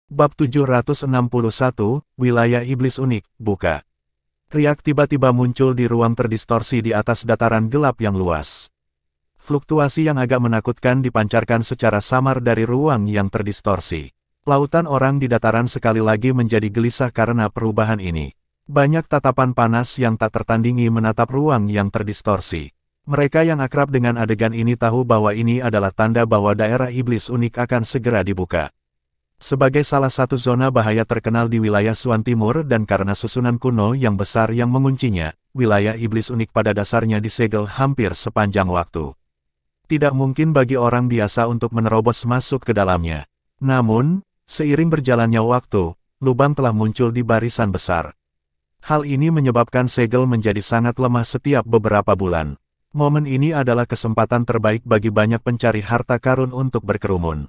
Bab 761, Wilayah Iblis Unik, buka. Riak tiba-tiba muncul di ruang terdistorsi di atas dataran gelap yang luas. Fluktuasi yang agak menakutkan dipancarkan secara samar dari ruang yang terdistorsi. Lautan orang di dataran sekali lagi menjadi gelisah karena perubahan ini. Banyak tatapan panas yang tak tertandingi menatap ruang yang terdistorsi. Mereka yang akrab dengan adegan ini tahu bahwa ini adalah tanda bahwa daerah iblis unik akan segera dibuka. Sebagai salah satu zona bahaya terkenal di wilayah Suan Timur dan karena susunan kuno yang besar yang menguncinya, wilayah iblis unik pada dasarnya disegel hampir sepanjang waktu. Tidak mungkin bagi orang biasa untuk menerobos masuk ke dalamnya. Namun, seiring berjalannya waktu, lubang telah muncul di barisan besar. Hal ini menyebabkan segel menjadi sangat lemah setiap beberapa bulan. Momen ini adalah kesempatan terbaik bagi banyak pencari harta karun untuk berkerumun.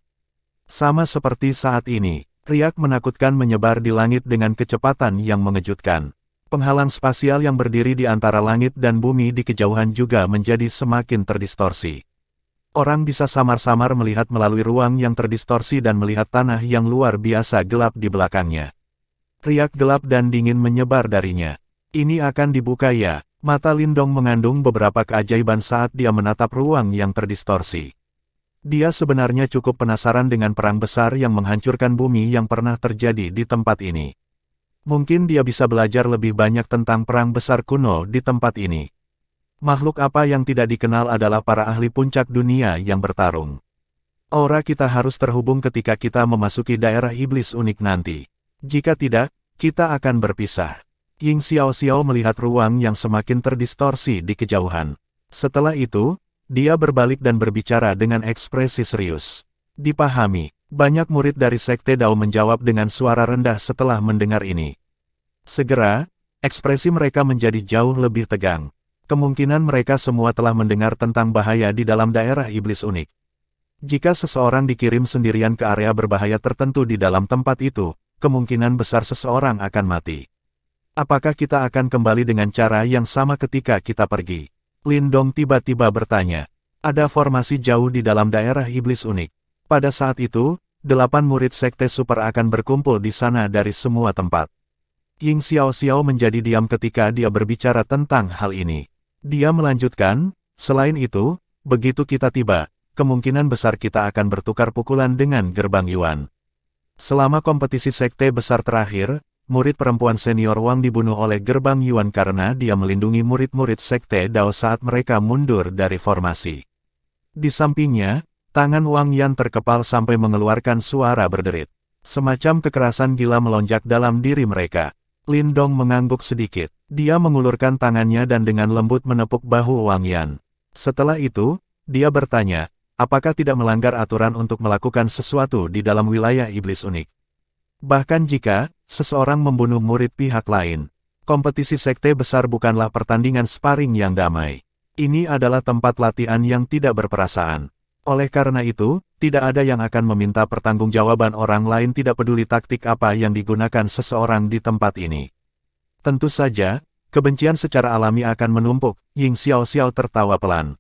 Sama seperti saat ini, riak menakutkan menyebar di langit dengan kecepatan yang mengejutkan. Penghalang spasial yang berdiri di antara langit dan bumi di kejauhan juga menjadi semakin terdistorsi. Orang bisa samar-samar melihat melalui ruang yang terdistorsi dan melihat tanah yang luar biasa gelap di belakangnya. Riak gelap dan dingin menyebar darinya. Ini akan dibuka ya. Mata Lindong mengandung beberapa keajaiban saat dia menatap ruang yang terdistorsi. Dia sebenarnya cukup penasaran dengan perang besar yang menghancurkan bumi yang pernah terjadi di tempat ini. Mungkin dia bisa belajar lebih banyak tentang perang besar kuno di tempat ini. Makhluk apa yang tidak dikenal adalah para ahli puncak dunia yang bertarung. Aura kita harus terhubung ketika kita memasuki daerah iblis unik nanti. Jika tidak, kita akan berpisah. Ying Xiaoxiao melihat ruang yang semakin terdistorsi di kejauhan. Setelah itu, dia berbalik dan berbicara dengan ekspresi serius. Dipahami, banyak murid dari Sekte Dao menjawab dengan suara rendah setelah mendengar ini. Segera, ekspresi mereka menjadi jauh lebih tegang. Kemungkinan mereka semua telah mendengar tentang bahaya di dalam daerah iblis unik. Jika seseorang dikirim sendirian ke area berbahaya tertentu di dalam tempat itu, kemungkinan besar seseorang akan mati. Apakah kita akan kembali dengan cara yang sama ketika kita pergi? Lindong tiba-tiba bertanya. Ada formasi jauh di dalam daerah iblis unik. Pada saat itu, 8 murid sekte super akan berkumpul di sana dari semua tempat. Ying Xiaoxiao menjadi diam ketika dia berbicara tentang hal ini. Dia melanjutkan, selain itu, begitu kita tiba, kemungkinan besar kita akan bertukar pukulan dengan gerbang Yuan. Selama kompetisi sekte besar terakhir, murid perempuan senior Wang dibunuh oleh gerbang Yuan karena dia melindungi murid-murid Sekte Dao saat mereka mundur dari formasi. Di sampingnya, tangan Wang Yan terkepal sampai mengeluarkan suara berderit. Semacam kekerasan gila melonjak dalam diri mereka. Lindong mengangguk sedikit. Dia mengulurkan tangannya dan dengan lembut menepuk bahu Wang Yan. Setelah itu, dia bertanya, apakah tidak melanggar aturan untuk melakukan sesuatu di dalam wilayah iblis unik? Bahkan jika seseorang membunuh murid pihak lain, kompetisi sekte besar bukanlah pertandingan sparring yang damai. Ini adalah tempat latihan yang tidak berperasaan. Oleh karena itu, tidak ada yang akan meminta pertanggungjawaban orang lain tidak peduli taktik apa yang digunakan seseorang di tempat ini. Tentu saja, kebencian secara alami akan menumpuk. Ying Xiaoxiao tertawa pelan.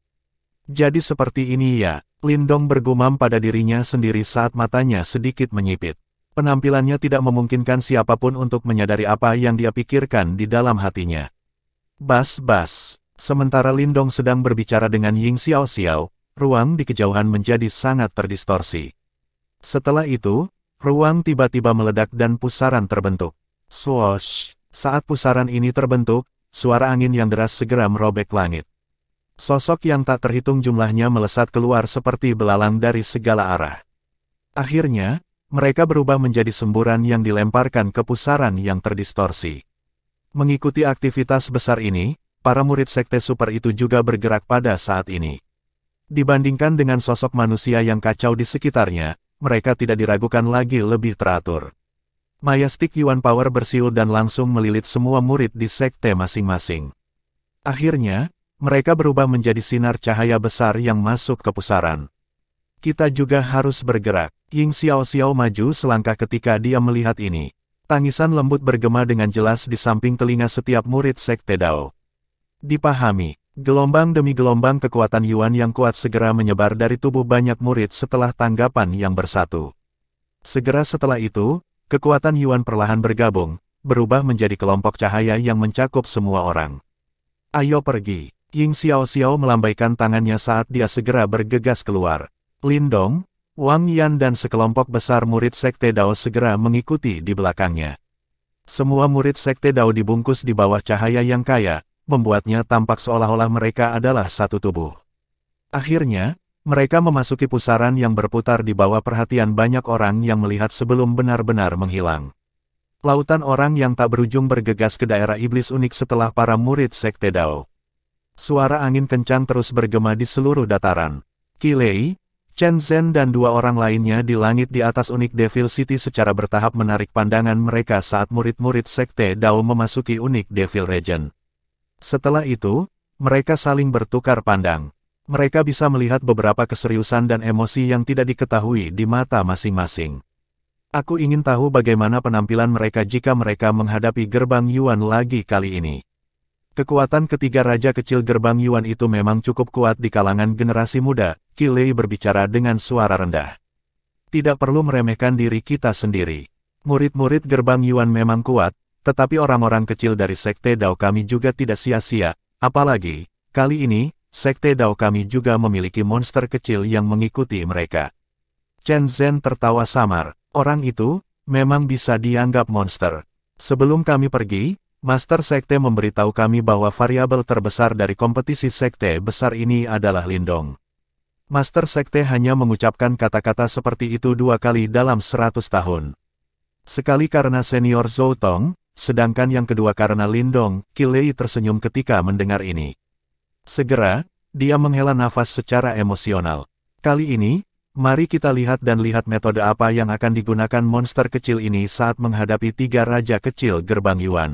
Jadi seperti ini ya, Lindong bergumam pada dirinya sendiri saat matanya sedikit menyipit. Penampilannya tidak memungkinkan siapapun untuk menyadari apa yang dia pikirkan di dalam hatinya. Bas-bas. Sementara Lindong sedang berbicara dengan Ying Xiaoxiao, ruang di kejauhan menjadi sangat terdistorsi. Setelah itu, ruang tiba-tiba meledak dan pusaran terbentuk. Swoosh. Saat pusaran ini terbentuk, suara angin yang deras segera merobek langit. Sosok yang tak terhitung jumlahnya melesat keluar seperti belalang dari segala arah. Akhirnya, mereka berubah menjadi semburan yang dilemparkan ke pusaran yang terdistorsi. Mengikuti aktivitas besar ini, para murid sekte super itu juga bergerak pada saat ini. Dibandingkan dengan sosok manusia yang kacau di sekitarnya, mereka tidak diragukan lagi lebih teratur. Majestic Yuan Power bersiul dan langsung melilit semua murid di sekte masing-masing. Akhirnya, mereka berubah menjadi sinar cahaya besar yang masuk ke pusaran. Kita juga harus bergerak. Ying Xiaoxiao maju selangkah ketika dia melihat ini. Tangisan lembut bergema dengan jelas di samping telinga setiap murid Sekte Dao. Dipahami, gelombang demi gelombang kekuatan Yuan yang kuat segera menyebar dari tubuh banyak murid setelah tanggapan yang bersatu. Segera setelah itu, kekuatan Yuan perlahan bergabung, berubah menjadi kelompok cahaya yang mencakup semua orang. Ayo pergi. Ying Xiaoxiao melambaikan tangannya saat dia segera bergegas keluar. Lindong, Wang Yan dan sekelompok besar murid Sekte Dao segera mengikuti di belakangnya. Semua murid Sekte Dao dibungkus di bawah cahaya yang kaya, membuatnya tampak seolah-olah mereka adalah satu tubuh. Akhirnya, mereka memasuki pusaran yang berputar di bawah perhatian banyak orang yang melihat sebelum benar-benar menghilang. Lautan orang yang tak berujung bergegas ke daerah iblis unik setelah para murid Sekte Dao. Suara angin kencang terus bergema di seluruh dataran. Qi Lei, Chen Zhen dan dua orang lainnya di langit di atas unik Devil City secara bertahap menarik pandangan mereka saat murid-murid Sekte Dao memasuki unik Devil Region. Setelah itu, mereka saling bertukar pandang. Mereka bisa melihat beberapa keseriusan dan emosi yang tidak diketahui di mata masing-masing. Aku ingin tahu bagaimana penampilan mereka jika mereka menghadapi gerbang Yuan lagi kali ini. Kekuatan ketiga raja kecil gerbang Yuan itu memang cukup kuat di kalangan generasi muda, Qi Lei berbicara dengan suara rendah. Tidak perlu meremehkan diri kita sendiri. Murid-murid gerbang Yuan memang kuat, tetapi orang-orang kecil dari Sekte Dao kami juga tidak sia-sia, apalagi, kali ini, Sekte Dao kami juga memiliki monster kecil yang mengikuti mereka. Chen Zhen tertawa samar, orang itu, memang bisa dianggap monster. Sebelum kami pergi, Master Sekte memberitahu kami bahwa variabel terbesar dari kompetisi Sekte besar ini adalah Lindong. Master Sekte hanya mengucapkan kata-kata seperti itu 2 kali dalam 100 tahun. Sekali karena senior Zhou Tong, sedangkan yang kedua karena Lindong, Qi Lei tersenyum ketika mendengar ini. Segera, dia menghela nafas secara emosional. Kali ini, mari kita lihat metode apa yang akan digunakan monster kecil ini saat menghadapi 3 raja kecil gerbang Yuan.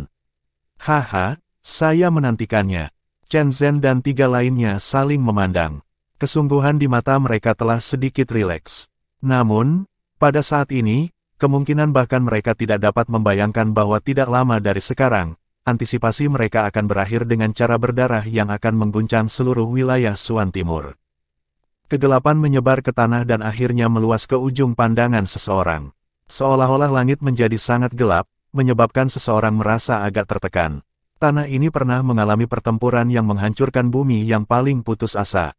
Haha, saya menantikannya. Chen Zhen dan 3 lainnya saling memandang. Kesungguhan di mata mereka telah sedikit rileks. Namun, pada saat ini, kemungkinan bahkan mereka tidak dapat membayangkan bahwa tidak lama dari sekarang, antisipasi mereka akan berakhir dengan cara berdarah yang akan mengguncang seluruh wilayah Suan Timur. Kegelapan menyebar ke tanah dan akhirnya meluas ke ujung pandangan seseorang. Seolah-olah langit menjadi sangat gelap, menyebabkan seseorang merasa agak tertekan. Tanah ini pernah mengalami pertempuran yang menghancurkan bumi yang paling putus asa.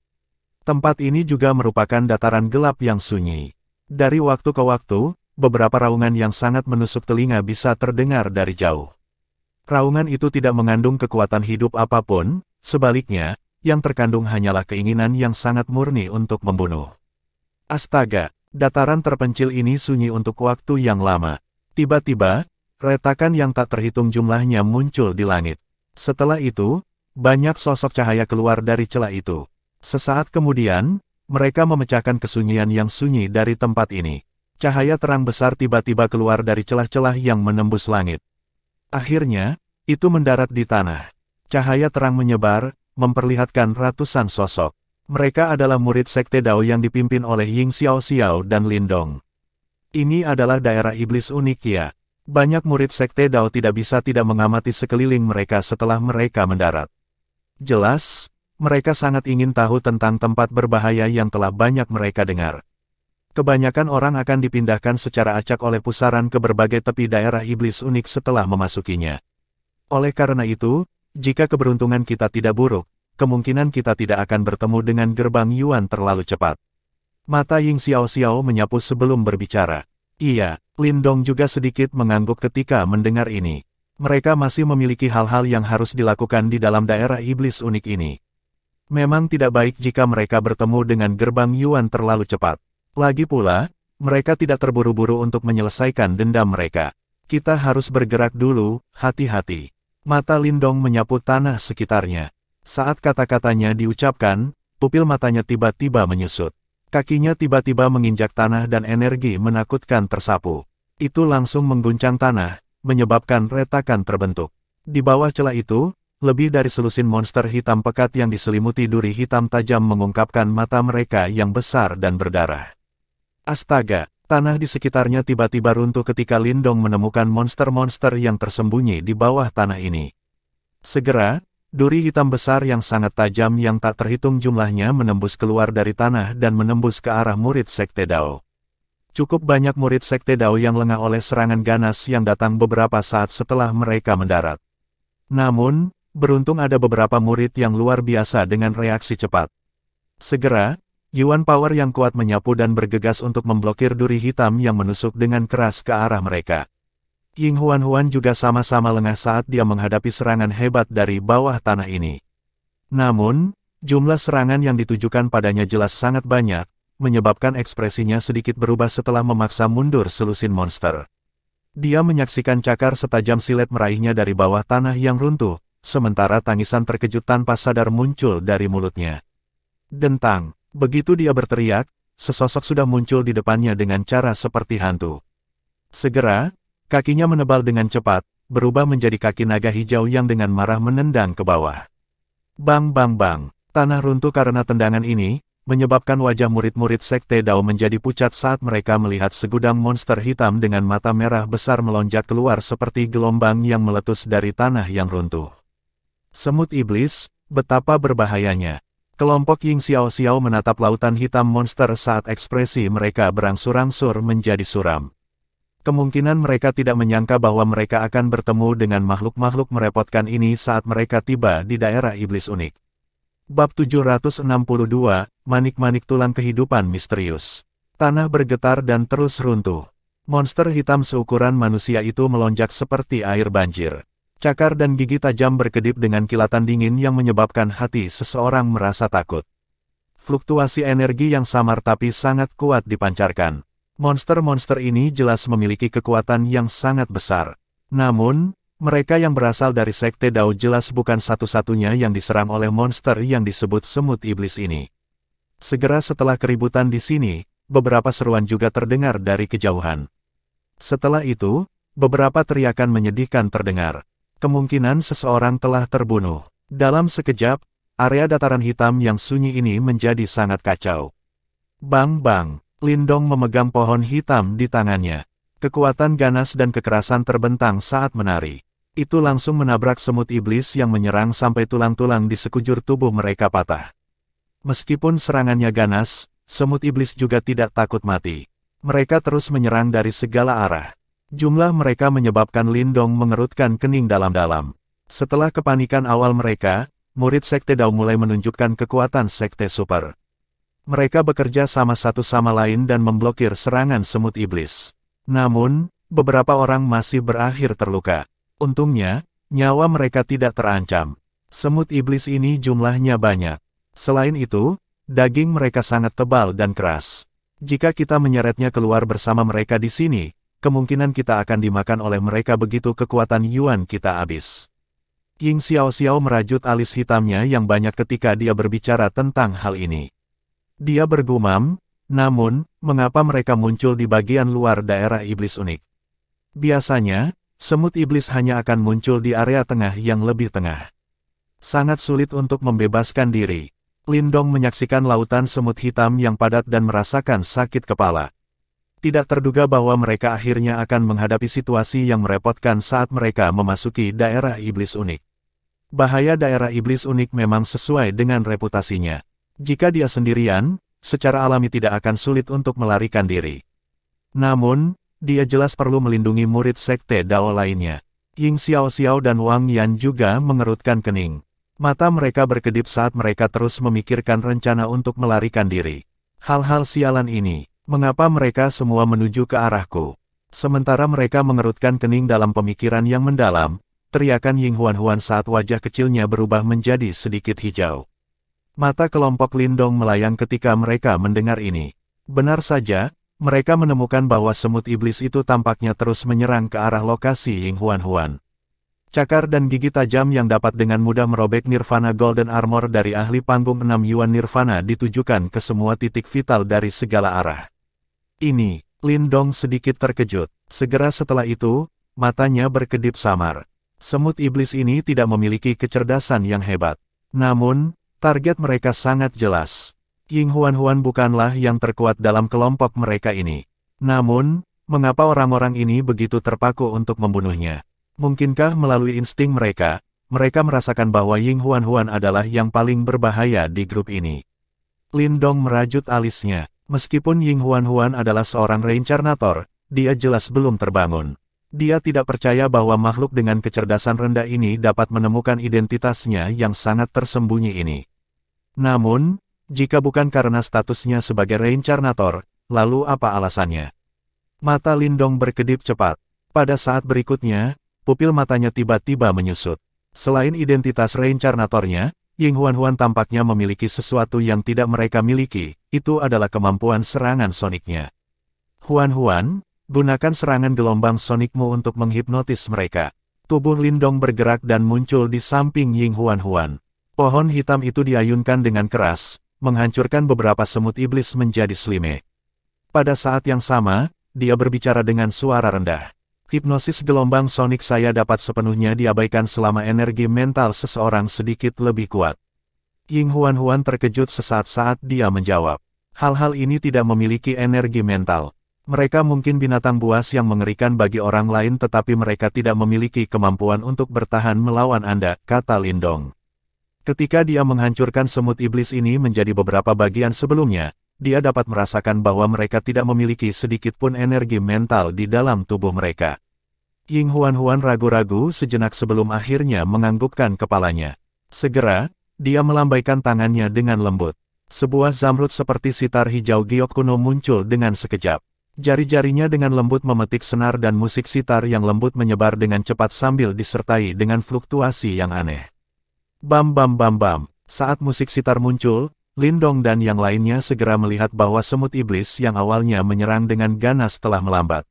Tempat ini juga merupakan dataran gelap yang sunyi. Dari waktu ke waktu, beberapa raungan yang sangat menusuk telinga bisa terdengar dari jauh. Raungan itu tidak mengandung kekuatan hidup apapun, sebaliknya, yang terkandung hanyalah keinginan yang sangat murni untuk membunuh. Astaga, dataran terpencil ini sunyi untuk waktu yang lama. Tiba-tiba, retakan yang tak terhitung jumlahnya muncul di langit. Setelah itu, banyak sosok cahaya keluar dari celah itu. Sesaat kemudian, mereka memecahkan kesunyian yang sunyi dari tempat ini. Cahaya terang besar tiba-tiba keluar dari celah-celah yang menembus langit. Akhirnya, itu mendarat di tanah. Cahaya terang menyebar, memperlihatkan ratusan sosok. Mereka adalah murid Sekte Dao yang dipimpin oleh Ying Xiaoxiao dan Lindong. Ini adalah daerah iblis unik ya. Banyak murid Sekte Dao tidak bisa tidak mengamati sekeliling mereka setelah mereka mendarat. Jelas, mereka sangat ingin tahu tentang tempat berbahaya yang telah banyak mereka dengar. Kebanyakan orang akan dipindahkan secara acak oleh pusaran ke berbagai tepi daerah iblis unik setelah memasukinya. Oleh karena itu, jika keberuntungan kita tidak buruk, kemungkinan kita tidak akan bertemu dengan gerbang Yuan terlalu cepat. Mata Ying Xiaoxiao menyapu sebelum berbicara. Iya, Lindong juga sedikit mengangguk ketika mendengar ini. Mereka masih memiliki hal-hal yang harus dilakukan di dalam daerah iblis unik ini. Memang tidak baik jika mereka bertemu dengan gerbang Yuan terlalu cepat. Lagi pula, mereka tidak terburu-buru untuk menyelesaikan dendam mereka. Kita harus bergerak dulu, hati-hati. Mata Lindong menyapu tanah sekitarnya. Saat kata-katanya diucapkan, pupil matanya tiba-tiba menyusut. Kakinya tiba-tiba menginjak tanah dan energi menakutkan tersapu. Itu langsung mengguncang tanah, menyebabkan retakan terbentuk. Di bawah celah itu, lebih dari selusin monster hitam pekat yang diselimuti duri hitam tajam mengungkapkan mata mereka yang besar dan berdarah. Astaga, tanah di sekitarnya tiba-tiba runtuh ketika Lindong menemukan monster-monster yang tersembunyi di bawah tanah ini. Segera, duri hitam besar yang sangat tajam yang tak terhitung jumlahnya menembus keluar dari tanah dan menembus ke arah murid Sekte Dao. Cukup banyak murid Sekte Dao yang lengah oleh serangan ganas yang datang beberapa saat setelah mereka mendarat. Namun, beruntung ada beberapa murid yang luar biasa dengan reaksi cepat. Segera, Yuan Power yang kuat menyapu dan bergegas untuk memblokir duri hitam yang menusuk dengan keras ke arah mereka. Ying Huan juga sama-sama lengah saat dia menghadapi serangan hebat dari bawah tanah ini. Namun, jumlah serangan yang ditujukan padanya jelas sangat banyak, menyebabkan ekspresinya sedikit berubah setelah memaksa mundur selusin monster. Dia menyaksikan cakar setajam silet meraihnya dari bawah tanah yang runtuh, sementara tangisan terkejut tanpa sadar muncul dari mulutnya. Dentang, begitu dia berteriak, sesosok sudah muncul di depannya dengan cara seperti hantu. Segera, kakinya menebal dengan cepat, berubah menjadi kaki naga hijau yang dengan marah menendang ke bawah. Bang bang bang, tanah runtuh karena tendangan ini, menyebabkan wajah murid-murid Sekte Dao menjadi pucat saat mereka melihat segudang monster hitam dengan mata merah besar melonjak keluar seperti gelombang yang meletus dari tanah yang runtuh. Semut iblis, betapa berbahayanya. Kelompok Ying Xiao menatap lautan hitam monster saat ekspresi mereka berangsur-angsur menjadi suram. Kemungkinan mereka tidak menyangka bahwa mereka akan bertemu dengan makhluk-makhluk merepotkan ini saat mereka tiba di daerah iblis unik. Bab 762, Manik-manik tulang kehidupan misterius. Tanah bergetar dan terus runtuh. Monster hitam seukuran manusia itu melonjak seperti air banjir. Cakar dan gigi tajam berkedip dengan kilatan dingin yang menyebabkan hati seseorang merasa takut. Fluktuasi energi yang samar tapi sangat kuat dipancarkan. Monster-monster ini jelas memiliki kekuatan yang sangat besar. Namun, mereka yang berasal dari Sekte Dao jelas bukan satu-satunya yang diserang oleh monster yang disebut semut iblis ini. Segera setelah keributan di sini, beberapa seruan juga terdengar dari kejauhan. Setelah itu, beberapa teriakan menyedihkan terdengar. Kemungkinan seseorang telah terbunuh. Dalam sekejap, area dataran hitam yang sunyi ini menjadi sangat kacau. Bang-bang, Lindong memegang pohon hitam di tangannya. Kekuatan ganas dan kekerasan terbentang saat menari. Itu langsung menabrak semut iblis yang menyerang sampai tulang-tulang di sekujur tubuh mereka patah. Meskipun serangannya ganas, semut iblis juga tidak takut mati. Mereka terus menyerang dari segala arah. Jumlah mereka menyebabkan Lindong mengerutkan kening dalam-dalam. Setelah kepanikan awal mereka, murid Sekte Dao mulai menunjukkan kekuatan Sekte Super. Mereka bekerja sama satu sama lain dan memblokir serangan semut iblis. Namun, beberapa orang masih berakhir terluka. Untungnya, nyawa mereka tidak terancam. Semut iblis ini jumlahnya banyak. Selain itu, daging mereka sangat tebal dan keras. Jika kita menyeretnya keluar bersama mereka di sini, kemungkinan kita akan dimakan oleh mereka begitu kekuatan Yuan kita habis. Ying Xiao merajut alis hitamnya yang banyak ketika dia berbicara tentang hal ini. Dia bergumam, namun, mengapa mereka muncul di bagian luar daerah iblis unik? Biasanya, semut iblis hanya akan muncul di area tengah yang lebih tengah. Sangat sulit untuk membebaskan diri. Lindong menyaksikan lautan semut hitam yang padat dan merasakan sakit kepala. Tidak terduga bahwa mereka akhirnya akan menghadapi situasi yang merepotkan saat mereka memasuki daerah iblis unik. Bahaya daerah iblis unik memang sesuai dengan reputasinya. Jika dia sendirian, secara alami tidak akan sulit untuk melarikan diri. Namun, dia jelas perlu melindungi murid Sekte Dao lainnya. Ying Xiao dan Wang Yan juga mengerutkan kening. Mata mereka berkedip saat mereka terus memikirkan rencana untuk melarikan diri. Hal-hal sialan ini, mengapa mereka semua menuju ke arahku? Sementara mereka mengerutkan kening dalam pemikiran yang mendalam, teriakan Ying Huan saat wajah kecilnya berubah menjadi sedikit hijau. Mata kelompok Lindong melayang ketika mereka mendengar ini. Benar saja, mereka menemukan bahwa semut iblis itu tampaknya terus menyerang ke arah lokasi Ying Huan. Cakar dan gigi tajam yang dapat dengan mudah merobek Nirvana Golden Armor dari ahli panggung 6 Yuan Nirvana ditujukan ke semua titik vital dari segala arah. Ini, Lindong sedikit terkejut. Segera setelah itu, matanya berkedip samar. Semut iblis ini tidak memiliki kecerdasan yang hebat. Namun, target mereka sangat jelas. Ying Huan bukanlah yang terkuat dalam kelompok mereka ini. Namun, mengapa orang-orang ini begitu terpaku untuk membunuhnya? Mungkinkah melalui insting mereka, mereka merasakan bahwa Ying Huan adalah yang paling berbahaya di grup ini? Lindong merajut alisnya. Meskipun Ying Huan-Huan adalah seorang reinkarnator, dia jelas belum terbangun. Dia tidak percaya bahwa makhluk dengan kecerdasan rendah ini dapat menemukan identitasnya yang sangat tersembunyi ini. Namun, jika bukan karena statusnya sebagai reinkarnator, lalu apa alasannya? Mata Lindong berkedip cepat. Pada saat berikutnya, pupil matanya tiba-tiba menyusut. Selain identitas reinkarnatornya, Ying Huan-Huan tampaknya memiliki sesuatu yang tidak mereka miliki, itu adalah kemampuan serangan soniknya. Huan-Huan, gunakan serangan gelombang sonikmu untuk menghipnotis mereka. Tubuh Lindong bergerak dan muncul di samping Ying Huan-Huan. Pohon hitam itu diayunkan dengan keras, menghancurkan beberapa semut iblis menjadi selime. Pada saat yang sama, dia berbicara dengan suara rendah. Hipnosis gelombang sonik saya dapat sepenuhnya diabaikan selama energi mental seseorang sedikit lebih kuat. Ying Huan-Huan terkejut sesaat saat dia menjawab. Hal-hal ini tidak memiliki energi mental. Mereka mungkin binatang buas yang mengerikan bagi orang lain tetapi mereka tidak memiliki kemampuan untuk bertahan melawan Anda, kata Lindong. Ketika dia menghancurkan semut iblis ini menjadi beberapa bagian sebelumnya, dia dapat merasakan bahwa mereka tidak memiliki sedikit pun energi mental di dalam tubuh mereka. Ying Huan-Huan ragu-ragu sejenak sebelum akhirnya menganggukkan kepalanya. Segera, dia melambaikan tangannya dengan lembut. Sebuah zamrud seperti sitar hijau giok kuno muncul dengan sekejap. Jari-jarinya dengan lembut memetik senar dan musik sitar yang lembut menyebar dengan cepat sambil disertai dengan fluktuasi yang aneh. Bam bam bam bam, saat musik sitar muncul, Lindong dan yang lainnya segera melihat bahwa semut iblis yang awalnya menyerang dengan ganas telah melambat.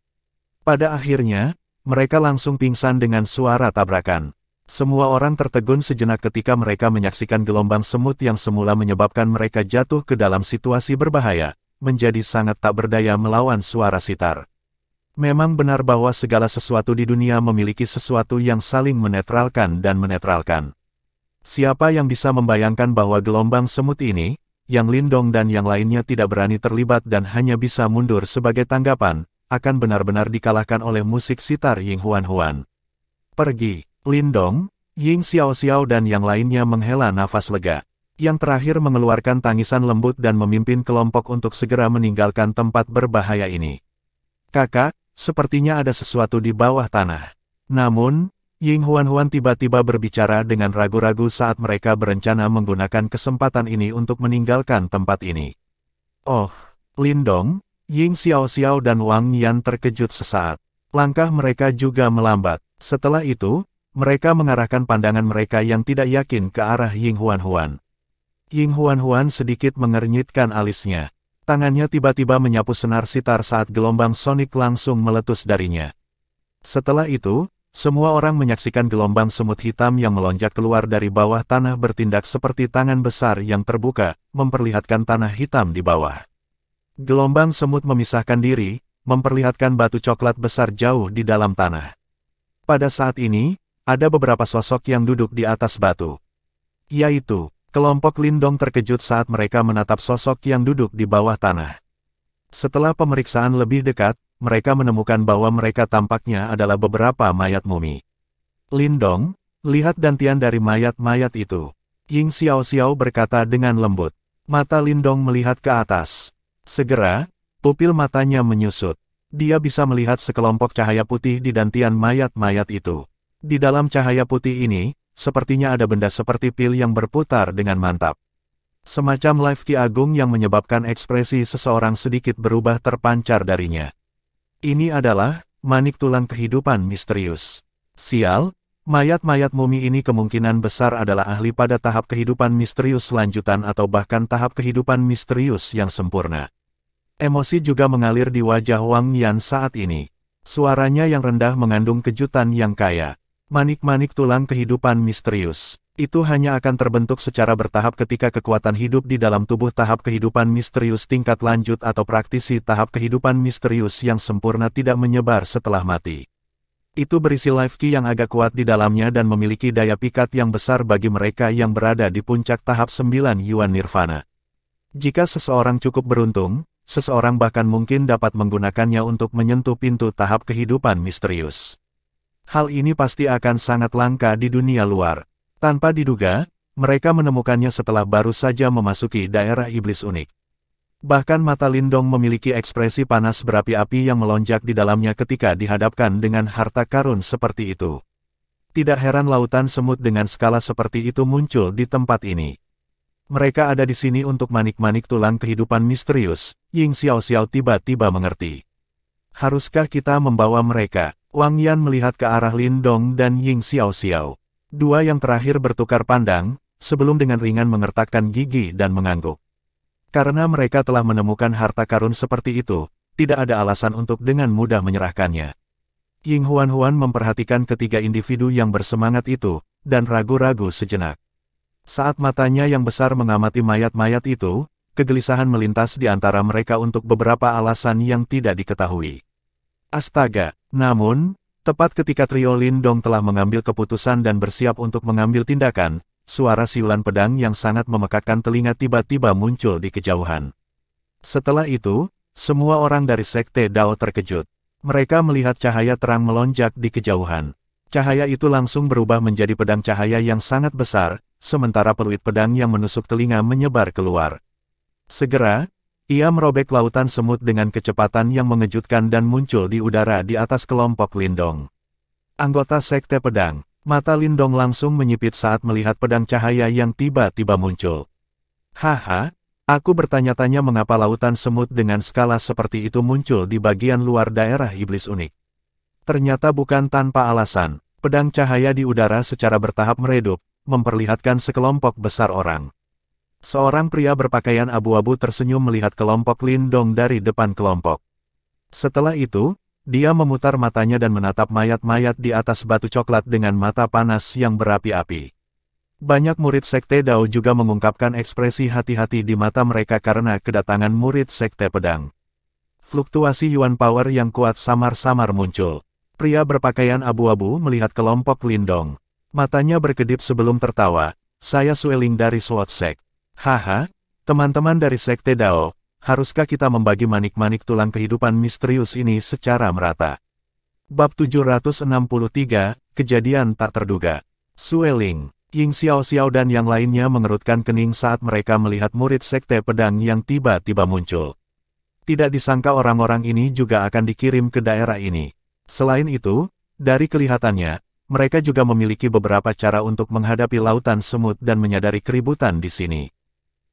Pada akhirnya, mereka langsung pingsan dengan suara tabrakan. Semua orang tertegun sejenak ketika mereka menyaksikan gelombang semut yang semula menyebabkan mereka jatuh ke dalam situasi berbahaya, menjadi sangat tak berdaya melawan suara sitar. Memang benar bahwa segala sesuatu di dunia memiliki sesuatu yang saling menetralkan dan menetralkan. Siapa yang bisa membayangkan bahwa gelombang semut ini, yang Lindong dan yang lainnya tidak berani terlibat dan hanya bisa mundur sebagai tanggapan, akan benar-benar dikalahkan oleh musik sitar Ying Huan-Huan. Pergi, Lindong, Ying Xiao-Xiao dan yang lainnya menghela nafas lega. Yang terakhir mengeluarkan tangisan lembut dan memimpin kelompok untuk segera meninggalkan tempat berbahaya ini. Kakak, sepertinya ada sesuatu di bawah tanah. Namun, Ying Huan-Huan tiba-tiba berbicara dengan ragu-ragu saat mereka berencana menggunakan kesempatan ini untuk meninggalkan tempat ini. Oh, Lindong, Ying Xiao-Xiao dan Wang Yan terkejut sesaat. Langkah mereka juga melambat. Setelah itu, mereka mengarahkan pandangan mereka yang tidak yakin ke arah Ying Huan-Huan. Ying Huan-Huan sedikit mengernyitkan alisnya. Tangannya tiba-tiba menyapu senar sitar saat gelombang sonik langsung meletus darinya. Setelah itu, semua orang menyaksikan gelombang semut hitam yang melonjak keluar dari bawah tanah bertindak seperti tangan besar yang terbuka, memperlihatkan tanah hitam di bawah. Gelombang semut memisahkan diri, memperlihatkan batu coklat besar jauh di dalam tanah. Pada saat ini, ada beberapa sosok yang duduk di atas batu. Yaitu, kelompok Lindong terkejut saat mereka menatap sosok yang duduk di bawah tanah. Setelah pemeriksaan lebih dekat, mereka menemukan bahwa mereka tampaknya adalah beberapa mayat mumi. Lindong, lihat dantian dari mayat-mayat itu. Ying Xiao-Xiao berkata dengan lembut. Mata Lindong melihat ke atas. Segera, pupil matanya menyusut. Dia bisa melihat sekelompok cahaya putih di dantian mayat-mayat itu. Di dalam cahaya putih ini, sepertinya ada benda seperti pil yang berputar dengan mantap. Semacam live ki agung yang menyebabkan ekspresi seseorang sedikit berubah terpancar darinya. Ini adalah manik tulang kehidupan misterius. Sial, mayat-mayat mumi ini kemungkinan besar adalah ahli pada tahap kehidupan misterius lanjutan atau bahkan tahap kehidupan misterius yang sempurna. Emosi juga mengalir di wajah Wang Yan saat ini. Suaranya yang rendah mengandung kejutan yang kaya. Manik-manik tulang kehidupan misterius. Itu hanya akan terbentuk secara bertahap ketika kekuatan hidup di dalam tubuh tahap kehidupan misterius tingkat lanjut atau praktisi tahap kehidupan misterius yang sempurna tidak menyebar setelah mati. Itu berisi life key yang agak kuat di dalamnya dan memiliki daya pikat yang besar bagi mereka yang berada di puncak tahap 9 Yuan Nirvana. Jika seseorang cukup beruntung, seseorang bahkan mungkin dapat menggunakannya untuk menyentuh pintu tahap kehidupan misterius. Hal ini pasti akan sangat langka di dunia luar. Tanpa diduga, mereka menemukannya setelah baru saja memasuki daerah iblis unik. Bahkan mata Lindong memiliki ekspresi panas berapi-api yang melonjak di dalamnya ketika dihadapkan dengan harta karun seperti itu. Tidak heran lautan semut dengan skala seperti itu muncul di tempat ini. Mereka ada di sini untuk manik-manik tulang kehidupan misterius, Ying Xiaoxiao tiba-tiba mengerti. Haruskah kita membawa mereka? Wang Yan melihat ke arah Lindong dan Ying Xiaoxiao. Dua yang terakhir bertukar pandang, sebelum dengan ringan mengertakkan gigi dan mengangguk. Karena mereka telah menemukan harta karun seperti itu, tidak ada alasan untuk dengan mudah menyerahkannya. Ying Huan-Huan memperhatikan ketiga individu yang bersemangat itu, dan ragu-ragu sejenak. Saat matanya yang besar mengamati mayat-mayat itu, kegelisahan melintas di antara mereka untuk beberapa alasan yang tidak diketahui. Astaga, namun, tepat ketika trio Lindong telah mengambil keputusan dan bersiap untuk mengambil tindakan, suara siulan pedang yang sangat memekakkan telinga tiba-tiba muncul di kejauhan. Setelah itu, semua orang dari Sekte Dao terkejut. Mereka melihat cahaya terang melonjak di kejauhan. Cahaya itu langsung berubah menjadi pedang cahaya yang sangat besar, sementara peluit pedang yang menusuk telinga menyebar keluar. Segera, ia merobek lautan semut dengan kecepatan yang mengejutkan dan muncul di udara di atas kelompok Lindong. Anggota Sekte Pedang, mata Lindong langsung menyipit saat melihat pedang cahaya yang tiba-tiba muncul. Haha, aku bertanya-tanya mengapa lautan semut dengan skala seperti itu muncul di bagian luar daerah iblis unik. Ternyata bukan tanpa alasan, pedang cahaya di udara secara bertahap meredup, memperlihatkan sekelompok besar orang. Seorang pria berpakaian abu-abu tersenyum melihat kelompok Lindong dari depan kelompok. Setelah itu, dia memutar matanya dan menatap mayat-mayat di atas batu coklat dengan mata panas yang berapi-api. Banyak murid Sekte Dao juga mengungkapkan ekspresi hati-hati di mata mereka karena kedatangan murid Sekte Pedang. Fluktuasi Yuan Power yang kuat samar-samar muncul. Pria berpakaian abu-abu melihat kelompok Lindong. Matanya berkedip sebelum tertawa. Saya Sueling dari Sword Sect. Haha, teman-teman dari Sekte Dao, haruskah kita membagi manik-manik tulang kehidupan misterius ini secara merata? Bab 763, Kejadian Tak Terduga. Sueling, Ying Xiaoxiao dan yang lainnya mengerutkan kening saat mereka melihat murid Sekte Pedang yang tiba-tiba muncul. Tidak disangka orang-orang ini juga akan dikirim ke daerah ini. Selain itu, dari kelihatannya, mereka juga memiliki beberapa cara untuk menghadapi lautan semut dan menyadari keributan di sini.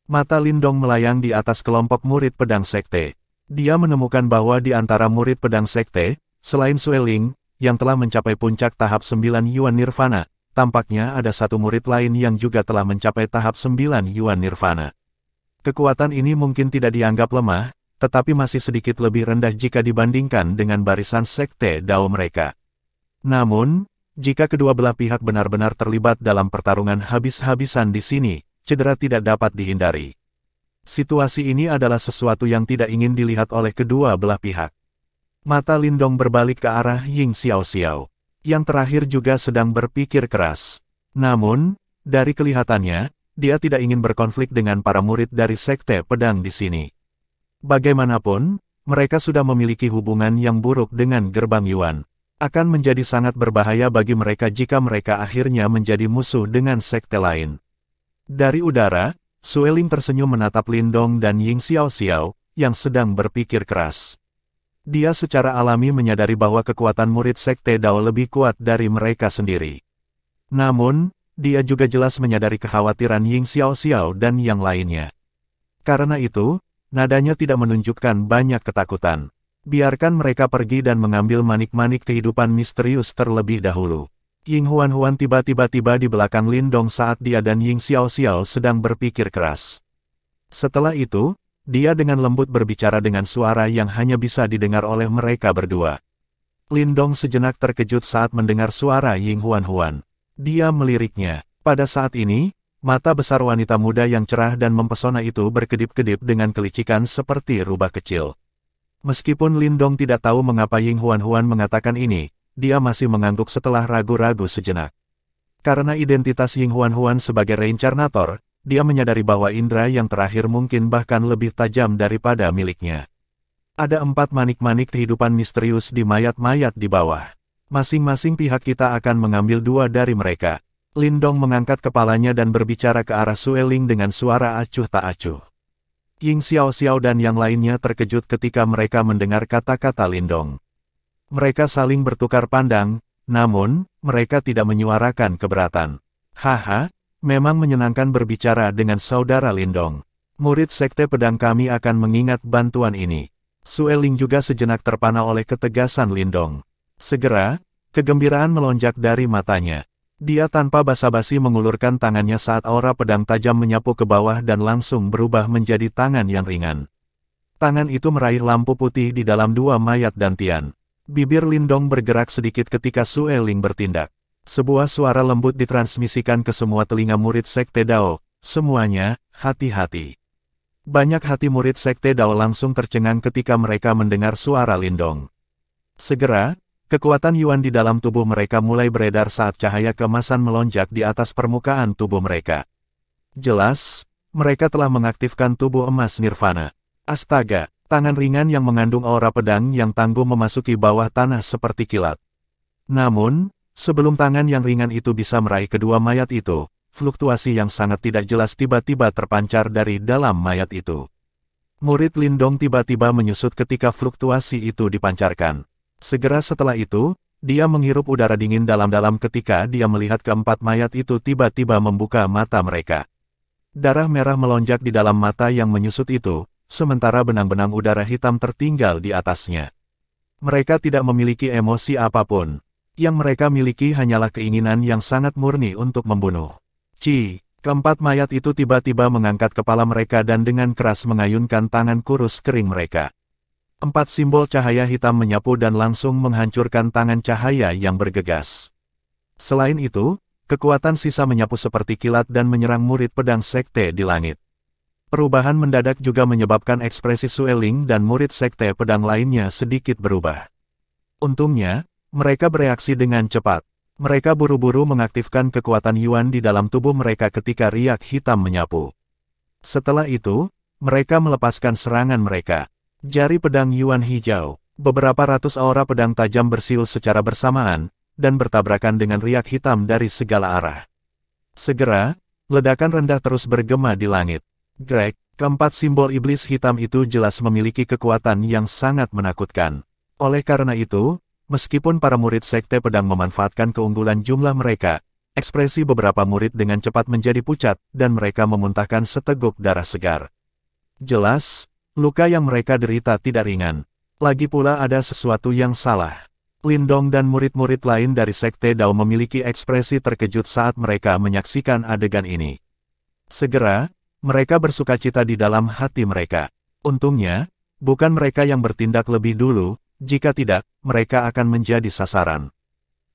Mata Lindong melayang di atas kelompok murid pedang sekte. Dia menemukan bahwa di antara murid pedang sekte, selain Sueling, yang telah mencapai puncak tahap 9 Yuan Nirvana, tampaknya ada satu murid lain yang juga telah mencapai tahap 9 Yuan Nirvana. Kekuatan ini mungkin tidak dianggap lemah, tetapi masih sedikit lebih rendah jika dibandingkan dengan barisan Sekte Dao mereka. Namun, jika kedua belah pihak benar-benar terlibat dalam pertarungan habis-habisan di sini, cedera tidak dapat dihindari. Situasi ini adalah sesuatu yang tidak ingin dilihat oleh kedua belah pihak. Mata Lindong berbalik ke arah Ying Xiaoxiao. Yang terakhir juga sedang berpikir keras. Namun, dari kelihatannya, dia tidak ingin berkonflik dengan para murid dari Sekte Pedang di sini. Bagaimanapun, mereka sudah memiliki hubungan yang buruk dengan Gerbang Yuan. Akan menjadi sangat berbahaya bagi mereka jika mereka akhirnya menjadi musuh dengan sekte lain. Dari udara, Sueling tersenyum menatap Lindong dan Ying Xiaoxiao, yang sedang berpikir keras. Dia secara alami menyadari bahwa kekuatan murid Sekte Dao lebih kuat dari mereka sendiri. Namun, dia juga jelas menyadari kekhawatiran Ying Xiaoxiao dan yang lainnya. Karena itu, nadanya tidak menunjukkan banyak ketakutan. Biarkan mereka pergi dan mengambil manik-manik kehidupan misterius terlebih dahulu. Ying Huan-Huan tiba-tiba di belakang Lindong saat dia dan Ying Xiaoxiao sedang berpikir keras. Setelah itu, dia dengan lembut berbicara dengan suara yang hanya bisa didengar oleh mereka berdua. Lindong sejenak terkejut saat mendengar suara Ying Huan-Huan. Dia meliriknya. Pada saat ini, mata besar wanita muda yang cerah dan mempesona itu berkedip-kedip dengan kelicikan seperti rubah kecil. Meskipun Lindong tidak tahu mengapa Ying Huan-Huan mengatakan ini, dia masih mengangguk setelah ragu-ragu sejenak. Karena identitas Ying Huan-Huan sebagai reinkarnator, dia menyadari bahwa indera yang terakhir mungkin bahkan lebih tajam daripada miliknya. Ada 4 manik-manik kehidupan misterius di mayat-mayat di bawah. Masing-masing pihak kita akan mengambil 2 dari mereka. Lindong mengangkat kepalanya dan berbicara ke arah Sueling dengan suara acuh tak acuh. Ying Xiaoxiao dan yang lainnya terkejut ketika mereka mendengar kata-kata Lindong. Mereka saling bertukar pandang, namun, mereka tidak menyuarakan keberatan. Haha, memang menyenangkan berbicara dengan saudara Lindong. Murid Sekte Pedang kami akan mengingat bantuan ini. Sue Ling juga sejenak terpana oleh ketegasan Lindong. Segera, kegembiraan melonjak dari matanya. Dia tanpa basa-basi mengulurkan tangannya saat aura pedang tajam menyapu ke bawah dan langsung berubah menjadi tangan yang ringan. Tangan itu meraih lampu putih di dalam dua mayat dantian. Bibir Lindong bergerak sedikit ketika Sue Ling bertindak. Sebuah suara lembut ditransmisikan ke semua telinga murid Sekte Dao. Semuanya, hati-hati. Banyak hati murid Sekte Dao langsung tercengang ketika mereka mendengar suara Lindong. Segera, kekuatan Yuan di dalam tubuh mereka mulai beredar saat cahaya keemasan melonjak di atas permukaan tubuh mereka. Jelas, mereka telah mengaktifkan tubuh emas Nirvana. Astaga, tangan ringan yang mengandung aura pedang yang tangguh memasuki bawah tanah seperti kilat. Namun, sebelum tangan yang ringan itu bisa meraih kedua mayat itu, fluktuasi yang sangat tidak jelas tiba-tiba terpancar dari dalam mayat itu. Murid Lindong tiba-tiba menyusut ketika fluktuasi itu dipancarkan. Segera setelah itu, dia menghirup udara dingin dalam-dalam ketika dia melihat keempat mayat itu tiba-tiba membuka mata mereka. Darah merah melonjak di dalam mata yang menyusut itu, sementara benang-benang udara hitam tertinggal di atasnya. Mereka tidak memiliki emosi apapun. Yang mereka miliki hanyalah keinginan yang sangat murni untuk membunuh. Keempat mayat itu tiba-tiba mengangkat kepala mereka dan dengan keras mengayunkan tangan kurus kering mereka. 4 simbol cahaya hitam menyapu dan langsung menghancurkan tangan cahaya yang bergegas. Selain itu, kekuatan sisa menyapu seperti kilat dan menyerang murid pedang sekte di langit. Perubahan mendadak juga menyebabkan ekspresi Sue Ling dan murid sekte pedang lainnya sedikit berubah. Untungnya, mereka bereaksi dengan cepat. Mereka buru-buru mengaktifkan kekuatan Yuan di dalam tubuh mereka ketika riak hitam menyapu. Setelah itu, mereka melepaskan serangan mereka. Jari pedang Yuan hijau. Beberapa ratus aura pedang tajam bersiul secara bersamaan, dan bertabrakan dengan riak hitam dari segala arah. Segera, ledakan rendah terus bergema di langit. Greg, keempat simbol iblis hitam itu jelas memiliki kekuatan yang sangat menakutkan. Oleh karena itu, meskipun para murid sekte pedang memanfaatkan keunggulan jumlah mereka, ekspresi beberapa murid dengan cepat menjadi pucat, dan mereka memuntahkan seteguk darah segar. Jelas, luka yang mereka derita tidak ringan. Lagi pula ada sesuatu yang salah. Lindong dan murid-murid lain dari sekte Dao memiliki ekspresi terkejut saat mereka menyaksikan adegan ini. Segera, mereka bersukacita di dalam hati mereka. Untungnya, bukan mereka yang bertindak lebih dulu. Jika tidak, mereka akan menjadi sasaran.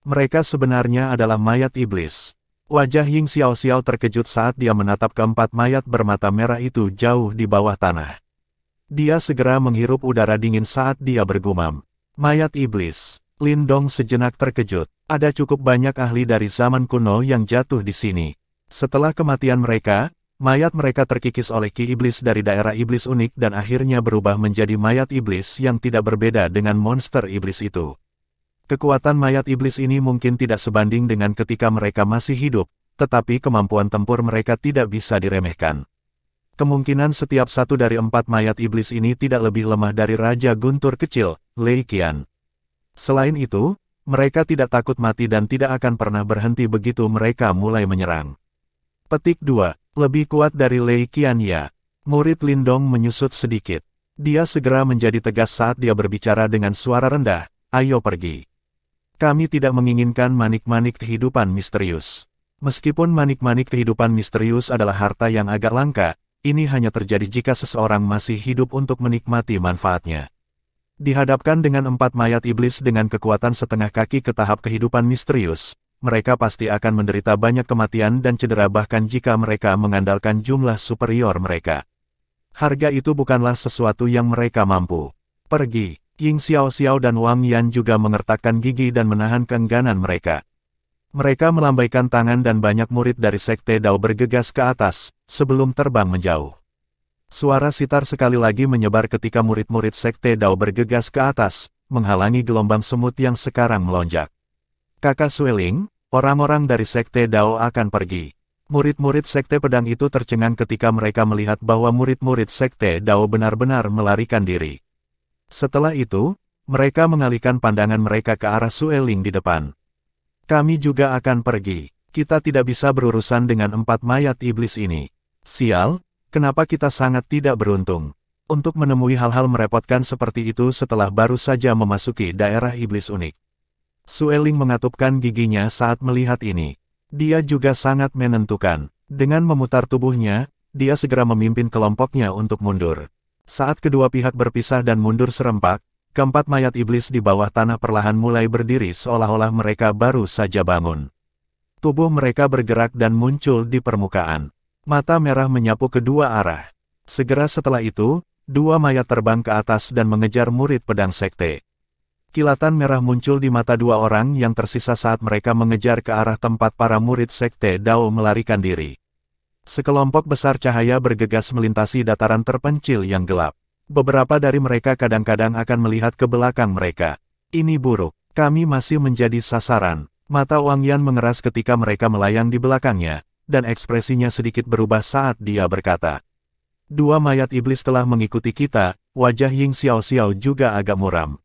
Mereka sebenarnya adalah mayat iblis. Wajah Ying Xiaoxiao terkejut saat dia menatap keempat mayat bermata merah itu jauh di bawah tanah. Dia segera menghirup udara dingin saat dia bergumam. Mayat iblis. Lindong sejenak terkejut. Ada cukup banyak ahli dari zaman kuno yang jatuh di sini. Setelah kematian mereka, mayat mereka terkikis oleh ki iblis dari daerah iblis unik dan akhirnya berubah menjadi mayat iblis yang tidak berbeda dengan monster iblis itu. Kekuatan mayat iblis ini mungkin tidak sebanding dengan ketika mereka masih hidup, tetapi kemampuan tempur mereka tidak bisa diremehkan. Kemungkinan setiap satu dari 4 mayat iblis ini tidak lebih lemah dari Raja Guntur Kecil, Lei Qian. Selain itu, mereka tidak takut mati dan tidak akan pernah berhenti begitu mereka mulai menyerang. Petik 2. Lebih kuat dari Lei Qian ya. Murid Lindong menyusut sedikit. Dia segera menjadi tegas saat dia berbicara dengan suara rendah, ayo pergi. Kami tidak menginginkan manik-manik kehidupan misterius. Meskipun manik-manik kehidupan misterius adalah harta yang agak langka, ini hanya terjadi jika seseorang masih hidup untuk menikmati manfaatnya. Dihadapkan dengan 4 mayat iblis dengan kekuatan setengah kaki ke tahap kehidupan misterius, mereka pasti akan menderita banyak kematian dan cedera bahkan jika mereka mengandalkan jumlah superior mereka. Harga itu bukanlah sesuatu yang mereka mampu. Pergi. Ying Xiaoxiao dan Wang Yan juga mengertakkan gigi dan menahan keengganan mereka. Mereka melambaikan tangan dan banyak murid dari sekte Dao bergegas ke atas, sebelum terbang menjauh. Suara sitar sekali lagi menyebar ketika murid-murid sekte Dao bergegas ke atas, menghalangi gelombang semut yang sekarang melonjak. Kakak Sue Ling, orang-orang dari sekte Dao akan pergi. Murid-murid Sekte Pedang itu tercengang ketika mereka melihat bahwa murid-murid Sekte Dao benar-benar melarikan diri. Setelah itu, mereka mengalihkan pandangan mereka ke arah Sueling di depan. Kami juga akan pergi. Kita tidak bisa berurusan dengan 4 mayat iblis ini. Sial, kenapa kita sangat tidak beruntung untuk menemui hal-hal merepotkan seperti itu setelah baru saja memasuki daerah iblis unik. Sueling mengatupkan giginya saat melihat ini. Dia juga sangat menentukan. Dengan memutar tubuhnya, dia segera memimpin kelompoknya untuk mundur. Saat kedua pihak berpisah dan mundur serempak, keempat mayat iblis di bawah tanah perlahan mulai berdiri seolah-olah mereka baru saja bangun. Tubuh mereka bergerak dan muncul di permukaan. Mata merah menyapu kedua arah. Segera setelah itu, dua mayat terbang ke atas dan mengejar murid pedang sekte. Kilatan merah muncul di mata dua orang yang tersisa saat mereka mengejar ke arah tempat para murid sekte Dao melarikan diri. Sekelompok besar cahaya bergegas melintasi dataran terpencil yang gelap. Beberapa dari mereka kadang-kadang akan melihat ke belakang mereka. Ini buruk, kami masih menjadi sasaran. Mata Wang Yan mengeras ketika mereka melayang di belakangnya, dan ekspresinya sedikit berubah saat dia berkata. Dua mayat iblis telah mengikuti kita, wajah Ying Xiao juga agak muram.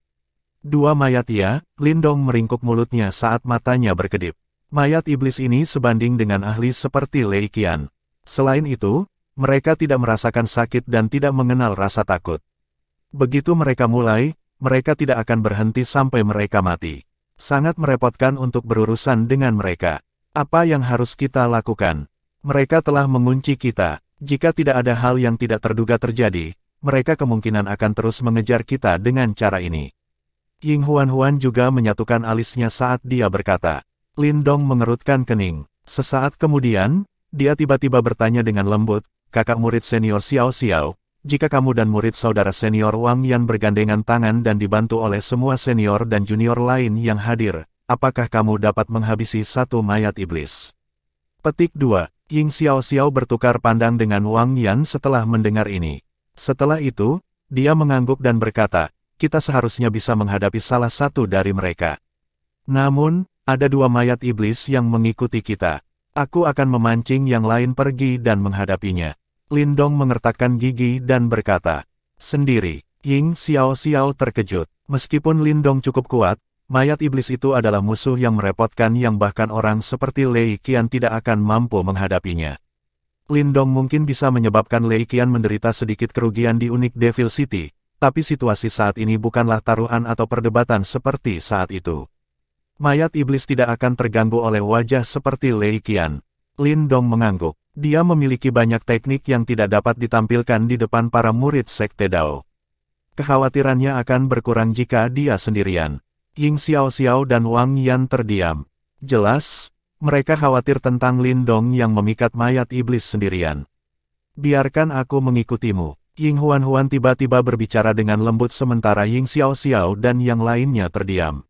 Dua mayat ya, Lindong meringkuk mulutnya saat matanya berkedip. Mayat iblis ini sebanding dengan ahli seperti Lei Qian. Selain itu, mereka tidak merasakan sakit dan tidak mengenal rasa takut. Begitu mereka mulai, mereka tidak akan berhenti sampai mereka mati. Sangat merepotkan untuk berurusan dengan mereka. Apa yang harus kita lakukan? Mereka telah mengunci kita. Jika tidak ada hal yang tidak terduga terjadi, mereka kemungkinan akan terus mengejar kita dengan cara ini. Ying Huan juga menyatukan alisnya saat dia berkata. Lindong mengerutkan kening. Sesaat kemudian, dia tiba-tiba bertanya dengan lembut, kakak murid senior Xiao, jika kamu dan murid saudara senior Wang Yan bergandengan tangan dan dibantu oleh semua senior dan junior lain yang hadir, apakah kamu dapat menghabisi satu mayat iblis? Petik 2. Ying Xiao bertukar pandang dengan Wang Yan setelah mendengar ini. Setelah itu, dia mengangguk dan berkata, kita seharusnya bisa menghadapi salah satu dari mereka. Namun, ada dua mayat iblis yang mengikuti kita. Aku akan memancing yang lain pergi dan menghadapinya. Lindong mengertakkan gigi dan berkata. Sendiri, Ying Xiao terkejut. Meskipun Lindong cukup kuat, mayat iblis itu adalah musuh yang merepotkan yang bahkan orang seperti Lei Qian tidak akan mampu menghadapinya. Lindong mungkin bisa menyebabkan Lei Qian menderita sedikit kerugian di Unik Devil City, tapi situasi saat ini bukanlah taruhan atau perdebatan seperti saat itu. Mayat iblis tidak akan terganggu oleh wajah seperti Lei Qian. Lindong mengangguk. Dia memiliki banyak teknik yang tidak dapat ditampilkan di depan para murid Sekte Dao. Kekhawatirannya akan berkurang jika dia sendirian. Ying Xiao dan Wang Yan terdiam. Jelas, mereka khawatir tentang Lindong yang memikat mayat iblis sendirian. Biarkan aku mengikutimu. Ying Huan tiba-tiba berbicara dengan lembut sementara Ying Xiao dan yang lainnya terdiam.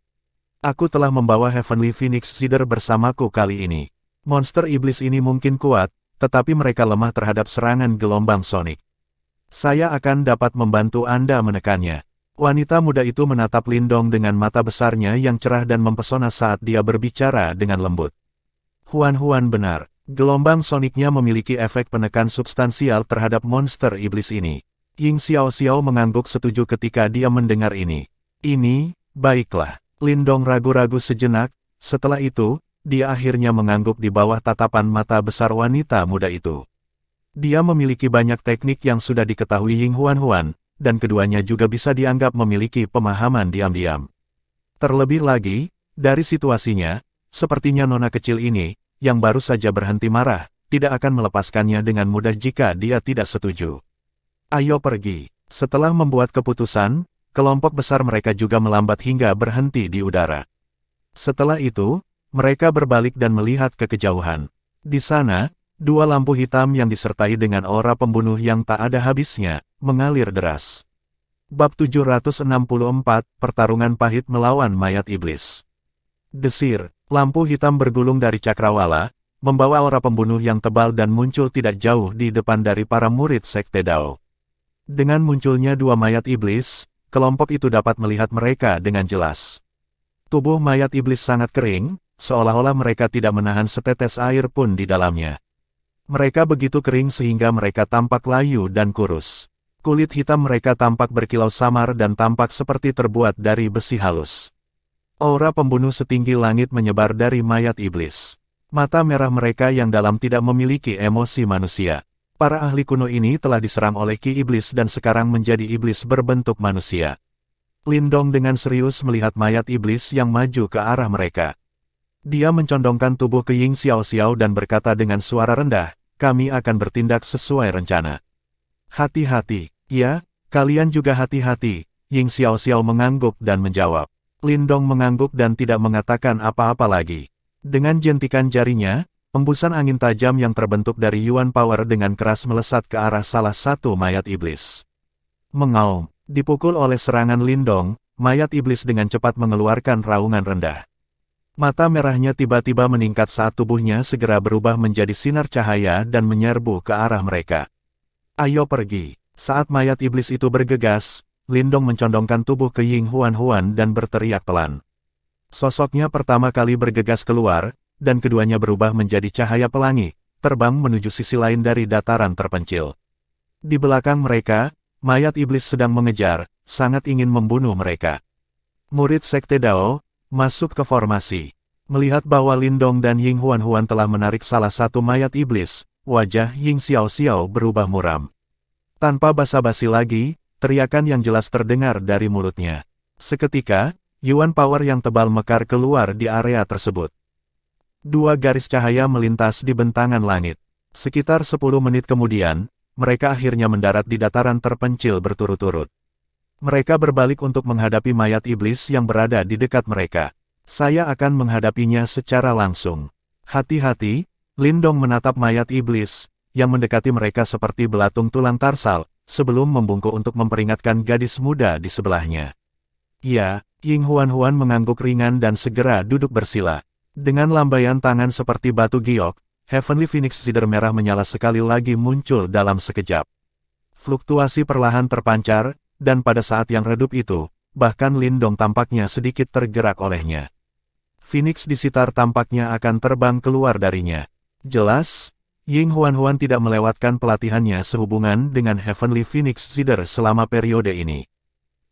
Aku telah membawa Heavenly Phoenix Seeder bersamaku kali ini. Monster iblis ini mungkin kuat, tetapi mereka lemah terhadap serangan gelombang sonik. Saya akan dapat membantu Anda menekannya. Wanita muda itu menatap Lindong dengan mata besarnya yang cerah dan mempesona saat dia berbicara dengan lembut. Huan benar. Gelombang soniknya memiliki efek penekan substansial terhadap monster iblis ini. Ying Xiao mengangguk setuju ketika dia mendengar ini. Ini, baiklah. Lindong ragu-ragu sejenak, setelah itu, dia akhirnya mengangguk di bawah tatapan mata besar wanita muda itu. Dia memiliki banyak teknik yang sudah diketahui Ying Huan, dan keduanya juga bisa dianggap memiliki pemahaman diam-diam. Terlebih lagi, dari situasinya, sepertinya nona kecil ini, yang baru saja berhenti marah, tidak akan melepaskannya dengan mudah jika dia tidak setuju. Ayo pergi. Setelah membuat keputusan, kelompok besar mereka juga melambat hingga berhenti di udara. Setelah itu, mereka berbalik dan melihat ke kejauhan. Di sana, dua lampu hitam yang disertai dengan aura pembunuh yang tak ada habisnya, mengalir deras. Bab 764, Pertarungan Pahit Melawan Mayat Iblis. Desir, lampu hitam bergulung dari cakrawala, membawa aura pembunuh yang tebal dan muncul tidak jauh di depan dari para murid Sekte Dao. Dengan munculnya dua mayat iblis, kelompok itu dapat melihat mereka dengan jelas. Tubuh mayat iblis sangat kering, seolah-olah mereka tidak menahan setetes air pun di dalamnya. Mereka begitu kering sehingga mereka tampak layu dan kurus. Kulit hitam mereka tampak berkilau samar dan tampak seperti terbuat dari besi halus. Aura pembunuh setinggi langit menyebar dari mayat iblis. Mata merah mereka yang dalam tidak memiliki emosi manusia. Para ahli kuno ini telah diserang oleh Ki Iblis dan sekarang menjadi iblis berbentuk manusia. Lindong dengan serius melihat mayat iblis yang maju ke arah mereka. Dia mencondongkan tubuh ke Ying Xiaoxiao dan berkata dengan suara rendah, "Kami akan bertindak sesuai rencana." "Hati-hati, ya, kalian juga hati-hati," Ying Xiaoxiao mengangguk dan menjawab. Lindong mengangguk dan tidak mengatakan apa-apa lagi. Dengan jentikan jarinya, embusan angin tajam yang terbentuk dari Yuan Power dengan keras melesat ke arah salah satu mayat iblis. Mengaum, dipukul oleh serangan Lindong, mayat iblis dengan cepat mengeluarkan raungan rendah. Mata merahnya tiba-tiba meningkat saat tubuhnya segera berubah menjadi sinar cahaya dan menyerbu ke arah mereka. "Ayo pergi." Saat mayat iblis itu bergegas, Lindong mencondongkan tubuh ke Ying Huan dan berteriak pelan. Sosoknya pertama kali bergegas keluar, dan keduanya berubah menjadi cahaya pelangi, terbang menuju sisi lain dari dataran terpencil. Di belakang mereka, mayat iblis sedang mengejar, sangat ingin membunuh mereka. Murid Sekte Dao masuk ke formasi. Melihat bahwa Lindong dan Ying Huan telah menarik salah satu mayat iblis, wajah Ying Xiaoxiao berubah muram. Tanpa basa-basi lagi, teriakan yang jelas terdengar dari mulutnya. Seketika, Yuan Power yang tebal mekar keluar di area tersebut. Dua garis cahaya melintas di bentangan langit. Sekitar 10 menit kemudian, mereka akhirnya mendarat di dataran terpencil berturut-turut. Mereka berbalik untuk menghadapi mayat iblis yang berada di dekat mereka. "Saya akan menghadapinya secara langsung." "Hati-hati," Lindong menatap mayat iblis, yang mendekati mereka seperti belatung tulang tarsal, sebelum membungkuk untuk memperingatkan gadis muda di sebelahnya. "Ya," Ying Huan mengangguk ringan dan segera duduk bersila. Dengan lambaian tangan seperti batu giok, Heavenly Phoenix Zider merah menyala sekali lagi muncul dalam sekejap. Fluktuasi perlahan terpancar, dan pada saat yang redup itu, bahkan Lindong tampaknya sedikit tergerak olehnya. Phoenix di sitar tampaknya akan terbang keluar darinya. Jelas, Ying Huan tidak melewatkan pelatihannya sehubungan dengan Heavenly Phoenix Zider selama periode ini.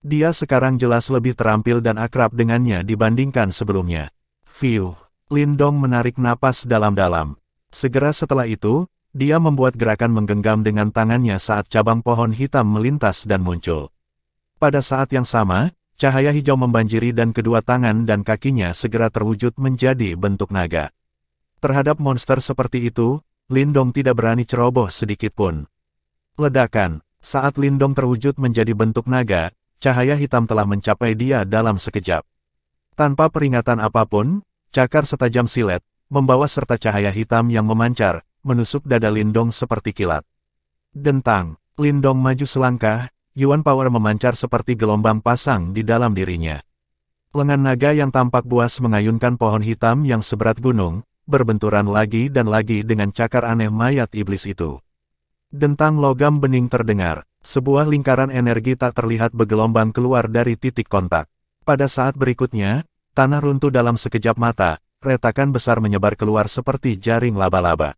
Dia sekarang jelas lebih terampil dan akrab dengannya dibandingkan sebelumnya. Fiuh, Lindong menarik napas dalam-dalam. Segera setelah itu, dia membuat gerakan menggenggam dengan tangannya saat cabang pohon hitam melintas dan muncul. Pada saat yang sama, cahaya hijau membanjiri dan kedua tangan dan kakinya segera terwujud menjadi bentuk naga. Terhadap monster seperti itu, Lindong tidak berani ceroboh sedikit pun. Ledakan, saat Lindong terwujud menjadi bentuk naga, cahaya hitam telah mencapai dia dalam sekejap. Tanpa peringatan apapun, cakar setajam silet, membawa serta cahaya hitam yang memancar, menusuk dada Lindong seperti kilat. Dentang, Lindong maju selangkah, Yuan Power memancar seperti gelombang pasang di dalam dirinya. Lengan naga yang tampak buas mengayunkan pohon hitam yang seberat gunung, berbenturan lagi dan lagi dengan cakar aneh mayat iblis itu. Dentang logam bening terdengar, sebuah lingkaran energi tak terlihat bergelombang keluar dari titik kontak. Pada saat berikutnya, tanah runtuh dalam sekejap mata, retakan besar menyebar keluar seperti jaring laba-laba.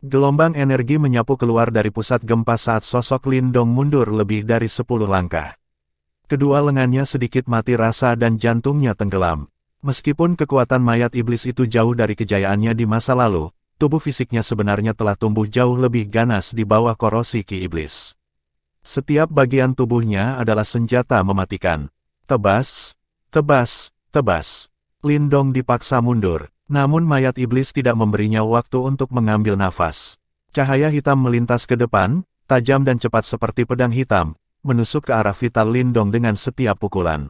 Gelombang energi menyapu keluar dari pusat gempa saat sosok Lindong mundur lebih dari 10 langkah. Kedua lengannya sedikit mati rasa dan jantungnya tenggelam. Meskipun kekuatan mayat iblis itu jauh dari kejayaannya di masa lalu, tubuh fisiknya sebenarnya telah tumbuh jauh lebih ganas di bawah korosi Ki Iblis. Setiap bagian tubuhnya adalah senjata mematikan. Tebas, tebas, tebas. Lindong dipaksa mundur. Namun mayat iblis tidak memberinya waktu untuk mengambil nafas. Cahaya hitam melintas ke depan, tajam dan cepat seperti pedang hitam, menusuk ke arah vital Lindong dengan setiap pukulan.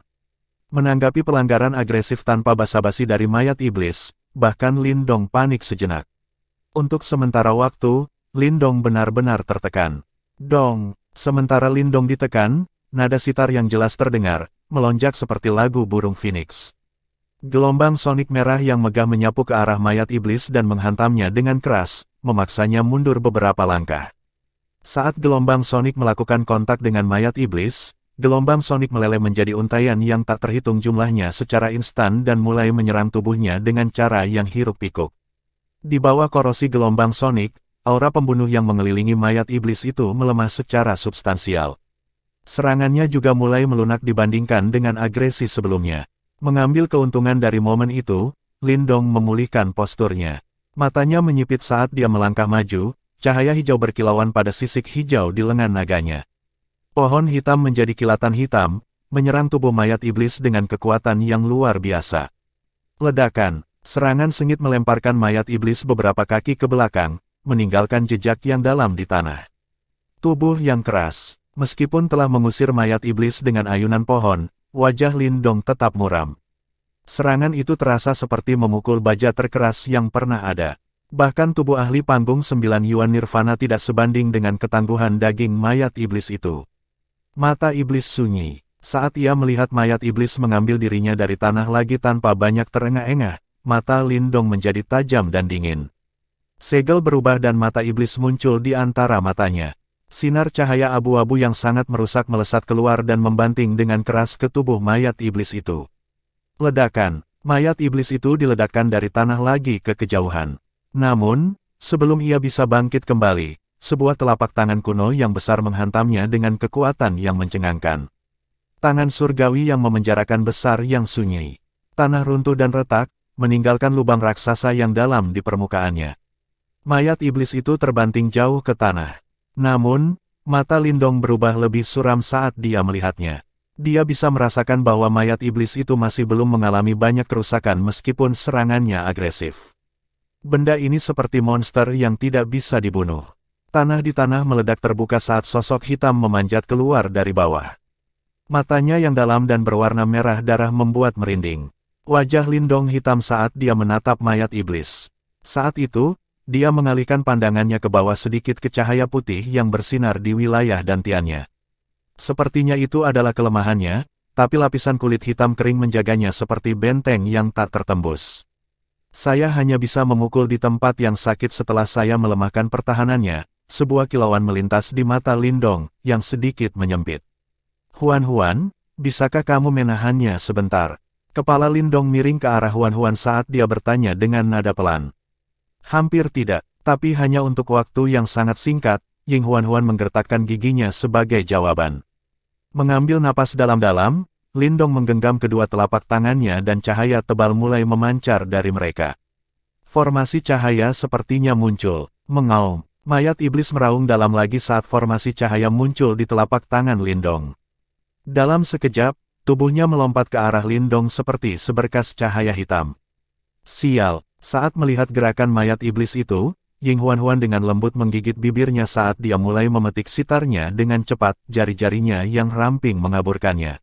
Menanggapi pelanggaran agresif tanpa basa-basi dari mayat iblis, bahkan Lindong panik sejenak. Untuk sementara waktu, Lindong benar-benar tertekan. Dong, sementara Lindong ditekan, nada sitar yang jelas terdengar, melonjak seperti lagu burung Phoenix. Gelombang sonik merah yang megah menyapu ke arah mayat iblis dan menghantamnya dengan keras, memaksanya mundur beberapa langkah. Saat gelombang sonik melakukan kontak dengan mayat iblis, gelombang sonik meleleh menjadi untaian yang tak terhitung jumlahnya secara instan dan mulai menyerang tubuhnya dengan cara yang hiruk-pikuk. Di bawah korosi gelombang sonik, aura pembunuh yang mengelilingi mayat iblis itu melemah secara substansial. Serangannya juga mulai melunak dibandingkan dengan agresi sebelumnya. Mengambil keuntungan dari momen itu, Lindong memulihkan posturnya. Matanya menyipit saat dia melangkah maju, cahaya hijau berkilauan pada sisik hijau di lengan naganya. Pohon hitam menjadi kilatan hitam, menyerang tubuh mayat iblis dengan kekuatan yang luar biasa. Ledakan, serangan sengit melemparkan mayat iblis beberapa kaki ke belakang, meninggalkan jejak yang dalam di tanah. Tubuh yang keras, meskipun telah mengusir mayat iblis dengan ayunan pohon, wajah Lindong tetap muram. Serangan itu terasa seperti memukul baja terkeras yang pernah ada. Bahkan tubuh ahli panggung 9 Yuan Nirvana tidak sebanding dengan ketangguhan daging mayat iblis itu. Mata iblis sunyi. Saat ia melihat mayat iblis mengambil dirinya dari tanah lagi tanpa banyak terengah-engah, mata Lindong menjadi tajam dan dingin. Segel berubah dan mata iblis muncul di antara matanya. Sinar cahaya abu-abu yang sangat merusak melesat keluar dan membanting dengan keras ke tubuh mayat iblis itu. Ledakan, mayat iblis itu diledakkan dari tanah lagi ke kejauhan. Namun, sebelum ia bisa bangkit kembali, sebuah telapak tangan kuno yang besar menghantamnya dengan kekuatan yang mencengangkan. Tangan surgawi yang memenjarakan besar yang sunyi. Tanah runtuh dan retak, meninggalkan lubang raksasa yang dalam di permukaannya. Mayat iblis itu terbanting jauh ke tanah. Namun, mata Lindong berubah lebih suram saat dia melihatnya. Dia bisa merasakan bahwa mayat iblis itu masih belum mengalami banyak kerusakan meskipun serangannya agresif. Benda ini seperti monster yang tidak bisa dibunuh. Tanah di tanah meledak terbuka saat sosok hitam memanjat keluar dari bawah. Matanya yang dalam dan berwarna merah darah membuat merinding. Wajah Lindong hitam saat dia menatap mayat iblis. Saat itu, dia mengalihkan pandangannya ke bawah sedikit ke cahaya putih yang bersinar di wilayah dantiannya. Sepertinya itu adalah kelemahannya, tapi lapisan kulit hitam kering menjaganya seperti benteng yang tak tertembus. Saya hanya bisa memukul di tempat yang sakit setelah saya melemahkan pertahanannya. Sebuah kilauan melintas di mata Lindong, yang sedikit menyempit. Huan, bisakah kamu menahannya sebentar? Kepala Lindong miring ke arah Huan saat dia bertanya dengan nada pelan. Hampir tidak, tapi hanya untuk waktu yang sangat singkat, Ying Huan menggertakkan giginya sebagai jawaban. Mengambil napas dalam-dalam, Lindong menggenggam kedua telapak tangannya dan cahaya tebal mulai memancar dari mereka. Formasi cahaya sepertinya muncul, mengaum. Mayat iblis meraung dalam lagi saat formasi cahaya muncul di telapak tangan Lindong. Dalam sekejap, tubuhnya melompat ke arah Lindong seperti seberkas cahaya hitam. Sial, saat melihat gerakan mayat iblis itu, Ying Huan dengan lembut menggigit bibirnya saat dia mulai memetik sitarnya dengan cepat, jari-jarinya yang ramping mengaburkannya.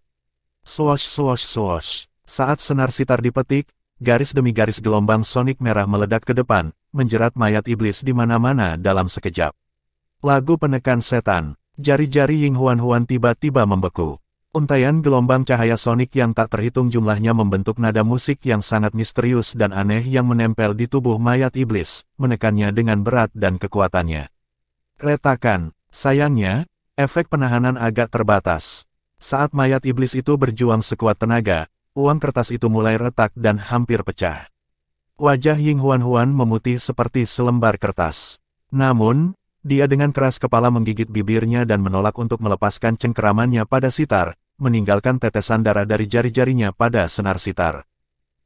Swosh. Saat senar sitar dipetik, garis demi garis gelombang sonik merah meledak ke depan, menjerat mayat iblis di mana-mana dalam sekejap. Lagu penekan setan, jari-jari Ying Huan tiba-tiba membeku. Untaian gelombang cahaya sonik yang tak terhitung jumlahnya membentuk nada musik yang sangat misterius dan aneh yang menempel di tubuh mayat iblis, menekannya dengan berat dan kekuatannya. Retakan, sayangnya, efek penahanan agak terbatas. Saat mayat iblis itu berjuang sekuat tenaga, uang kertas itu mulai retak dan hampir pecah. Wajah Ying Huan memutih seperti selembar kertas. Namun, dia dengan keras kepala menggigit bibirnya dan menolak untuk melepaskan cengkeramannya pada sitar, meninggalkan tetesan darah dari jari-jarinya pada senar sitar.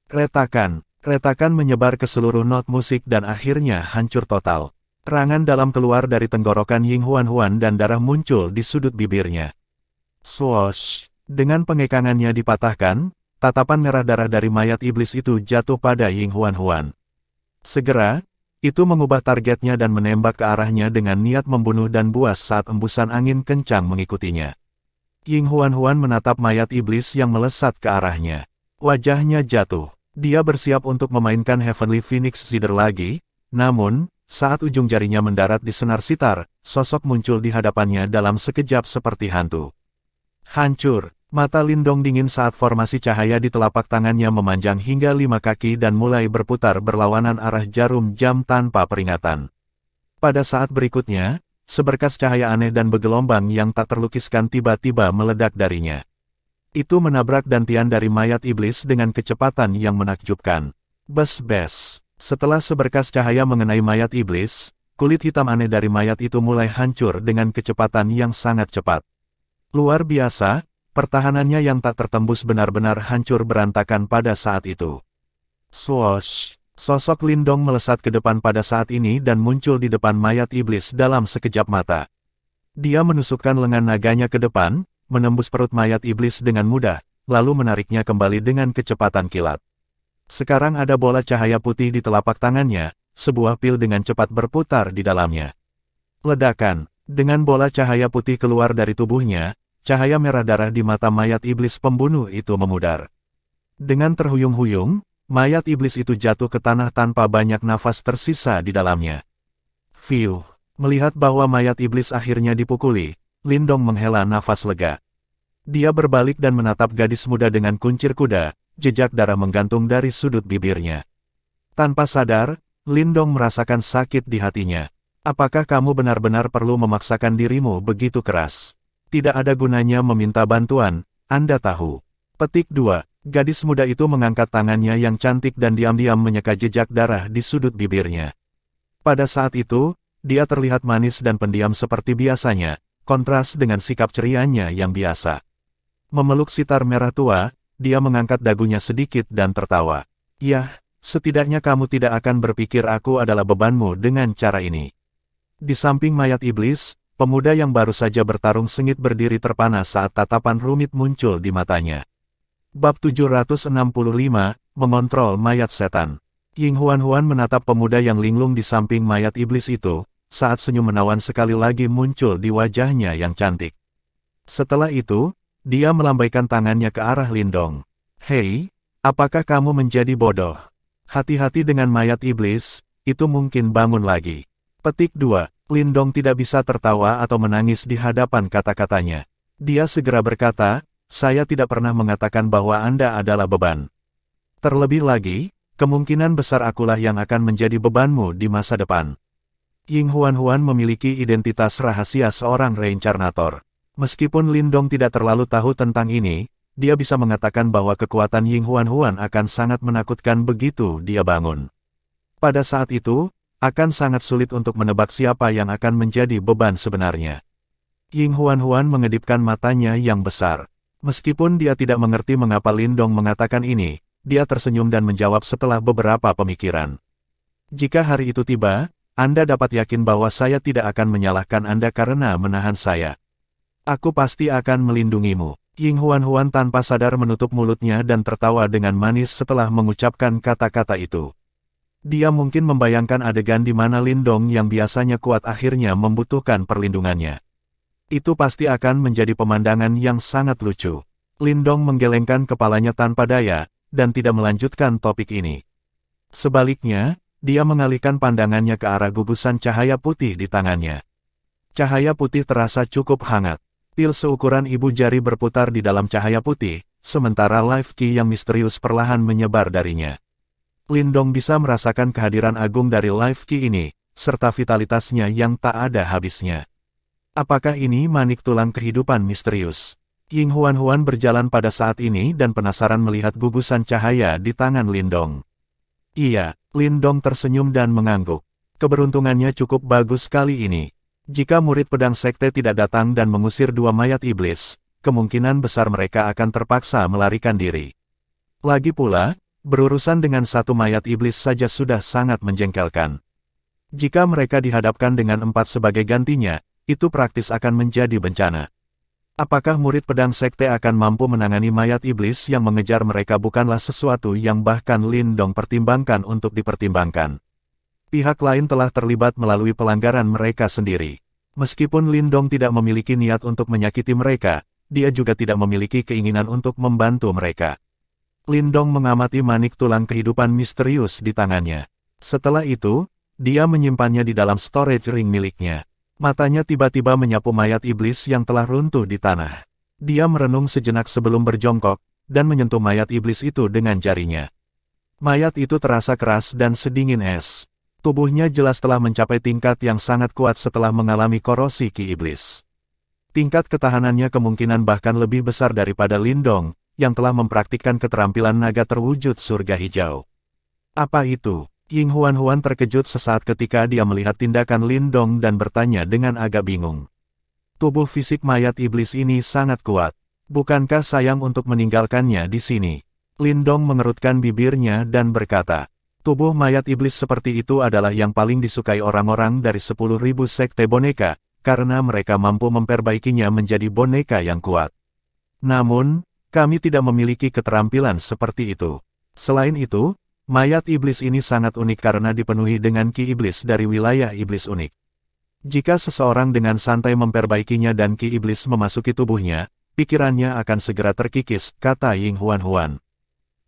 Retakan menyebar ke seluruh not musik dan akhirnya hancur total. Terangan dalam keluar dari tenggorokan Ying Huan dan darah muncul di sudut bibirnya. Swoosh! Dengan pengekangannya dipatahkan, tatapan merah darah dari mayat iblis itu jatuh pada Ying Huan. Segera, itu mengubah targetnya dan menembak ke arahnya dengan niat membunuh dan buas saat embusan angin kencang mengikutinya. Ying Huan menatap mayat iblis yang melesat ke arahnya. Wajahnya jatuh. Dia bersiap untuk memainkan Heavenly Phoenix Cider lagi, namun, saat ujung jarinya mendarat di senar sitar, sosok muncul di hadapannya dalam sekejap seperti hantu. Hancur. Mata Lindong dingin saat formasi cahaya di telapak tangannya memanjang hingga 5 kaki dan mulai berputar berlawanan arah jarum jam tanpa peringatan. Pada saat berikutnya, seberkas cahaya aneh dan bergelombang yang tak terlukiskan tiba-tiba meledak darinya. Itu menabrak dantian dari mayat iblis dengan kecepatan yang menakjubkan. Bes-bes. Setelah seberkas cahaya mengenai mayat iblis, kulit hitam aneh dari mayat itu mulai hancur dengan kecepatan yang sangat cepat. Luar biasa, pertahanannya yang tak tertembus benar-benar hancur berantakan pada saat itu. Swoosh! Sosok Lindong melesat ke depan pada saat ini dan muncul di depan mayat iblis dalam sekejap mata. Dia menusukkan lengan naganya ke depan, menembus perut mayat iblis dengan mudah, lalu menariknya kembali dengan kecepatan kilat. Sekarang ada bola cahaya putih di telapak tangannya, sebuah pil dengan cepat berputar di dalamnya. Ledakan, dengan bola cahaya putih keluar dari tubuhnya, cahaya merah darah di mata mayat iblis pembunuh itu memudar. Dengan terhuyung-huyung, mayat iblis itu jatuh ke tanah tanpa banyak nafas tersisa di dalamnya. Fiuh, melihat bahwa mayat iblis akhirnya dipukuli, Lindong menghela nafas lega. Dia berbalik dan menatap gadis muda dengan kuncir kuda, jejak darah menggantung dari sudut bibirnya. Tanpa sadar, Lindong merasakan sakit di hatinya. Apakah kamu benar-benar perlu memaksakan dirimu begitu keras? Tidak ada gunanya meminta bantuan, Anda tahu. Petik 2. Gadis muda itu mengangkat tangannya yang cantik dan diam-diam menyeka jejak darah di sudut bibirnya. Pada saat itu, dia terlihat manis dan pendiam seperti biasanya, kontras dengan sikap cerianya yang biasa. Memeluk sitar merah tua, dia mengangkat dagunya sedikit dan tertawa. Yah, setidaknya kamu tidak akan berpikir aku adalah bebanmu dengan cara ini. Di samping mayat iblis, pemuda yang baru saja bertarung sengit berdiri terpana saat tatapan rumit muncul di matanya. Bab 765, Mengontrol Mayat Setan. Ying Huan-Huan menatap pemuda yang linglung di samping mayat iblis itu, saat senyum menawan sekali lagi muncul di wajahnya yang cantik. Setelah itu, dia melambaikan tangannya ke arah Lindong. Hei, apakah kamu menjadi bodoh? Hati-hati dengan mayat iblis, itu mungkin bangun lagi. Petik 2. Lindong tidak bisa tertawa atau menangis di hadapan kata-katanya. Dia segera berkata, saya tidak pernah mengatakan bahwa Anda adalah beban. Terlebih lagi, kemungkinan besar akulah yang akan menjadi bebanmu di masa depan. Ying Huan-Huan memiliki identitas rahasia seorang reinkarnator. Meskipun Lindong tidak terlalu tahu tentang ini, dia bisa mengatakan bahwa kekuatan Ying Huan-Huan akan sangat menakutkan begitu dia bangun. Pada saat itu, akan sangat sulit untuk menebak siapa yang akan menjadi beban sebenarnya. Ying Huan-Huan mengedipkan matanya yang besar. Meskipun dia tidak mengerti mengapa Lindong mengatakan ini, dia tersenyum dan menjawab setelah beberapa pemikiran. Jika hari itu tiba, Anda dapat yakin bahwa saya tidak akan menyalahkan Anda karena menahan saya. Aku pasti akan melindungimu. Ying Huan-Huan tanpa sadar menutup mulutnya dan tertawa dengan manis setelah mengucapkan kata-kata itu. Dia mungkin membayangkan adegan di mana Lindong yang biasanya kuat akhirnya membutuhkan perlindungannya. Itu pasti akan menjadi pemandangan yang sangat lucu. Lindong menggelengkan kepalanya tanpa daya, dan tidak melanjutkan topik ini. Sebaliknya, dia mengalihkan pandangannya ke arah gugusan cahaya putih di tangannya. Cahaya putih terasa cukup hangat. Pil seukuran ibu jari berputar di dalam cahaya putih, sementara life key yang misterius perlahan menyebar darinya. Lindong bisa merasakan kehadiran agung dari life key ini, serta vitalitasnya yang tak ada habisnya. Apakah ini manik tulang kehidupan misterius? Ying Huan-Huan berjalan pada saat ini dan penasaran melihat gugusan cahaya di tangan Lindong. Iya, Lindong tersenyum dan mengangguk. Keberuntungannya cukup bagus kali ini. Jika murid pedang sekte tidak datang dan mengusir dua mayat iblis, kemungkinan besar mereka akan terpaksa melarikan diri. Lagi pula, berurusan dengan satu mayat iblis saja sudah sangat menjengkelkan. Jika mereka dihadapkan dengan 4 sebagai gantinya, itu praktis akan menjadi bencana. Apakah murid pedang sekte akan mampu menangani mayat iblis yang mengejar mereka bukanlah sesuatu yang bahkan Lindong pertimbangkan untuk dipertimbangkan. Pihak lain telah terlibat melalui pelanggaran mereka sendiri. Meskipun Lindong tidak memiliki niat untuk menyakiti mereka, dia juga tidak memiliki keinginan untuk membantu mereka. Lindong mengamati manik tulang kehidupan misterius di tangannya. Setelah itu, dia menyimpannya di dalam storage ring miliknya. Matanya tiba-tiba menyapu mayat iblis yang telah runtuh di tanah. Dia merenung sejenak sebelum berjongkok, dan menyentuh mayat iblis itu dengan jarinya. Mayat itu terasa keras dan sedingin es. Tubuhnya jelas telah mencapai tingkat yang sangat kuat setelah mengalami korosi ki iblis. Tingkat ketahanannya kemungkinan bahkan lebih besar daripada Lindong, yang telah mempraktikkan keterampilan naga terwujud surga hijau. Apa itu? Ying Huan terkejut sesaat ketika dia melihat tindakan Lin Dong dan bertanya dengan agak bingung. Tubuh fisik mayat iblis ini sangat kuat. Bukankah sayang untuk meninggalkannya di sini? Lin Dong mengerutkan bibirnya dan berkata, tubuh mayat iblis seperti itu adalah yang paling disukai orang-orang dari 10.000 sekte boneka, karena mereka mampu memperbaikinya menjadi boneka yang kuat. Namun, kami tidak memiliki keterampilan seperti itu. Selain itu, mayat iblis ini sangat unik karena dipenuhi dengan ki iblis dari wilayah iblis unik. Jika seseorang dengan santai memperbaikinya dan ki iblis memasuki tubuhnya, pikirannya akan segera terkikis, kata Ying Huan.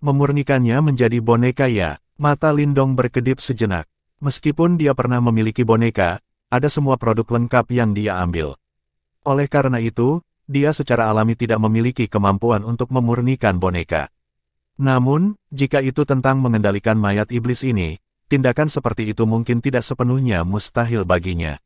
Memurnikannya menjadi boneka ya, mata Lin Dong berkedip sejenak. Meskipun dia pernah memiliki boneka, ada semua produk lengkap yang dia ambil. Oleh karena itu, dia secara alami tidak memiliki kemampuan untuk memurnikan boneka. Namun, jika itu tentang mengendalikan mayat iblis ini, tindakan seperti itu mungkin tidak sepenuhnya mustahil baginya.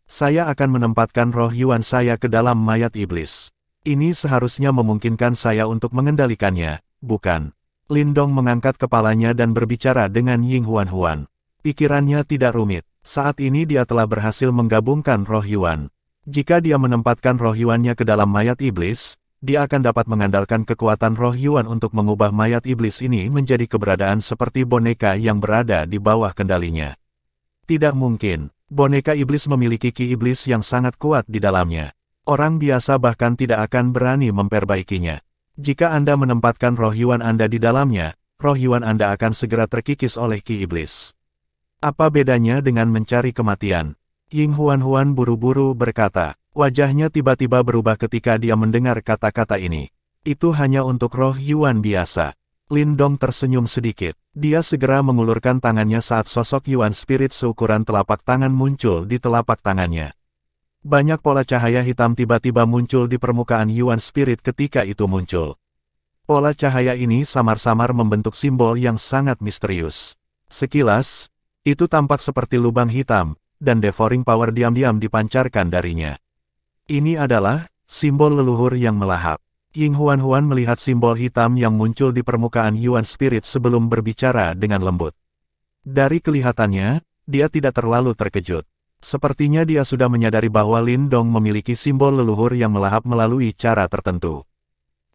Saya akan menempatkan roh Yuan saya ke dalam mayat iblis. Ini seharusnya memungkinkan saya untuk mengendalikannya, bukan? Lin Dong mengangkat kepalanya dan berbicara dengan Ying Huan. Pikirannya tidak rumit. Saat ini dia telah berhasil menggabungkan roh Yuan. Jika dia menempatkan roh Yuannya ke dalam mayat iblis, dia akan dapat mengandalkan kekuatan roh Yuan untuk mengubah mayat iblis ini menjadi keberadaan seperti boneka yang berada di bawah kendalinya. Tidak mungkin, boneka iblis memiliki ki iblis yang sangat kuat di dalamnya. Orang biasa bahkan tidak akan berani memperbaikinya. Jika Anda menempatkan roh Yuan Anda di dalamnya, roh Yuan Anda akan segera terkikis oleh ki iblis. Apa bedanya dengan mencari kematian? Ying Huan buru-buru berkata. Wajahnya tiba-tiba berubah ketika dia mendengar kata-kata ini. Itu hanya untuk roh Yuan biasa. Lin Dong tersenyum sedikit. Dia segera mengulurkan tangannya saat sosok Yuan Spirit seukuran telapak tangan muncul di telapak tangannya. Banyak pola cahaya hitam tiba-tiba muncul di permukaan Yuan Spirit ketika itu muncul. Pola cahaya ini samar-samar membentuk simbol yang sangat misterius. Sekilas, itu tampak seperti lubang hitam, dan devouring power diam-diam dipancarkan darinya. Ini adalah simbol leluhur yang melahap. Ying Huan melihat simbol hitam yang muncul di permukaan Yuan Spirit sebelum berbicara dengan lembut. Dari kelihatannya, dia tidak terlalu terkejut. Sepertinya dia sudah menyadari bahwa Lin Dong memiliki simbol leluhur yang melahap melalui cara tertentu.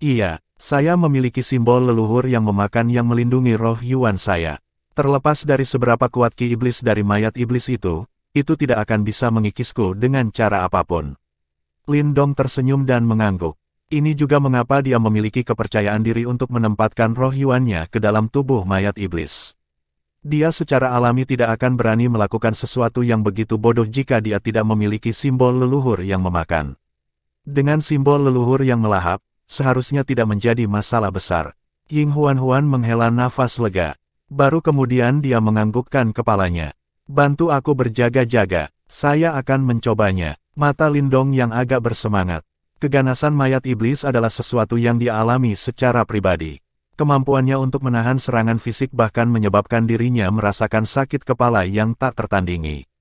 Iya, saya memiliki simbol leluhur yang memakan yang melindungi roh Yuan saya. Terlepas dari seberapa kuat ki iblis dari mayat iblis itu tidak akan bisa mengikisku dengan cara apapun. Lin Dong tersenyum dan mengangguk. Ini juga mengapa dia memiliki kepercayaan diri untuk menempatkan roh Yuannya ke dalam tubuh mayat iblis. Dia secara alami tidak akan berani melakukan sesuatu yang begitu bodoh jika dia tidak memiliki simbol leluhur yang memakan. Dengan simbol leluhur yang melahap, seharusnya tidak menjadi masalah besar. Ying Huan menghela nafas lega. Baru kemudian dia menganggukkan kepalanya. Bantu aku berjaga-jaga, saya akan mencobanya. Mata Lin Dong yang agak bersemangat. Keganasan mayat iblis adalah sesuatu yang dia alami secara pribadi. Kemampuannya untuk menahan serangan fisik bahkan menyebabkan dirinya merasakan sakit kepala yang tak tertandingi.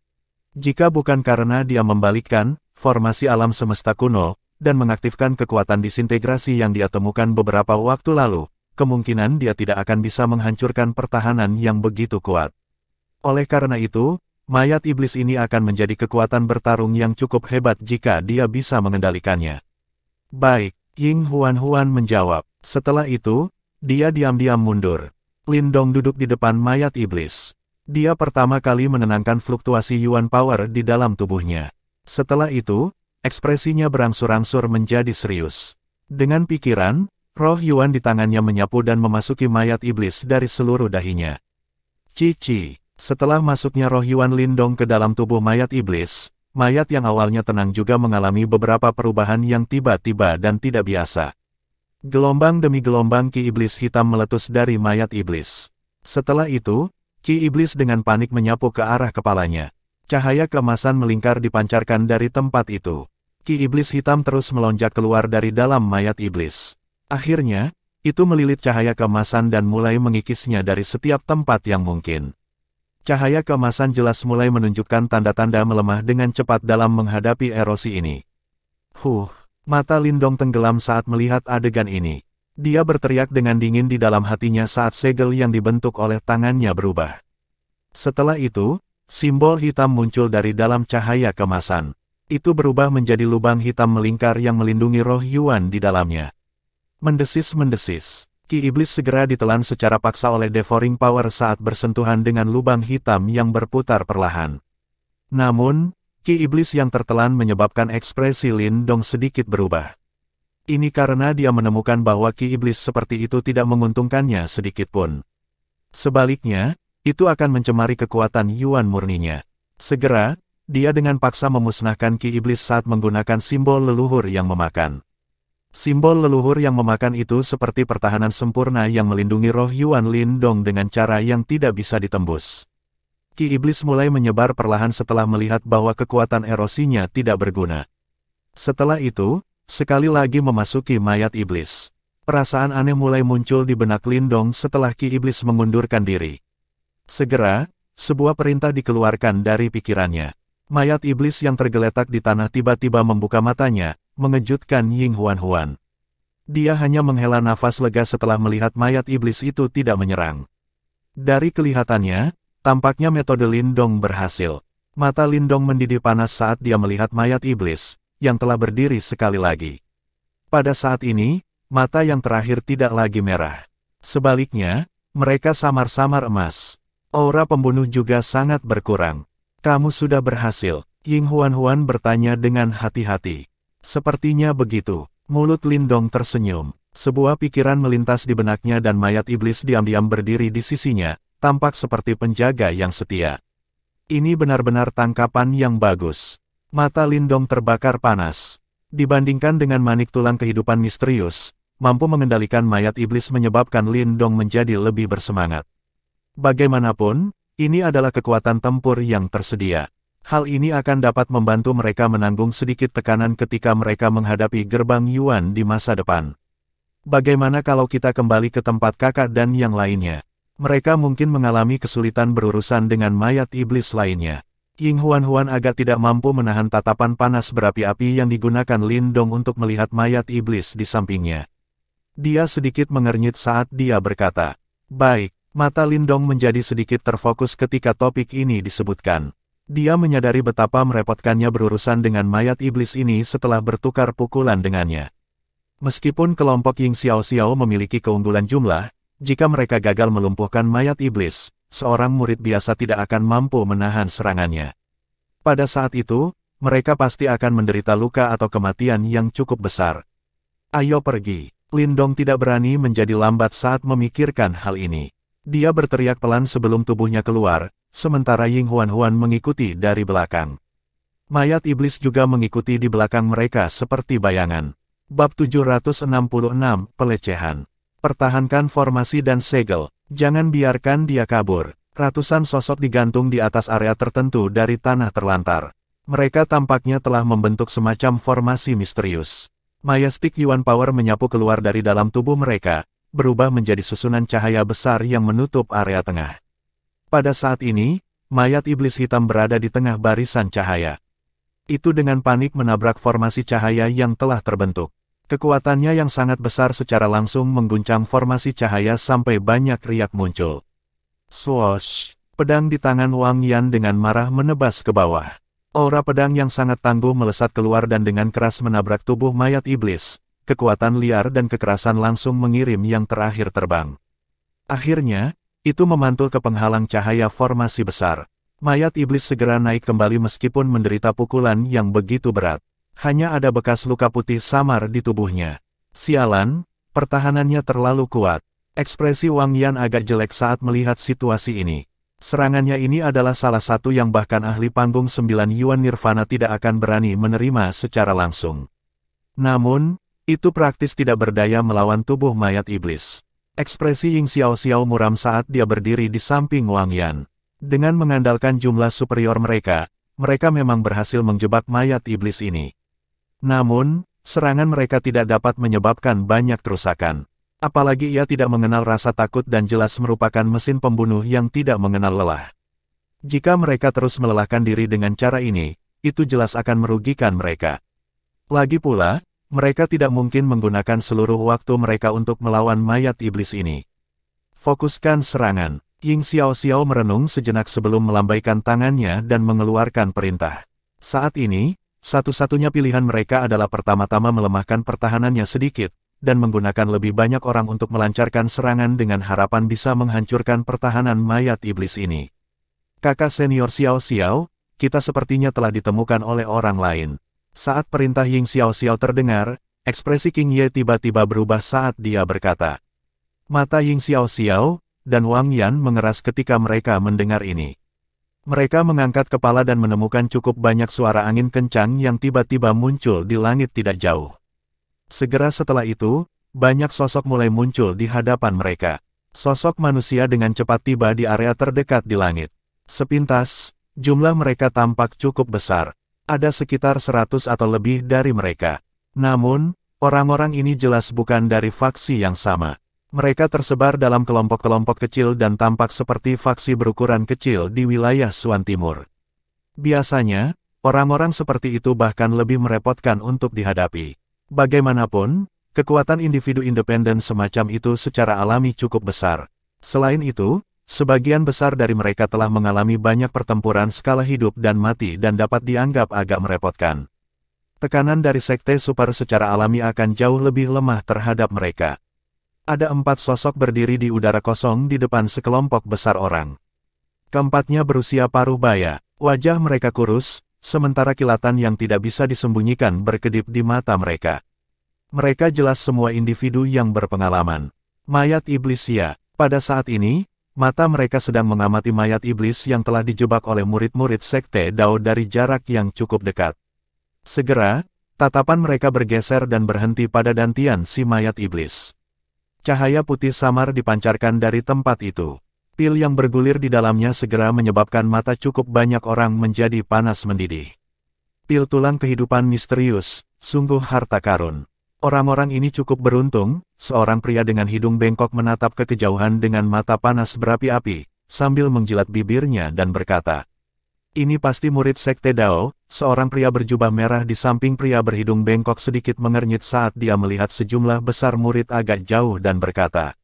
Jika bukan karena dia membalikkan formasi alam semesta kuno, dan mengaktifkan kekuatan disintegrasi yang dia temukan beberapa waktu lalu, kemungkinan dia tidak akan bisa menghancurkan pertahanan yang begitu kuat. Oleh karena itu, mayat iblis ini akan menjadi kekuatan bertarung yang cukup hebat jika dia bisa mengendalikannya. Baik, Ying Huan menjawab. Setelah itu, dia diam-diam mundur. Lin Dong duduk di depan mayat iblis. Dia pertama kali menenangkan fluktuasi Yuan Power di dalam tubuhnya. Setelah itu, ekspresinya berangsur-angsur menjadi serius. Dengan pikiran, roh Yuan di tangannya menyapu dan memasuki mayat iblis dari seluruh dahinya. Cici. Setelah masuknya roh Yuan Lin Dong ke dalam tubuh mayat iblis, mayat yang awalnya tenang juga mengalami beberapa perubahan yang tiba-tiba dan tidak biasa. Gelombang demi gelombang ki iblis hitam meletus dari mayat iblis. Setelah itu, ki iblis dengan panik menyapu ke arah kepalanya. Cahaya keemasan melingkar dipancarkan dari tempat itu. Ki iblis hitam terus melonjak keluar dari dalam mayat iblis. Akhirnya, itu melilit cahaya keemasan dan mulai mengikisnya dari setiap tempat yang mungkin. Cahaya keemasan jelas mulai menunjukkan tanda-tanda melemah dengan cepat dalam menghadapi erosi ini. Mata Lin Dong tenggelam saat melihat adegan ini. Dia berteriak dengan dingin di dalam hatinya saat segel yang dibentuk oleh tangannya berubah. Setelah itu, simbol hitam muncul dari dalam cahaya kemasan. Itu berubah menjadi lubang hitam melingkar yang melindungi roh Yuan di dalamnya. Mendesis-mendesis, Ki Iblis segera ditelan secara paksa oleh Devouring Power saat bersentuhan dengan lubang hitam yang berputar perlahan. Namun, Ki Iblis yang tertelan menyebabkan ekspresi Lin Dong sedikit berubah. Ini karena dia menemukan bahwa Ki Iblis seperti itu tidak menguntungkannya sedikitpun. Sebaliknya, itu akan mencemari kekuatan Yuan murninya. Segera, dia dengan paksa memusnahkan Ki Iblis saat menggunakan simbol leluhur yang memakan. Simbol leluhur yang memakan itu seperti pertahanan sempurna yang melindungi roh Yuan Lin Dong dengan cara yang tidak bisa ditembus. Ki Iblis mulai menyebar perlahan setelah melihat bahwa kekuatan erosinya tidak berguna. Setelah itu, sekali lagi memasuki mayat iblis. Perasaan aneh mulai muncul di benak Lin Dong setelah Ki Iblis mengundurkan diri. Segera, sebuah perintah dikeluarkan dari pikirannya. Mayat iblis yang tergeletak di tanah tiba-tiba membuka matanya, mengejutkan Ying Huan-Huan. Dia hanya menghela nafas lega setelah melihat mayat iblis itu tidak menyerang. Dari kelihatannya, tampaknya metode Lin Dong berhasil. Mata Lin Dong mendidih panas saat dia melihat mayat iblis, yang telah berdiri sekali lagi. Pada saat ini, mata yang terakhir tidak lagi merah. Sebaliknya, mereka samar-samar emas. Aura pembunuh juga sangat berkurang. Kamu sudah berhasil, Ying Huan-Huan bertanya dengan hati-hati. Sepertinya begitu. Mulut Lin Dong tersenyum. Sebuah pikiran melintas di benaknya dan mayat iblis diam-diam berdiri di sisinya, tampak seperti penjaga yang setia. Ini benar-benar tangkapan yang bagus. Mata Lin Dong terbakar panas. Dibandingkan dengan manik tulang kehidupan misterius, mampu mengendalikan mayat iblis menyebabkan Lin Dong menjadi lebih bersemangat. Bagaimanapun, ini adalah kekuatan tempur yang tersedia. Hal ini akan dapat membantu mereka menanggung sedikit tekanan ketika mereka menghadapi gerbang Yuan di masa depan. Bagaimana kalau kita kembali ke tempat kakak dan yang lainnya? Mereka mungkin mengalami kesulitan berurusan dengan mayat iblis lainnya. Ying Huan-Huan agak tidak mampu menahan tatapan panas berapi-api yang digunakan Lin Dong untuk melihat mayat iblis di sampingnya. Dia sedikit mengernyit saat dia berkata, "Baik." Mata Lin Dong menjadi sedikit terfokus ketika topik ini disebutkan. Dia menyadari betapa merepotkannya berurusan dengan mayat iblis ini setelah bertukar pukulan dengannya. Meskipun kelompok Ying Xiao Xiao memiliki keunggulan jumlah, jika mereka gagal melumpuhkan mayat iblis, seorang murid biasa tidak akan mampu menahan serangannya. Pada saat itu, mereka pasti akan menderita luka atau kematian yang cukup besar. Ayo pergi. Lin Dong tidak berani menjadi lambat saat memikirkan hal ini. Dia berteriak pelan sebelum tubuhnya keluar, sementara Ying Huan-Huan mengikuti dari belakang. Mayat iblis juga mengikuti di belakang mereka seperti bayangan. Bab 766, Pelecehan. Pertahankan formasi dan segel, jangan biarkan dia kabur. Ratusan sosok digantung di atas area tertentu dari tanah terlantar. Mereka tampaknya telah membentuk semacam formasi misterius. Majestic Yuan Power menyapu keluar dari dalam tubuh mereka, berubah menjadi susunan cahaya besar yang menutup area tengah. Pada saat ini, mayat iblis hitam berada di tengah barisan cahaya. Itu dengan panik menabrak formasi cahaya yang telah terbentuk. Kekuatannya yang sangat besar secara langsung mengguncang formasi cahaya sampai banyak riak muncul. Swoosh! Pedang di tangan Wang Yan dengan marah menebas ke bawah. Aura pedang yang sangat tangguh melesat keluar dan dengan keras menabrak tubuh mayat iblis. Kekuatan liar dan kekerasan langsung mengirim yang terakhir terbang. Akhirnya, itu memantul ke penghalang cahaya formasi besar. Mayat iblis segera naik kembali meskipun menderita pukulan yang begitu berat. Hanya ada bekas luka putih samar di tubuhnya. Sialan, pertahanannya terlalu kuat. Ekspresi Wang Yan agak jelek saat melihat situasi ini. Serangannya ini adalah salah satu yang bahkan ahli panggung 9 Yuan Nirvana tidak akan berani menerima secara langsung. Namun, itu praktis tidak berdaya melawan tubuh mayat iblis. Ekspresi Ying Xiao Xiao muram saat dia berdiri di samping Wang Yan. Dengan mengandalkan jumlah superior mereka memang berhasil menjebak mayat iblis ini. Namun, serangan mereka tidak dapat menyebabkan banyak kerusakan. Apalagi ia tidak mengenal rasa takut dan jelas merupakan mesin pembunuh yang tidak mengenal lelah. Jika mereka terus melelahkan diri dengan cara ini, itu jelas akan merugikan mereka. Lagi pula, mereka tidak mungkin menggunakan seluruh waktu mereka untuk melawan mayat iblis ini. Fokuskan serangan. Ying Xiaoxiao merenung sejenak sebelum melambaikan tangannya dan mengeluarkan perintah. Saat ini, satu-satunya pilihan mereka adalah pertama-tama melemahkan pertahanannya sedikit, dan menggunakan lebih banyak orang untuk melancarkan serangan dengan harapan bisa menghancurkan pertahanan mayat iblis ini. Kakak senior Xiaoxiao, kita sepertinya telah ditemukan oleh orang lain. Saat perintah Ying Xiaoxiao terdengar, ekspresi King Ye tiba-tiba berubah saat dia berkata. Mata Ying Xiaoxiao dan Wang Yan mengeras ketika mereka mendengar ini. Mereka mengangkat kepala dan menemukan cukup banyak suara angin kencang yang tiba-tiba muncul di langit tidak jauh. Segera setelah itu, banyak sosok mulai muncul di hadapan mereka. Sosok manusia dengan cepat tiba di area terdekat di langit. Sepintas, jumlah mereka tampak cukup besar. Ada sekitar 100 atau lebih dari mereka. Namun, orang-orang ini jelas bukan dari faksi yang sama. Mereka tersebar dalam kelompok-kelompok kecil dan tampak seperti faksi berukuran kecil di wilayah Suan Timur. Biasanya, orang-orang seperti itu bahkan lebih merepotkan untuk dihadapi. Bagaimanapun, kekuatan individu independen semacam itu secara alami cukup besar. Selain itu, sebagian besar dari mereka telah mengalami banyak pertempuran skala hidup dan mati dan dapat dianggap agak merepotkan. Tekanan dari sekte super secara alami akan jauh lebih lemah terhadap mereka. Ada 4 sosok berdiri di udara kosong di depan sekelompok besar orang. Keempatnya berusia paruh baya, wajah mereka kurus, sementara kilatan yang tidak bisa disembunyikan berkedip di mata mereka. Mereka jelas semua individu yang berpengalaman. Mayat iblis ya, pada saat ini, mata mereka sedang mengamati mayat iblis yang telah dijebak oleh murid-murid sekte Dao dari jarak yang cukup dekat. Segera, tatapan mereka bergeser dan berhenti pada dantian si mayat iblis. Cahaya putih samar dipancarkan dari tempat itu. Pil yang bergulir di dalamnya segera menyebabkan mata cukup banyak orang menjadi panas mendidih. Pil tulang kehidupan misterius, sungguh harta karun. Orang-orang ini cukup beruntung, seorang pria dengan hidung bengkok menatap ke kejauhan dengan mata panas berapi-api, sambil menjilat bibirnya dan berkata, "Ini pasti murid sekte Dao." Seorang pria berjubah merah di samping pria berhidung bengkok sedikit mengernyit saat dia melihat sejumlah besar murid agak jauh dan berkata,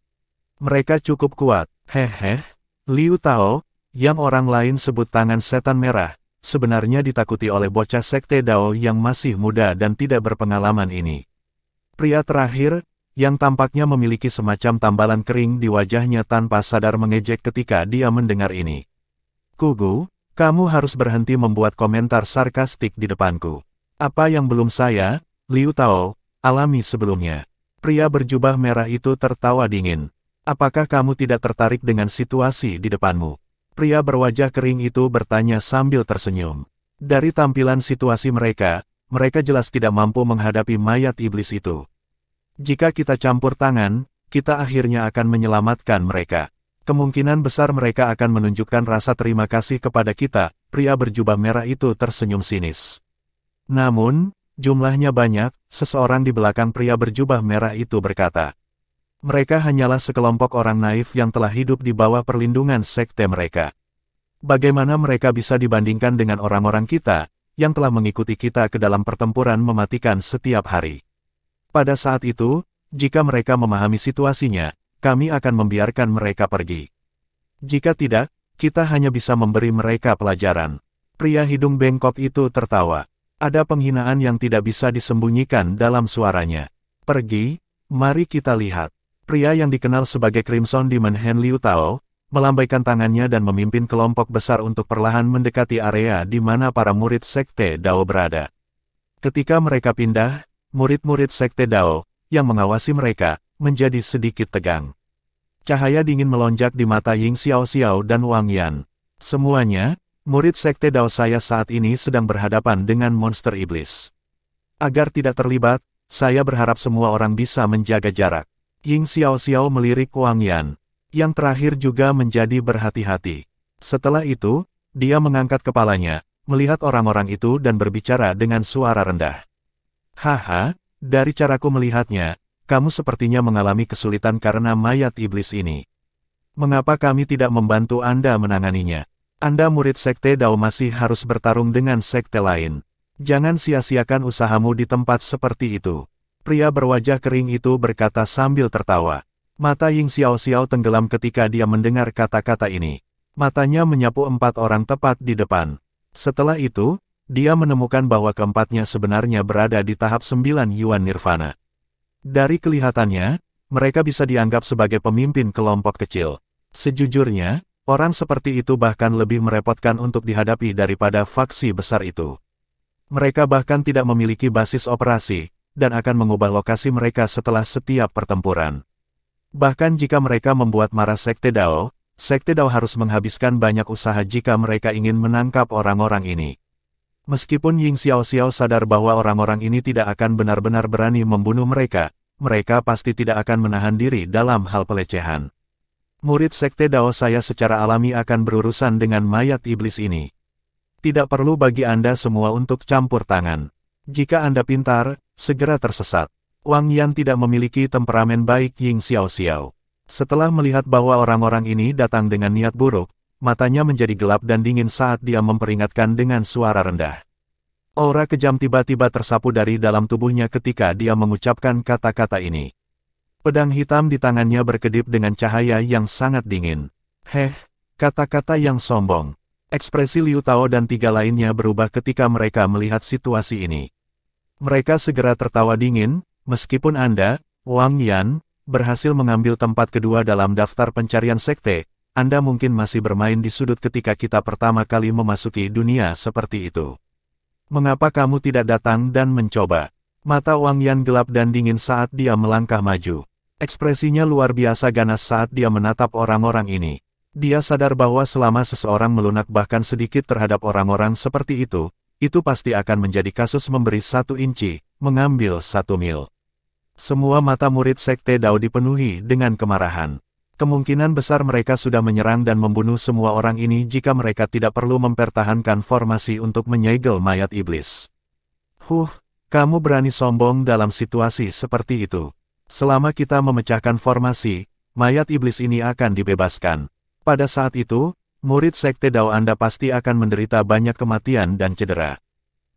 "Mereka cukup kuat." Hehe, Liu Tao, yang orang lain sebut tangan setan merah, sebenarnya ditakuti oleh bocah sekte Dao yang masih muda dan tidak berpengalaman ini. Pria terakhir, yang tampaknya memiliki semacam tambalan kering di wajahnya tanpa sadar mengejek ketika dia mendengar ini. "Kugu, kamu harus berhenti membuat komentar sarkastik di depanku. Apa yang belum saya, Liu Tao, alami sebelumnya?" Pria berjubah merah itu tertawa dingin. "Apakah kamu tidak tertarik dengan situasi di depanmu?" Pria berwajah kering itu bertanya sambil tersenyum. Dari tampilan situasi mereka jelas tidak mampu menghadapi mayat iblis itu. Jika kita campur tangan, kita akhirnya akan menyelamatkan mereka. Kemungkinan besar mereka akan menunjukkan rasa terima kasih kepada kita. Pria berjubah merah itu tersenyum sinis. Namun, jumlahnya banyak, seseorang di belakang pria berjubah merah itu berkata. Mereka hanyalah sekelompok orang naif yang telah hidup di bawah perlindungan sekte mereka. Bagaimana mereka bisa dibandingkan dengan orang-orang kita, yang telah mengikuti kita ke dalam pertempuran mematikan setiap hari? Pada saat itu, jika mereka memahami situasinya, kami akan membiarkan mereka pergi. Jika tidak, kita hanya bisa memberi mereka pelajaran. Pria hidung bengkok itu tertawa. Ada penghinaan yang tidak bisa disembunyikan dalam suaranya. "Pergi, mari kita lihat." Pria yang dikenal sebagai Crimson Demon Hen Liu Tao, melambaikan tangannya dan memimpin kelompok besar untuk perlahan mendekati area di mana para murid sekte Dao berada. Ketika mereka pindah, murid-murid sekte Dao, yang mengawasi mereka, menjadi sedikit tegang. Cahaya dingin melonjak di mata Ying Xiaoxiao dan Wang Yan. Semuanya, murid sekte Dao saya saat ini sedang berhadapan dengan monster iblis. Agar tidak terlibat, saya berharap semua orang bisa menjaga jarak. Ying Xiaoxiao melirik Wang Yan. Yang terakhir juga menjadi berhati-hati. Setelah itu, dia mengangkat kepalanya, melihat orang-orang itu dan berbicara dengan suara rendah. "Haha, dari caraku melihatnya, kamu sepertinya mengalami kesulitan karena mayat iblis ini. Mengapa kami tidak membantu Anda menanganinya? Anda murid sekte Dao masih harus bertarung dengan sekte lain. Jangan sia-siakan usahamu di tempat seperti itu." Pria berwajah kering itu berkata sambil tertawa. Mata Ying Xiaoxiao tenggelam ketika dia mendengar kata-kata ini. Matanya menyapu 4 orang tepat di depan. Setelah itu, dia menemukan bahwa keempatnya sebenarnya berada di tahap 9 Yuan Nirvana. Dari kelihatannya, mereka bisa dianggap sebagai pemimpin kelompok kecil. Sejujurnya, orang seperti itu bahkan lebih merepotkan untuk dihadapi daripada faksi besar itu. Mereka bahkan tidak memiliki basis operasi, dan akan mengubah lokasi mereka setelah setiap pertempuran. Bahkan jika mereka membuat marah Sekte Dao harus menghabiskan banyak usaha jika mereka ingin menangkap orang-orang ini. Meskipun Ying Xiaoxiao sadar bahwa orang-orang ini tidak akan benar-benar berani membunuh mereka, mereka pasti tidak akan menahan diri dalam hal pelecehan. Murid Sekte Dao saya secara alami akan berurusan dengan mayat iblis ini. Tidak perlu bagi Anda semua untuk campur tangan. Jika Anda pintar, segera tersesat. Wang Yan tidak memiliki temperamen baik Ying Xiaoxiao. Setelah melihat bahwa orang-orang ini datang dengan niat buruk, matanya menjadi gelap dan dingin saat dia memperingatkan dengan suara rendah. Aura kejam tiba-tiba tersapu dari dalam tubuhnya ketika dia mengucapkan kata-kata ini. Pedang hitam di tangannya berkedip dengan cahaya yang sangat dingin. Kata-kata yang sombong. Ekspresi Liu Tao dan 3 lainnya berubah ketika mereka melihat situasi ini. Mereka segera tertawa dingin. Meskipun Anda, Wang Yan, berhasil mengambil tempat kedua dalam daftar pencarian sekte, Anda mungkin masih bermain di sudut ketika kita pertama kali memasuki dunia seperti itu. Mengapa kamu tidak datang dan mencoba? Mata Wang Yan gelap dan dingin saat dia melangkah maju. Ekspresinya luar biasa ganas saat dia menatap orang-orang ini. Dia sadar bahwa selama seseorang melunak bahkan sedikit terhadap orang-orang seperti itu pasti akan menjadi kasus memberi 1 inci, mengambil 1 mil. Semua mata murid Sekte Dao dipenuhi dengan kemarahan. Kemungkinan besar mereka sudah menyerang dan membunuh semua orang ini jika mereka tidak perlu mempertahankan formasi untuk menyegel mayat iblis. Kamu berani sombong dalam situasi seperti itu. Selama kita memecahkan formasi, mayat iblis ini akan dibebaskan. Pada saat itu, murid Sekte Dao Anda pasti akan menderita banyak kematian dan cedera.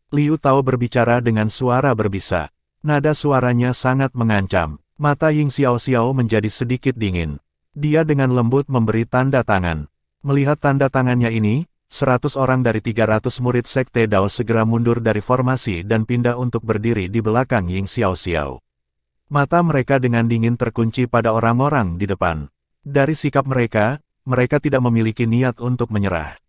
Liu Tao berbicara dengan suara berbisa. Nada suaranya sangat mengancam. Mata Ying Xiaoxiao menjadi sedikit dingin. Dia dengan lembut memberi tanda tangan. Melihat tanda tangannya ini, 100 orang dari 300 murid Sekte Dao segera mundur dari formasi dan pindah untuk berdiri di belakang Ying Xiaoxiao. Mata mereka dengan dingin terkunci pada orang-orang di depan. Dari sikap mereka tidak memiliki niat untuk menyerah.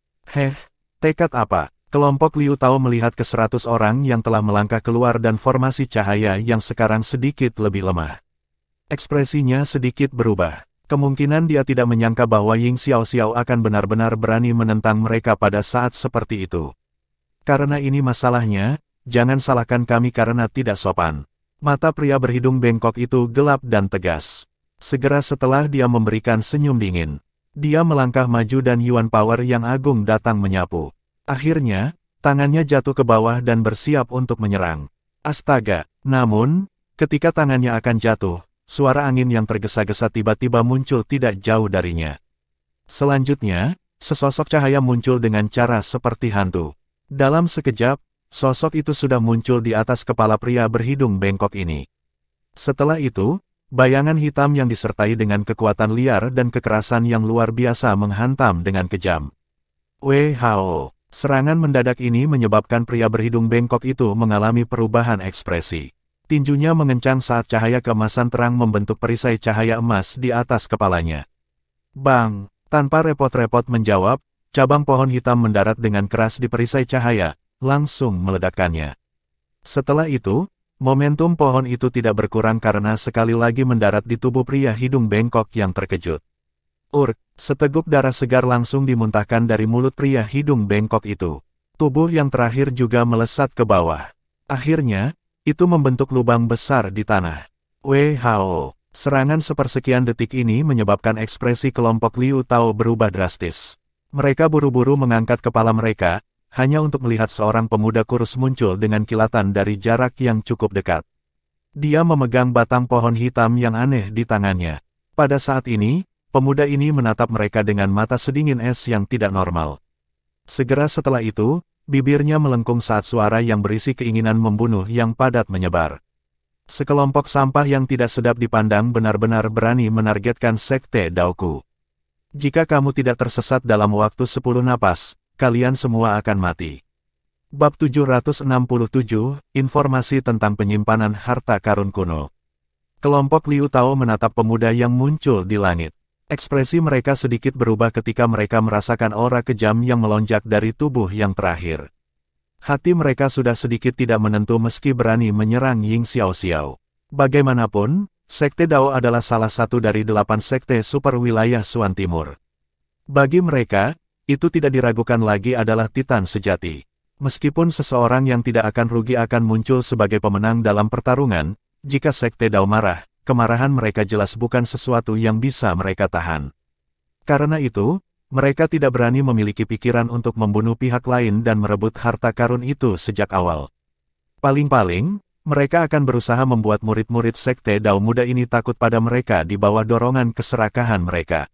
Tekad apa? Kelompok Liu Tao melihat ke 100 orang yang telah melangkah keluar dan formasi cahaya yang sekarang sedikit lebih lemah. Ekspresinya sedikit berubah. Kemungkinan dia tidak menyangka bahwa Ying Xiaoxiao akan benar-benar berani menentang mereka pada saat seperti itu. Karena ini masalahnya, jangan salahkan kami karena tidak sopan. Mata pria berhidung bengkok itu gelap dan tegas. Segera setelah dia memberikan senyum dingin, dia melangkah maju dan Yuan Power yang agung datang menyapu. Akhirnya, tangannya jatuh ke bawah dan bersiap untuk menyerang. Astaga! Namun, ketika tangannya akan jatuh, suara angin yang tergesa-gesa tiba-tiba muncul tidak jauh darinya. Selanjutnya, sesosok cahaya muncul dengan cara seperti hantu. Dalam sekejap, sosok itu sudah muncul di atas kepala pria berhidung bengkok ini. Setelah itu, bayangan hitam yang disertai dengan kekuatan liar dan kekerasan yang luar biasa menghantam dengan kejam. Hao! Serangan mendadak ini menyebabkan pria berhidung bengkok itu mengalami perubahan ekspresi. Tinjunya mengencang saat cahaya keemasan terang membentuk perisai cahaya emas di atas kepalanya. Bang! Tanpa repot-repot menjawab, cabang pohon hitam mendarat dengan keras di perisai cahaya, langsung meledakkannya. Setelah itu, momentum pohon itu tidak berkurang karena sekali lagi mendarat di tubuh pria hidung bengkok yang terkejut. Seteguk darah segar langsung dimuntahkan dari mulut pria hidung bengkok itu. Tubuh yang terakhir juga melesat ke bawah. Akhirnya, itu membentuk lubang besar di tanah. Hao! Serangan sepersekian detik ini menyebabkan ekspresi kelompok Liu Tao berubah drastis. Mereka buru-buru mengangkat kepala mereka, hanya untuk melihat seorang pemuda kurus muncul dengan kilatan dari jarak yang cukup dekat. Dia memegang batang pohon hitam yang aneh di tangannya. Pada saat ini, pemuda ini menatap mereka dengan mata sedingin es yang tidak normal. Segera setelah itu, bibirnya melengkung saat suara yang berisi keinginan membunuh yang padat menyebar. Sekelompok sampah yang tidak sedap dipandang benar-benar berani menargetkan Sekte Daoku. Jika kamu tidak tersesat dalam waktu 10 napas, kalian semua akan mati. Bab 767, Informasi tentang penyimpanan harta karun kuno. Kelompok Liu Tao menatap pemuda yang muncul di langit. Ekspresi mereka sedikit berubah ketika mereka merasakan aura kejam yang melonjak dari tubuh yang terakhir. Hati mereka sudah sedikit tidak menentu meski berani menyerang Ying Xiaoxiao. Bagaimanapun, Sekte Dao adalah salah satu dari 8 sekte super wilayah Suan Timur. Bagi mereka, itu tidak diragukan lagi adalah Titan sejati. Meskipun seseorang yang tidak akan rugi akan muncul sebagai pemenang dalam pertarungan, jika Sekte Dao marah, kemarahan mereka jelas bukan sesuatu yang bisa mereka tahan. Karena itu, mereka tidak berani memiliki pikiran untuk membunuh pihak lain dan merebut harta karun itu sejak awal. Paling-paling, mereka akan berusaha membuat murid-murid Sekte Dao muda ini takut pada mereka di bawah dorongan keserakahan mereka.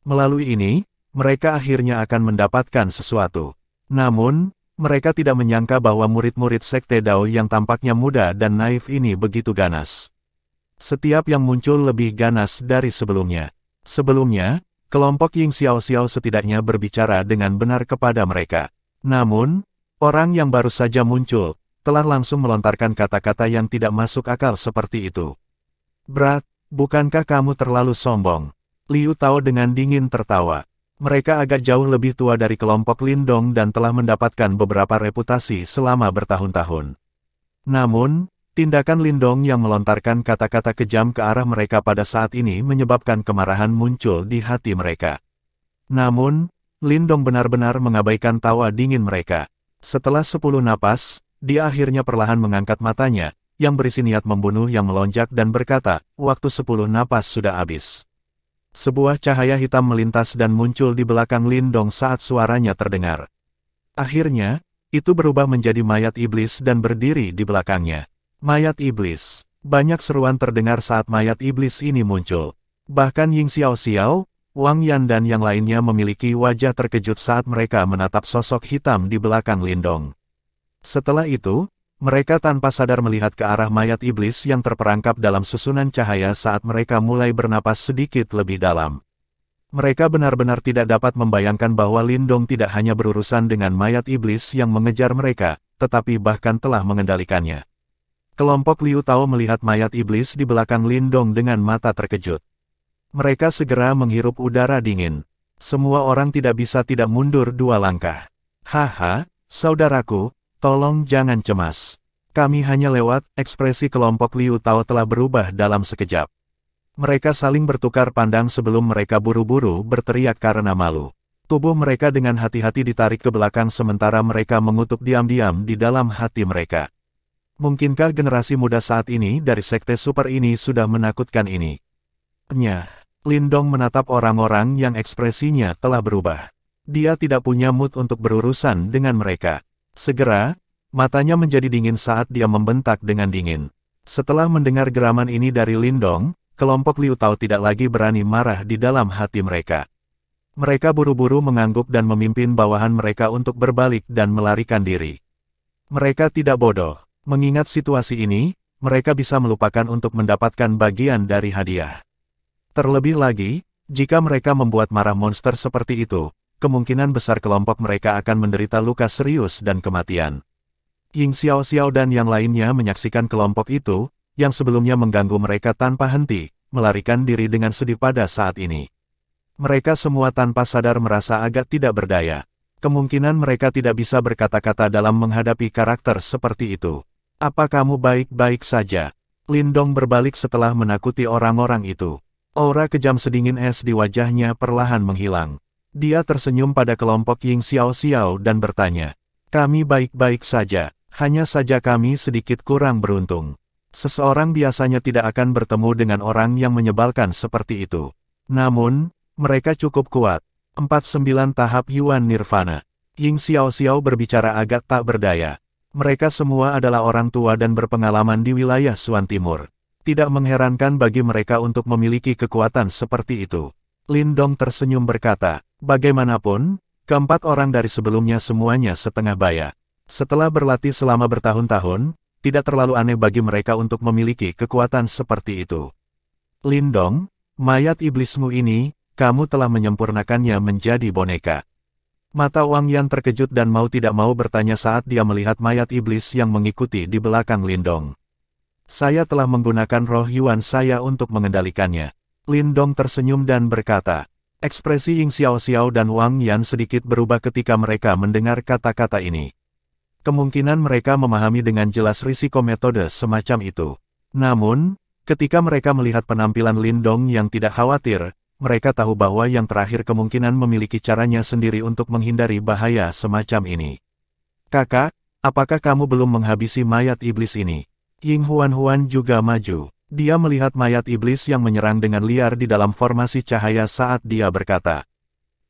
Melalui ini, mereka akhirnya akan mendapatkan sesuatu. Namun, mereka tidak menyangka bahwa murid-murid Sekte Dao yang tampaknya muda dan naif ini begitu ganas. Setiap yang muncul lebih ganas dari sebelumnya. Sebelumnya, kelompok Ying Xiaoxiao setidaknya berbicara dengan benar kepada mereka. Namun, orang yang baru saja muncul, telah langsung melontarkan kata-kata yang tidak masuk akal seperti itu. Brat, bukankah kamu terlalu sombong? Liu Tao dengan dingin tertawa. Mereka agak jauh lebih tua dari kelompok Lindong dan telah mendapatkan beberapa reputasi selama bertahun-tahun. Namun, tindakan Lindong yang melontarkan kata-kata kejam ke arah mereka pada saat ini menyebabkan kemarahan muncul di hati mereka. Namun, Lindong benar-benar mengabaikan tawa dingin mereka. Setelah 10 napas, dia akhirnya perlahan mengangkat matanya, yang berisi niat membunuh yang melonjak dan berkata, waktu 10 napas sudah habis. Sebuah cahaya hitam melintas dan muncul di belakang Lindong saat suaranya terdengar. Akhirnya, itu berubah menjadi mayat iblis dan berdiri di belakangnya. Mayat iblis. Banyak seruan terdengar saat mayat iblis ini muncul. Bahkan Ying Xiaoxiao, Wang Yan dan yang lainnya memiliki wajah terkejut saat mereka menatap sosok hitam di belakang Lindong. Setelah itu, mereka tanpa sadar melihat ke arah mayat iblis yang terperangkap dalam susunan cahaya saat mereka mulai bernapas sedikit lebih dalam. Mereka benar-benar tidak dapat membayangkan bahwa Lindong tidak hanya berurusan dengan mayat iblis yang mengejar mereka, tetapi bahkan telah mengendalikannya. Kelompok Liu Tao melihat mayat iblis di belakang Lindong dengan mata terkejut. Mereka segera menghirup udara dingin. Semua orang tidak bisa tidak mundur 2 langkah. Haha, saudaraku, tolong jangan cemas. Kami hanya lewat. Ekspresi kelompok Liu Tao telah berubah dalam sekejap. Mereka saling bertukar pandang sebelum mereka buru-buru berteriak karena malu. Tubuh mereka dengan hati-hati ditarik ke belakang sementara mereka mengutuk diam-diam di dalam hati mereka. Mungkinkah generasi muda saat ini dari sekte super ini sudah menakutkan ini? Lindong menatap orang-orang yang ekspresinya telah berubah. Dia tidak punya mood untuk berurusan dengan mereka. Segera, matanya menjadi dingin saat dia membentak dengan dingin. Setelah mendengar geraman ini dari Lindong, kelompok Liu Tao tidak lagi berani marah di dalam hati mereka. Mereka buru-buru mengangguk dan memimpin bawahan mereka untuk berbalik dan melarikan diri. Mereka tidak bodoh. Mengingat situasi ini, mereka bisa melupakan untuk mendapatkan bagian dari hadiah. Terlebih lagi, jika mereka membuat marah monster seperti itu, kemungkinan besar kelompok mereka akan menderita luka serius dan kematian. Ying Xiaoxiao dan yang lainnya menyaksikan kelompok itu, yang sebelumnya mengganggu mereka tanpa henti, melarikan diri dengan sedih pada saat ini. Mereka semua tanpa sadar merasa agak tidak berdaya. Kemungkinan mereka tidak bisa berkata-kata dalam menghadapi karakter seperti itu. Apa kamu baik-baik saja? Lindong berbalik setelah menakuti orang-orang itu. Aura kejam sedingin es di wajahnya perlahan menghilang. Dia tersenyum pada kelompok Ying Xiaoxiao dan bertanya, kami baik-baik saja, hanya saja kami sedikit kurang beruntung. Seseorang biasanya tidak akan bertemu dengan orang yang menyebalkan seperti itu. Namun, mereka cukup kuat. 49 tahap Yuan Nirvana. Ying Xiaoxiao berbicara agak tak berdaya. Mereka semua adalah orang tua dan berpengalaman di wilayah Suan Timur. Tidak mengherankan bagi mereka untuk memiliki kekuatan seperti itu. Lindong tersenyum berkata, bagaimanapun, keempat orang dari sebelumnya semuanya setengah baya. Setelah berlatih selama bertahun-tahun, tidak terlalu aneh bagi mereka untuk memiliki kekuatan seperti itu. Lindong, mayat iblismu ini, kamu telah menyempurnakannya menjadi boneka. Mata Wang Yan terkejut dan mau tidak mau bertanya saat dia melihat mayat iblis yang mengikuti di belakang Lindong. Saya telah menggunakan roh Yuan saya untuk mengendalikannya. Lindong tersenyum dan berkata. Ekspresi Ying Xiaoxiao dan Wang Yan sedikit berubah ketika mereka mendengar kata-kata ini. Kemungkinan mereka memahami dengan jelas risiko metode semacam itu. Namun, ketika mereka melihat penampilan Lindong yang tidak khawatir, mereka tahu bahwa yang terakhir kemungkinan memiliki caranya sendiri untuk menghindari bahaya semacam ini. Kakak, apakah kamu belum menghabisi mayat iblis ini? Ying Huan juga maju. Dia melihat mayat iblis yang menyerang dengan liar di dalam formasi cahaya saat dia berkata,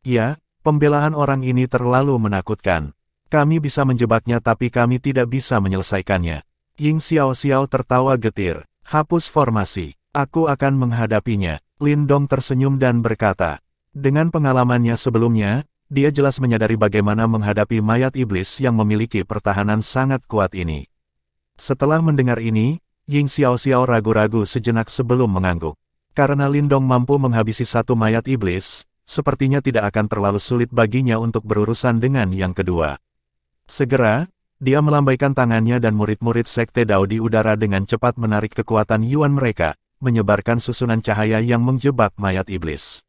"Ya, pembelaan orang ini terlalu menakutkan. Kami bisa menjebaknya tapi kami tidak bisa menyelesaikannya." Ying Xiaoxiao tertawa getir. "Hapus formasi. Aku akan menghadapinya." Lindong tersenyum dan berkata, dengan pengalamannya sebelumnya, dia jelas menyadari bagaimana menghadapi mayat iblis yang memiliki pertahanan sangat kuat ini. Setelah mendengar ini, Ying Xiaoxiao ragu-ragu sejenak sebelum mengangguk. Karena Lindong mampu menghabisi satu mayat iblis, sepertinya tidak akan terlalu sulit baginya untuk berurusan dengan yang kedua. Segera, dia melambaikan tangannya dan murid-murid Sekte Dao di udara dengan cepat menarik kekuatan Yuan mereka, menyebarkan susunan cahaya yang menjebak mayat iblis.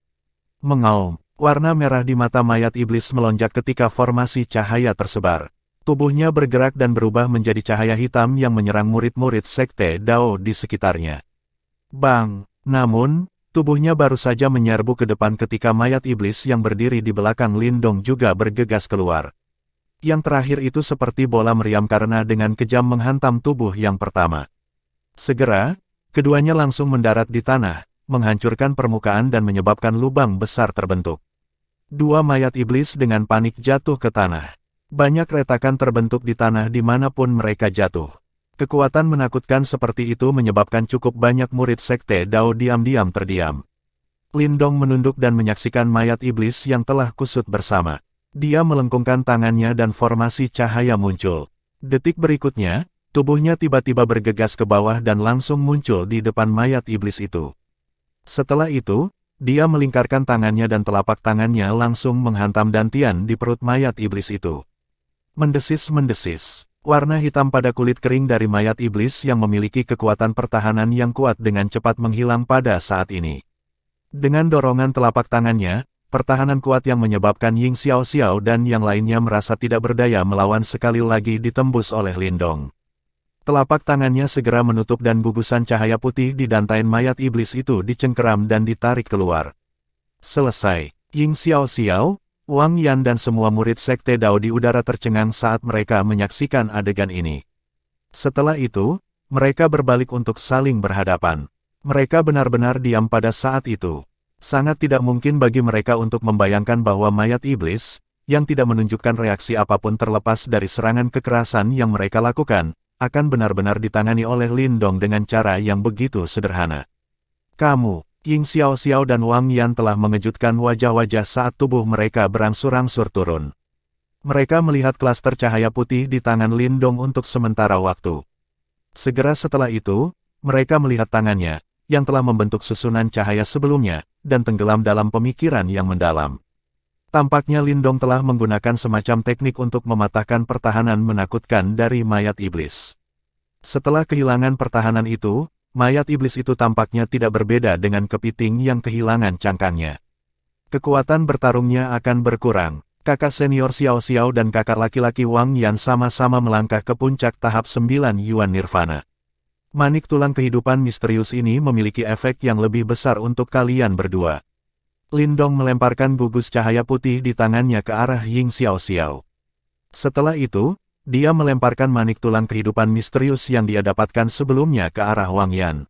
Mengaum, warna merah di mata mayat iblis melonjak ketika formasi cahaya tersebar. Tubuhnya bergerak dan berubah menjadi cahaya hitam yang menyerang murid-murid Sekte Dao di sekitarnya. Bang! Namun, tubuhnya baru saja menyerbu ke depan ketika mayat iblis yang berdiri di belakang Lindong juga bergegas keluar. Yang terakhir itu seperti bola meriam karena dengan kejam menghantam tubuh yang pertama. Segera, keduanya langsung mendarat di tanah, menghancurkan permukaan dan menyebabkan lubang besar terbentuk. Dua mayat iblis dengan panik jatuh ke tanah. Banyak retakan terbentuk di tanah dimanapun mereka jatuh. Kekuatan menakutkan seperti itu menyebabkan cukup banyak murid Sekte Dao diam-diam terdiam. Lindong menunduk dan menyaksikan mayat iblis yang telah kusut bersama. Dia melengkungkan tangannya dan formasi cahaya muncul. Detik berikutnya, tubuhnya tiba-tiba bergegas ke bawah dan langsung muncul di depan mayat iblis itu. Setelah itu, dia melingkarkan tangannya dan telapak tangannya langsung menghantam dantian di perut mayat iblis itu. Mendesis-mendesis, warna hitam pada kulit kering dari mayat iblis yang memiliki kekuatan pertahanan yang kuat dengan cepat menghilang pada saat ini. Dengan dorongan telapak tangannya, pertahanan kuat yang menyebabkan Ying Xiaoxiao dan yang lainnya merasa tidak berdaya melawan sekali lagi ditembus oleh Lindong. Telapak tangannya segera menutup dan gugusan cahaya putih di dantain mayat iblis itu dicengkeram dan ditarik keluar. Selesai, Ying Xiaoxiao, Wang Yan dan semua murid Sekte Dao di udara tercengang saat mereka menyaksikan adegan ini. Setelah itu, mereka berbalik untuk saling berhadapan. Mereka benar-benar diam pada saat itu. Sangat tidak mungkin bagi mereka untuk membayangkan bahwa mayat iblis, yang tidak menunjukkan reaksi apapun terlepas dari serangan kekerasan yang mereka lakukan, akan benar-benar ditangani oleh Lindong dengan cara yang begitu sederhana. Kamu, Ying Xiaoxiao dan Wang Yan telah mengejutkan wajah-wajah saat tubuh mereka berangsur-angsur turun. Mereka melihat klaster cahaya putih di tangan Lindong untuk sementara waktu. Segera setelah itu, mereka melihat tangannya, yang telah membentuk susunan cahaya sebelumnya, dan tenggelam dalam pemikiran yang mendalam. Tampaknya Lindong telah menggunakan semacam teknik untuk mematahkan pertahanan menakutkan dari mayat iblis. Setelah kehilangan pertahanan itu, mayat iblis itu tampaknya tidak berbeda dengan kepiting yang kehilangan cangkangnya. Kekuatan bertarungnya akan berkurang. Kakak senior Xiao Xiao dan kakak laki-laki Wang Yan sama-sama melangkah ke puncak tahap 9 Yuan Nirvana. Manik tulang kehidupan misterius ini memiliki efek yang lebih besar untuk kalian berdua. Lindong melemparkan gugus cahaya putih di tangannya ke arah Ying Xiao Xiao. Setelah itu, dia melemparkan manik tulang kehidupan misterius yang dia dapatkan sebelumnya ke arah Wang Yan.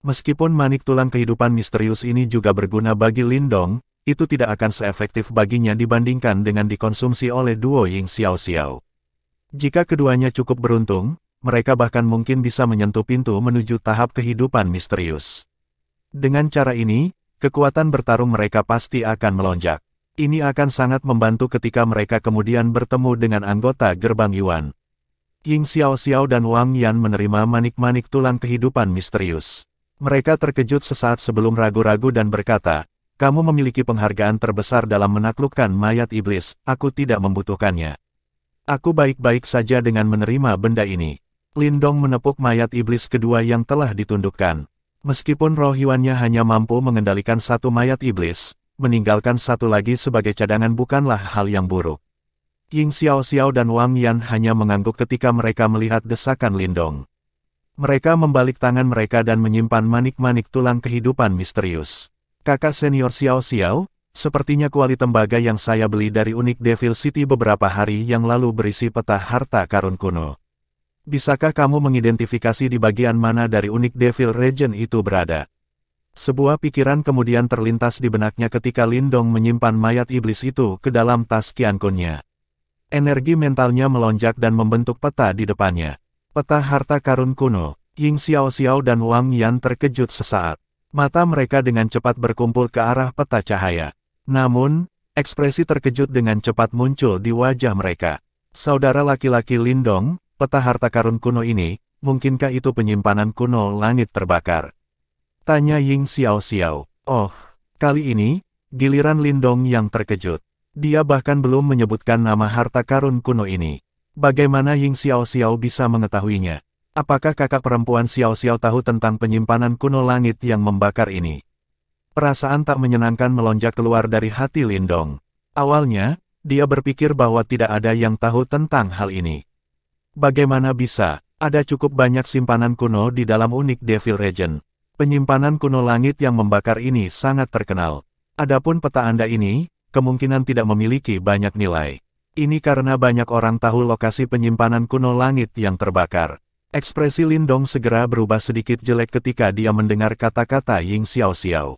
Meskipun manik tulang kehidupan misterius ini juga berguna bagi Lindong, itu tidak akan seefektif baginya dibandingkan dengan dikonsumsi oleh duo Ying Xiao Xiao. Jika keduanya cukup beruntung, mereka bahkan mungkin bisa menyentuh pintu menuju tahap kehidupan misterius. Dengan cara ini, kekuatan bertarung mereka pasti akan melonjak. Ini akan sangat membantu ketika mereka kemudian bertemu dengan anggota Gerbang Yuan. Ying Xiaoxiao dan Wang Yan menerima manik-manik tulang kehidupan misterius. Mereka terkejut sesaat sebelum ragu-ragu dan berkata, kamu memiliki penghargaan terbesar dalam menaklukkan mayat iblis, aku tidak membutuhkannya. Aku baik-baik saja dengan menerima benda ini. Lindong menepuk mayat iblis kedua yang telah ditundukkan. Meskipun roh Yuannya hanya mampu mengendalikan satu mayat iblis, meninggalkan satu lagi sebagai cadangan bukanlah hal yang buruk. Ying Xiaoxiao dan Wang Yan hanya mengangguk ketika mereka melihat desakan Lindong. Mereka membalik tangan mereka dan menyimpan manik-manik tulang kehidupan misterius. Kakak senior Xiaoxiao, sepertinya kuali tembaga yang saya beli dari Unik Devil City beberapa hari yang lalu berisi peta harta karun kuno. Bisakah kamu mengidentifikasi di bagian mana dari Unik Devil Region itu berada? Sebuah pikiran kemudian terlintas di benaknya ketika Lindong menyimpan mayat iblis itu ke dalam tas Qiankunnya. Energi mentalnya melonjak dan membentuk peta di depannya. Peta harta karun kuno. Ying Xiaoxiao dan Wang Yan terkejut sesaat. Mata mereka dengan cepat berkumpul ke arah peta cahaya. Namun, ekspresi terkejut dengan cepat muncul di wajah mereka. Saudara laki-laki Lindong, peta harta karun kuno ini, mungkinkah itu penyimpanan kuno langit terbakar? Tanya Ying Xiaoxiao. Oh, kali ini, giliran Lindong yang terkejut. Dia bahkan belum menyebutkan nama harta karun kuno ini. Bagaimana Ying Xiaoxiao bisa mengetahuinya? Apakah kakak perempuan Xiaoxiao tahu tentang penyimpanan kuno langit yang membakar ini? Perasaan tak menyenangkan melonjak keluar dari hati Lindong. Awalnya, dia berpikir bahwa tidak ada yang tahu tentang hal ini. Bagaimana bisa? Ada cukup banyak simpanan kuno di dalam Unik Devil Region. Penyimpanan kuno langit yang membakar ini sangat terkenal. Adapun peta Anda ini, kemungkinan tidak memiliki banyak nilai. Ini karena banyak orang tahu lokasi penyimpanan kuno langit yang terbakar. Ekspresi Lindong segera berubah sedikit jelek ketika dia mendengar kata-kata Ying Xiaoxiao.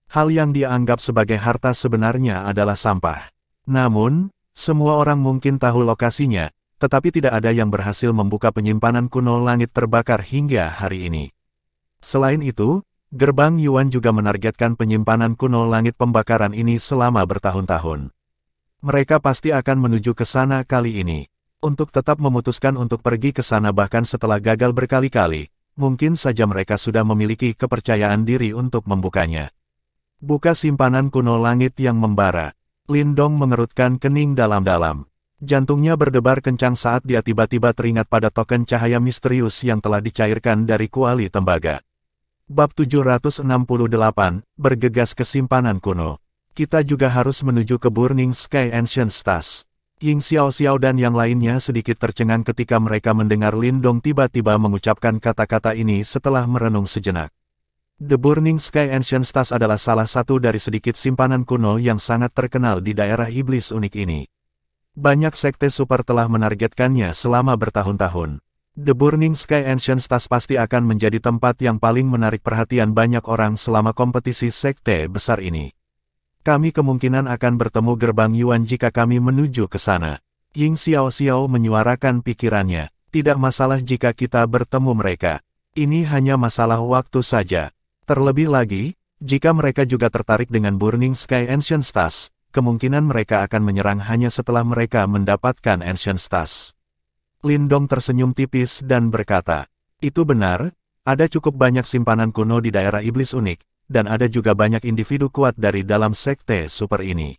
Hal yang dia anggap sebagai harta sebenarnya adalah sampah. Namun, semua orang mungkin tahu lokasinya, tetapi tidak ada yang berhasil membuka penyimpanan kuno langit terbakar hingga hari ini. Selain itu, Gerbang Yuan juga menargetkan penyimpanan kuno langit pembakaran ini selama bertahun-tahun. Mereka pasti akan menuju ke sana kali ini. Untuk tetap memutuskan untuk pergi ke sana bahkan setelah gagal berkali-kali, mungkin saja mereka sudah memiliki kepercayaan diri untuk membukanya. Buka simpanan kuno langit yang membara. Lindong mengerutkan kening dalam-dalam. Jantungnya berdebar kencang saat dia tiba-tiba teringat pada token cahaya misterius yang telah dicairkan dari kuali tembaga. Bab 768, bergegas ke simpanan kuno. Kita juga harus menuju ke Burning Sky Ancient Stars. Ying Xiaoxiao dan yang lainnya sedikit tercengang ketika mereka mendengar Lindong tiba-tiba mengucapkan kata-kata ini setelah merenung sejenak. The Burning Sky Ancient Stars adalah salah satu dari sedikit simpanan kuno yang sangat terkenal di daerah iblis unik ini. Banyak sekte super telah menargetkannya selama bertahun-tahun. The Burning Sky Ancient Stars pasti akan menjadi tempat yang paling menarik perhatian banyak orang selama kompetisi sekte besar ini. Kami kemungkinan akan bertemu Gerbang Yuan jika kami menuju ke sana. Ying Xiaoxiao menyuarakan pikirannya. Tidak masalah jika kita bertemu mereka. Ini hanya masalah waktu saja. Terlebih lagi, jika mereka juga tertarik dengan Burning Sky Ancient Stars, kemungkinan mereka akan menyerang hanya setelah mereka mendapatkan Ancient Stars. Lindong tersenyum tipis dan berkata, itu benar, ada cukup banyak simpanan kuno di daerah iblis unik, dan ada juga banyak individu kuat dari dalam sekte super ini.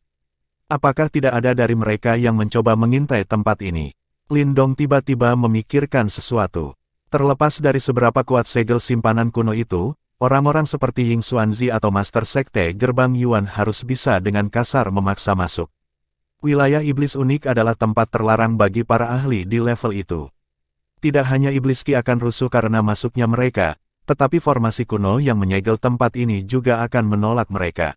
Apakah tidak ada dari mereka yang mencoba mengintai tempat ini? Lindong tiba-tiba memikirkan sesuatu. Terlepas dari seberapa kuat segel simpanan kuno itu, orang-orang seperti Ying Xuanzi atau Master Sekte Gerbang Yuan harus bisa dengan kasar memaksa masuk. Wilayah iblis unik adalah tempat terlarang bagi para ahli di level itu. Tidak hanya iblis Qi akan rusuh karena masuknya mereka, tetapi formasi kuno yang menyegel tempat ini juga akan menolak mereka.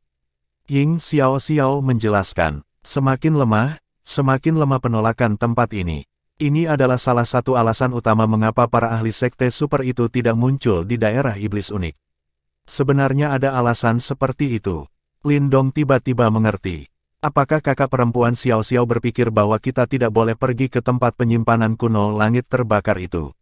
Ying Xiaoxiao menjelaskan, semakin lemah penolakan tempat ini. Ini adalah salah satu alasan utama mengapa para ahli sekte super itu tidak muncul di daerah iblis unik. Sebenarnya ada alasan seperti itu. Lindong tiba-tiba mengerti. Apakah kakak perempuan Xiaoxiao berpikir bahwa kita tidak boleh pergi ke tempat penyimpanan kuno langit terbakar itu?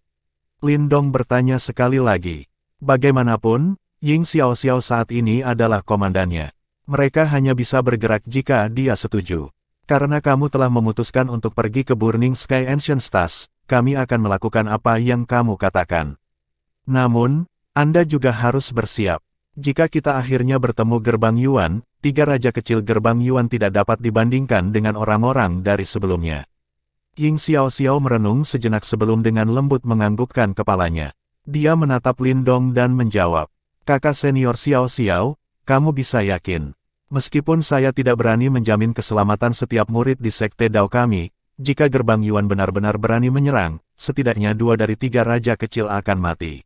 Lindong bertanya sekali lagi. Bagaimanapun, Ying Xiaoxiao saat ini adalah komandannya. Mereka hanya bisa bergerak jika dia setuju. Karena kamu telah memutuskan untuk pergi ke Burning Sky Ancient Stars, kami akan melakukan apa yang kamu katakan. Namun, Anda juga harus bersiap. Jika kita akhirnya bertemu gerbang Yuan, 3 raja kecil gerbang Yuan tidak dapat dibandingkan dengan orang-orang dari sebelumnya. Ying Xiaoxiao merenung sejenak sebelum dengan lembut menganggukkan kepalanya. Dia menatap Lindong dan menjawab, "Kakak senior Xiaoxiao, kamu bisa yakin. Meskipun saya tidak berani menjamin keselamatan setiap murid di sekte Dao kami, jika gerbang Yuan benar-benar berani menyerang, setidaknya 2 dari 3 raja kecil akan mati."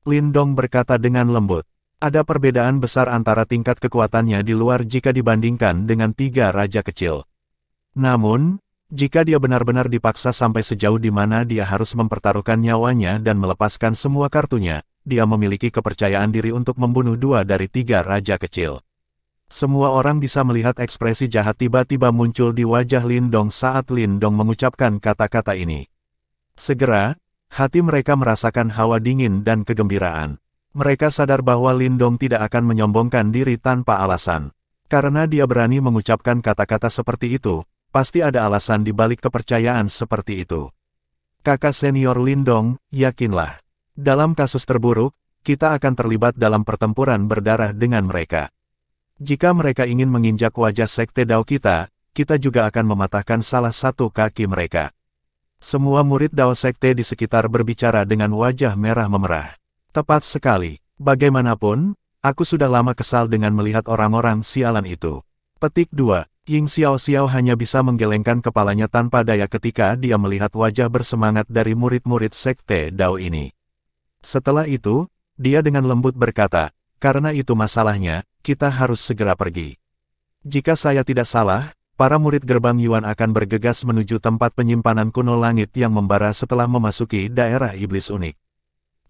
Lindong berkata dengan lembut, "Ada perbedaan besar antara tingkat kekuatannya di luar jika dibandingkan dengan 3 raja kecil. Namun, jika dia benar-benar dipaksa sampai sejauh di mana dia harus mempertaruhkan nyawanya dan melepaskan semua kartunya, dia memiliki kepercayaan diri untuk membunuh 2 dari 3 raja kecil." Semua orang bisa melihat ekspresi jahat tiba-tiba muncul di wajah Lindong saat Lindong mengucapkan kata-kata ini. Segera, hati mereka merasakan hawa dingin dan kegembiraan. Mereka sadar bahwa Lindong tidak akan menyombongkan diri tanpa alasan. Karena dia berani mengucapkan kata-kata seperti itu, pasti ada alasan di balik kepercayaan seperti itu. Kakak senior Lindong, yakinlah. Dalam kasus terburuk, kita akan terlibat dalam pertempuran berdarah dengan mereka. Jika mereka ingin menginjak wajah sekte Dao kita, kita juga akan mematahkan salah satu kaki mereka. Semua murid Dao sekte di sekitar berbicara dengan wajah merah memerah. Tepat sekali. Bagaimanapun, aku sudah lama kesal dengan melihat orang-orang sialan itu. Petik 2. Ying Xiaoxiao hanya bisa menggelengkan kepalanya tanpa daya ketika dia melihat wajah bersemangat dari murid-murid sekte Dao ini. Setelah itu, dia dengan lembut berkata, "Karena itu masalahnya, kita harus segera pergi. Jika saya tidak salah, para murid gerbang Yuan akan bergegas menuju tempat penyimpanan kuno langit yang membara setelah memasuki daerah iblis unik.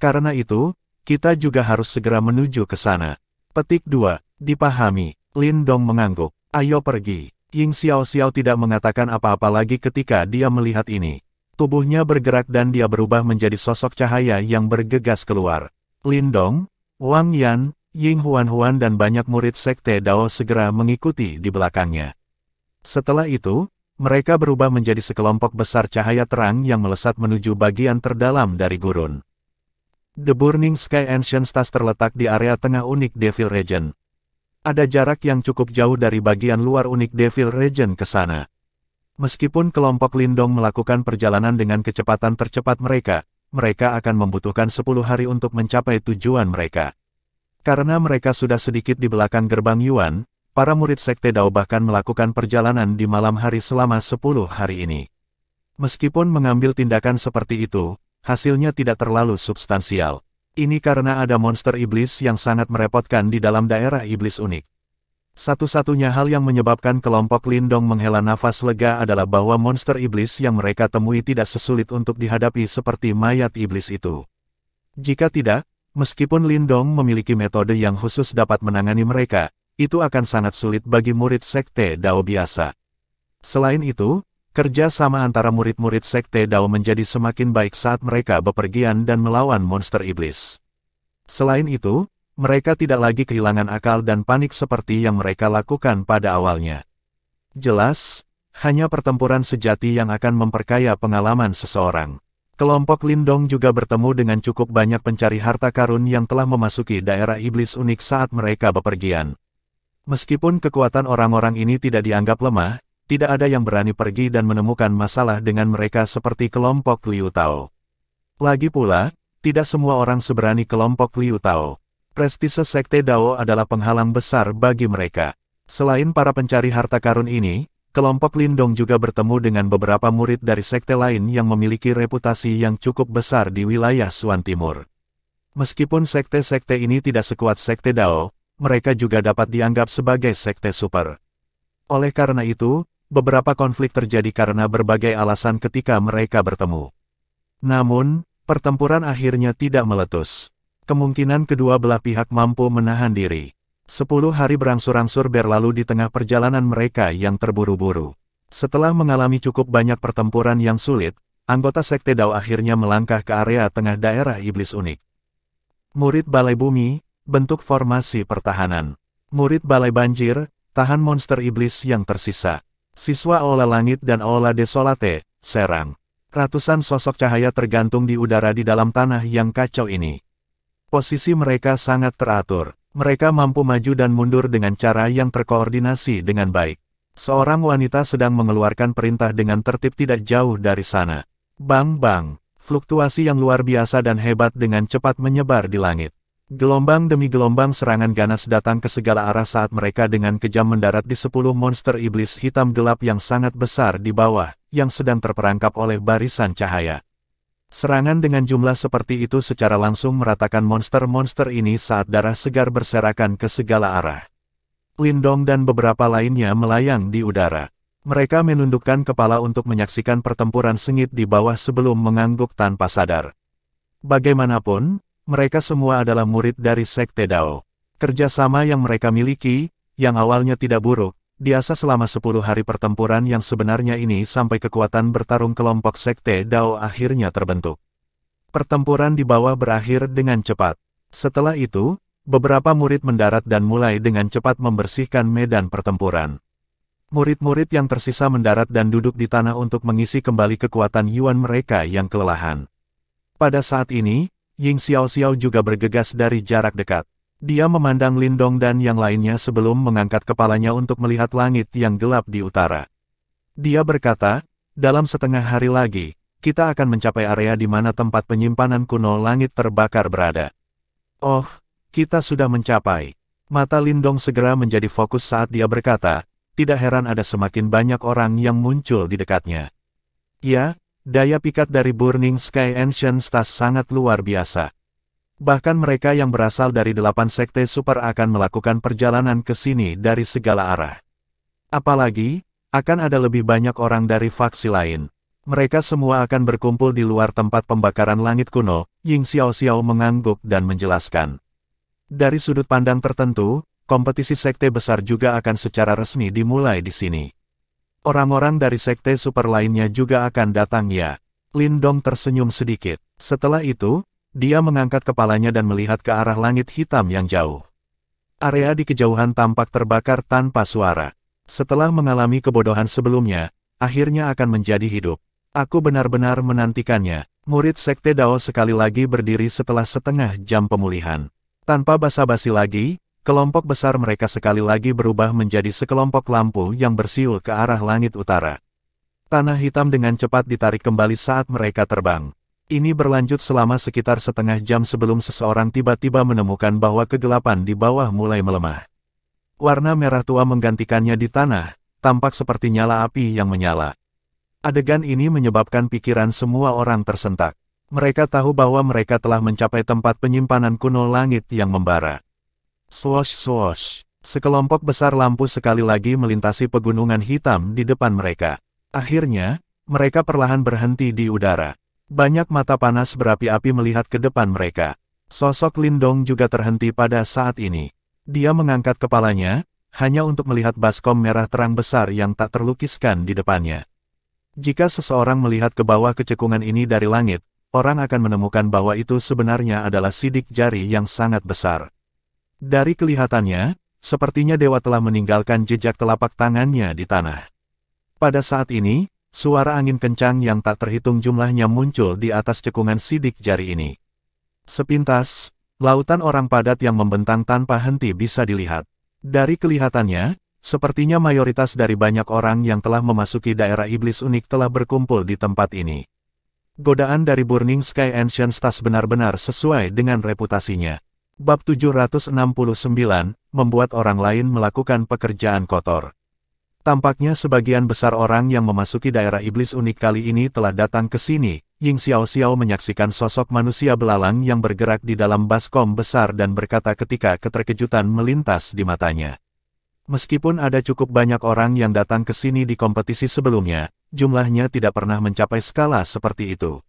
Karena itu, kita juga harus segera menuju ke sana." Petik 2. Dipahami. Lindong mengangguk. "Ayo pergi." Ying Xiaoxiao tidak mengatakan apa-apa lagi ketika dia melihat ini. Tubuhnya bergerak dan dia berubah menjadi sosok cahaya yang bergegas keluar. Lindong, Wang Yan, Ying Huan-Huan dan banyak murid sekte Dao segera mengikuti di belakangnya. Setelah itu, mereka berubah menjadi sekelompok besar cahaya terang yang melesat menuju bagian terdalam dari gurun. The Burning Sky Ancient Stars terletak di area tengah unik Devil Region. Ada jarak yang cukup jauh dari bagian luar unik Devil Region ke sana. Meskipun kelompok Lindong melakukan perjalanan dengan kecepatan tercepat mereka akan membutuhkan 10 hari untuk mencapai tujuan mereka. Karena mereka sudah sedikit di belakang gerbang Yuan, para murid sekte Dao bahkan melakukan perjalanan di malam hari selama 10 hari ini. Meskipun mengambil tindakan seperti itu, hasilnya tidak terlalu substansial. Ini karena ada monster iblis yang sangat merepotkan di dalam daerah iblis unik. Satu-satunya hal yang menyebabkan kelompok Lindong menghela nafas lega adalah bahwa monster iblis yang mereka temui tidak sesulit untuk dihadapi seperti mayat iblis itu. Jika tidak, meskipun Lindong memiliki metode yang khusus dapat menangani mereka, itu akan sangat sulit bagi murid sekte Dao biasa. Selain itu, kerja sama antara murid-murid sekte Dao menjadi semakin baik saat mereka bepergian dan melawan monster iblis. Selain itu, mereka tidak lagi kehilangan akal dan panik seperti yang mereka lakukan pada awalnya. Jelas, hanya pertempuran sejati yang akan memperkaya pengalaman seseorang. Kelompok Lindong juga bertemu dengan cukup banyak pencari harta karun yang telah memasuki daerah iblis unik saat mereka bepergian. Meskipun kekuatan orang-orang ini tidak dianggap lemah, tidak ada yang berani pergi dan menemukan masalah dengan mereka seperti kelompok Liu Tao. Lagi pula, tidak semua orang seberani kelompok Liu Tao. Prestise sekte Dao adalah penghalang besar bagi mereka. Selain para pencari harta karun ini, kelompok Lindong juga bertemu dengan beberapa murid dari sekte lain yang memiliki reputasi yang cukup besar di wilayah Suan Timur. Meskipun sekte-sekte ini tidak sekuat sekte Dao, mereka juga dapat dianggap sebagai sekte super. Oleh karena itu, beberapa konflik terjadi karena berbagai alasan ketika mereka bertemu. Namun, pertempuran akhirnya tidak meletus. Kemungkinan kedua belah pihak mampu menahan diri. 10 hari berangsur-angsur berlalu di tengah perjalanan mereka yang terburu-buru. Setelah mengalami cukup banyak pertempuran yang sulit, anggota sekte Dao akhirnya melangkah ke area tengah daerah iblis unik. Murid Balai Bumi, bentuk formasi pertahanan. Murid Balai Banjir, tahan monster iblis yang tersisa. Siswa Aula Langit dan Aula Desolate, serang. Ratusan sosok cahaya tergantung di udara di dalam tanah yang kacau ini. Posisi mereka sangat teratur. Mereka mampu maju dan mundur dengan cara yang terkoordinasi dengan baik. Seorang wanita sedang mengeluarkan perintah dengan tertib tidak jauh dari sana. Bang-bang, fluktuasi yang luar biasa dan hebat dengan cepat menyebar di langit. Gelombang demi gelombang serangan ganas datang ke segala arah saat mereka dengan kejam mendarat di 10 monster iblis hitam gelap yang sangat besar di bawah, yang sedang terperangkap oleh barisan cahaya. Serangan dengan jumlah seperti itu secara langsung meratakan monster-monster ini saat darah segar berserakan ke segala arah. Lindong dan beberapa lainnya melayang di udara. Mereka menundukkan kepala untuk menyaksikan pertempuran sengit di bawah sebelum mengangguk tanpa sadar. Bagaimanapun, mereka semua adalah murid dari Sekte Dao. Kerjasama yang mereka miliki, yang awalnya tidak buruk, diasah selama 10 hari pertempuran yang sebenarnya ini sampai kekuatan bertarung kelompok Sekte Dao akhirnya terbentuk. Pertempuran di bawah berakhir dengan cepat. Setelah itu, beberapa murid mendarat dan mulai dengan cepat membersihkan medan pertempuran. Murid-murid yang tersisa mendarat dan duduk di tanah untuk mengisi kembali kekuatan Yuan mereka yang kelelahan. Pada saat ini, Ying Xiaoxiao juga bergegas dari jarak dekat. Dia memandang Lindong dan yang lainnya sebelum mengangkat kepalanya untuk melihat langit yang gelap di utara. Dia berkata, dalam setengah hari lagi, kita akan mencapai area di mana tempat penyimpanan kuno langit terbakar berada. Oh, kita sudah mencapai. Mata Lindong segera menjadi fokus saat dia berkata, tidak heran ada semakin banyak orang yang muncul di dekatnya. Ya, daya pikat dari Burning Sky Ancient Stars sangat luar biasa. Bahkan mereka yang berasal dari 8 sekte super akan melakukan perjalanan ke sini dari segala arah. Apalagi, akan ada lebih banyak orang dari faksi lain. Mereka semua akan berkumpul di luar tempat pembakaran langit kuno, Ying Xiaoxiao mengangguk dan menjelaskan. Dari sudut pandang tertentu, kompetisi sekte besar juga akan secara resmi dimulai di sini. Orang-orang dari sekte super lainnya juga akan datang ya. Lindong tersenyum sedikit. Setelah itu, dia mengangkat kepalanya dan melihat ke arah langit hitam yang jauh. Area di kejauhan tampak terbakar tanpa suara. Setelah mengalami kebodohan sebelumnya, akhirnya akan menjadi hidup. Aku benar-benar menantikannya. Murid sekte Dao sekali lagi berdiri setelah setengah jam pemulihan. Tanpa basa-basi lagi, kelompok besar mereka sekali lagi berubah menjadi sekelompok lampu yang bersiul ke arah langit utara. Tanah hitam dengan cepat ditarik kembali saat mereka terbang. Ini berlanjut selama sekitar setengah jam sebelum seseorang tiba-tiba menemukan bahwa kegelapan di bawah mulai melemah. Warna merah tua menggantikannya di tanah, tampak seperti nyala api yang menyala. Adegan ini menyebabkan pikiran semua orang tersentak. Mereka tahu bahwa mereka telah mencapai tempat penyimpanan kuno langit yang membara. Swosh-swosh. Sekelompok besar lampu sekali lagi melintasi pegunungan hitam di depan mereka. Akhirnya, mereka perlahan berhenti di udara. Banyak mata panas berapi-api melihat ke depan mereka. Sosok Lindong juga terhenti pada saat ini. Dia mengangkat kepalanya, hanya untuk melihat baskom merah terang besar yang tak terlukiskan di depannya. Jika seseorang melihat ke bawah kecekungan ini dari langit, orang akan menemukan bahwa itu sebenarnya adalah sidik jari yang sangat besar. Dari kelihatannya, sepertinya dewa telah meninggalkan jejak telapak tangannya di tanah. Pada saat ini, suara angin kencang yang tak terhitung jumlahnya muncul di atas cekungan sidik jari ini. Sepintas, lautan orang padat yang membentang tanpa henti bisa dilihat. Dari kelihatannya, sepertinya mayoritas dari banyak orang yang telah memasuki daerah iblis unik telah berkumpul di tempat ini. Godaan dari Burning Sky Ancient Stars benar-benar sesuai dengan reputasinya. Bab 769, membuat orang lain melakukan pekerjaan kotor. Tampaknya sebagian besar orang yang memasuki daerah iblis unik kali ini telah datang ke sini. Ying Xiaoxiao menyaksikan sosok manusia belalang yang bergerak di dalam baskom besar dan berkata ketika keterkejutan melintas di matanya. Meskipun ada cukup banyak orang yang datang ke sini di kompetisi sebelumnya, jumlahnya tidak pernah mencapai skala seperti itu.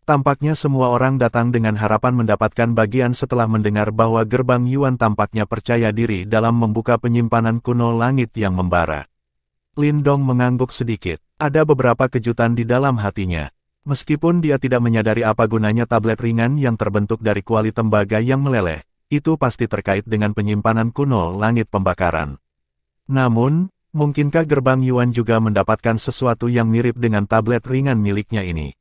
Tampaknya semua orang datang dengan harapan mendapatkan bagian setelah mendengar bahwa gerbang Yuan tampaknya percaya diri dalam membuka penyimpanan kuno langit yang membara. Lindong mengangguk sedikit. Ada beberapa kejutan di dalam hatinya. Meskipun dia tidak menyadari apa gunanya tablet ringan yang terbentuk dari kuali tembaga yang meleleh, itu pasti terkait dengan penyimpanan kuno langit pembakaran. Namun, Mungkinkah gerbang Yuan juga mendapatkan sesuatu yang mirip dengan tablet ringan miliknya ini?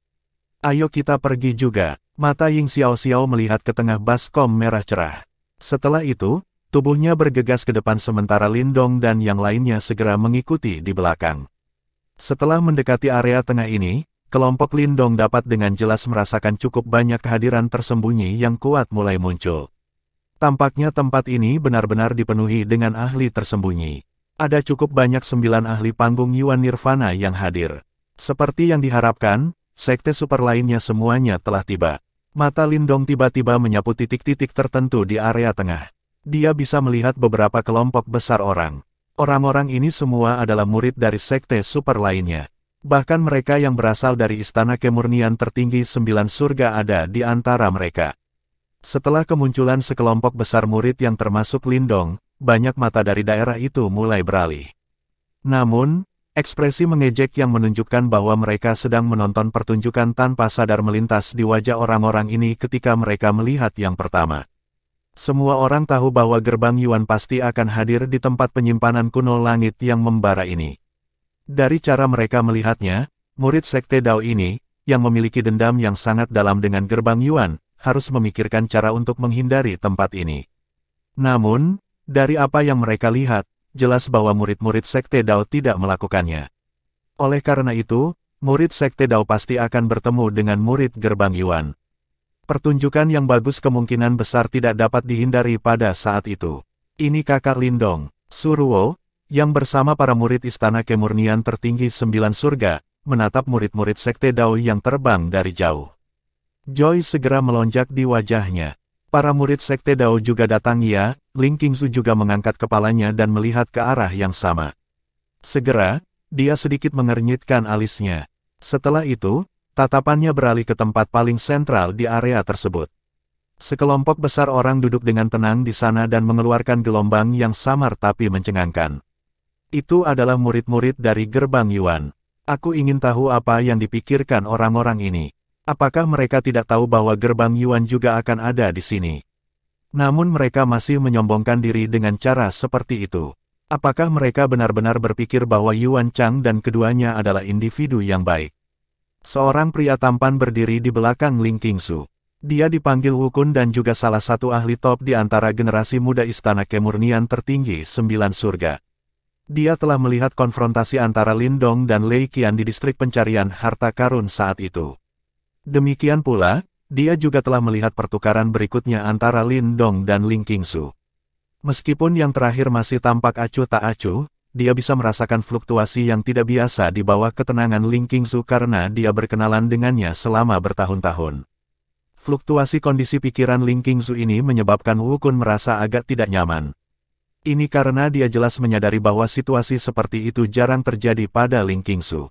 Ayo kita pergi juga. Mata Ying Xiao melihat ke tengah baskom merah cerah. Setelah itu, tubuhnya bergegas ke depan sementara Lindong dan yang lainnya segera mengikuti di belakang. Setelah mendekati area tengah ini, kelompok Lindong dapat dengan jelas merasakan cukup banyak kehadiran tersembunyi yang kuat mulai muncul. Tampaknya tempat ini benar-benar dipenuhi dengan ahli tersembunyi. Ada cukup banyak 9 ahli panggung Yuan Nirvana yang hadir. Seperti yang diharapkan, sekte super lainnya semuanya telah tiba. Mata Lindong tiba-tiba menyapu titik-titik tertentu di area tengah. Dia bisa melihat beberapa kelompok besar orang. Orang-orang ini semua adalah murid dari sekte super lainnya. Bahkan mereka yang berasal dari Istana Kemurnian Tertinggi 9 Surga ada di antara mereka. Setelah kemunculan sekelompok besar murid yang termasuk Lindong, banyak mata dari daerah itu mulai beralih. Namun, ekspresi mengejek yang menunjukkan bahwa mereka sedang menonton pertunjukan tanpa sadar melintas di wajah orang-orang ini ketika mereka melihat yang pertama. Semua orang tahu bahwa gerbang Yuan pasti akan hadir di tempat penyimpanan kuno langit yang membara ini. Dari cara mereka melihatnya, murid sekte Dao ini, yang memiliki dendam yang sangat dalam dengan gerbang Yuan, harus memikirkan cara untuk menghindari tempat ini. Namun, dari apa yang mereka lihat, jelas bahwa murid-murid sekte Dao tidak melakukannya. Oleh karena itu, murid sekte Dao pasti akan bertemu dengan murid gerbang Yuan. Pertunjukan yang bagus kemungkinan besar tidak dapat dihindari pada saat itu. Ini kakak Lindong, Suruo, yang bersama para murid Istana Kemurnian Tertinggi 9 Surga, menatap murid-murid sekte Dao yang terbang dari jauh. Joy segera melonjak di wajahnya. Para murid sekte Dao juga datang ya, Ling Qingzu juga mengangkat kepalanya dan melihat ke arah yang sama. Segera, dia sedikit mengernyitkan alisnya. Setelah itu, tatapannya beralih ke tempat paling sentral di area tersebut. Sekelompok besar orang duduk dengan tenang di sana dan mengeluarkan gelombang yang samar tapi mencengangkan. Itu adalah murid-murid dari gerbang Yuan. Aku ingin tahu apa yang dipikirkan orang-orang ini. Apakah mereka tidak tahu bahwa gerbang Yuan juga akan ada di sini? Namun mereka masih menyombongkan diri dengan cara seperti itu. Apakah mereka benar-benar berpikir bahwa Yuan Chang dan keduanya adalah individu yang baik? Seorang pria tampan berdiri di belakang Ling Qingzu. Dia dipanggil Wukun dan juga salah satu ahli top di antara generasi muda Istana Kemurnian Tertinggi 9 Surga. Dia telah melihat konfrontasi antara Lindong dan Lei Qian di distrik pencarian harta karun saat itu. Demikian pula, dia juga telah melihat pertukaran berikutnya antara Lindong dan Ling Qingzu. Meskipun yang terakhir masih tampak acuh tak acuh, dia bisa merasakan fluktuasi yang tidak biasa di bawah ketenangan Ling Qingzu karena dia berkenalan dengannya selama bertahun-tahun. Fluktuasi kondisi pikiran Ling Qingzu ini menyebabkan Wukun merasa agak tidak nyaman. Ini karena dia jelas menyadari bahwa situasi seperti itu jarang terjadi pada Ling Qingzu.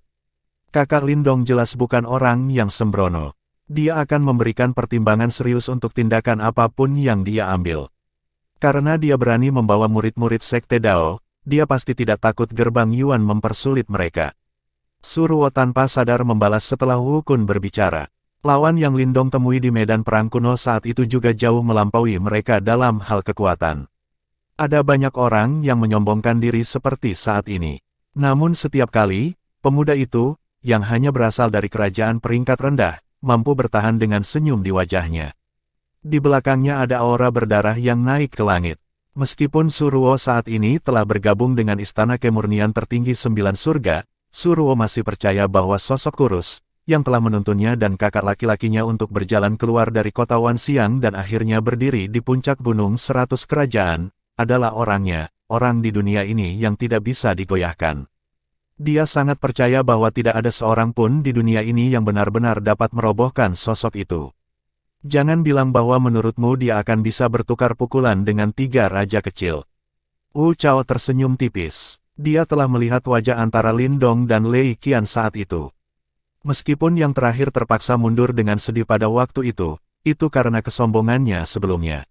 Kakak Lindong jelas bukan orang yang sembrono. Dia akan memberikan pertimbangan serius untuk tindakan apapun yang dia ambil. Karena dia berani membawa murid-murid sekte Dao, dia pasti tidak takut gerbang Yuan mempersulit mereka. Suruo tanpa sadar membalas setelah Wukun berbicara. Lawan yang Lindong temui di medan perang kuno saat itu juga jauh melampaui mereka dalam hal kekuatan. Ada banyak orang yang menyombongkan diri seperti saat ini. Namun setiap kali, pemuda itu, yang hanya berasal dari kerajaan peringkat rendah, mampu bertahan dengan senyum di wajahnya. Di belakangnya ada aura berdarah yang naik ke langit. Meskipun Suruo saat ini telah bergabung dengan Istana Kemurnian Tertinggi 9 Surga, Suruo masih percaya bahwa sosok kurus, yang telah menuntunnya dan kakak laki-lakinya untuk berjalan keluar dari kota Wanxiang dan akhirnya berdiri di puncak gunung 100 kerajaan, adalah orangnya, orang di dunia ini yang tidak bisa digoyahkan. Dia sangat percaya bahwa tidak ada seorang pun di dunia ini yang benar-benar dapat merobohkan sosok itu. Jangan bilang bahwa menurutmu dia akan bisa bertukar pukulan dengan 3 raja kecil. Wu Chao tersenyum tipis. Dia telah melihat wajah antara Lindong dan Lei Qian saat itu. Meskipun yang terakhir terpaksa mundur dengan sedih pada waktu itu karena kesombongannya sebelumnya.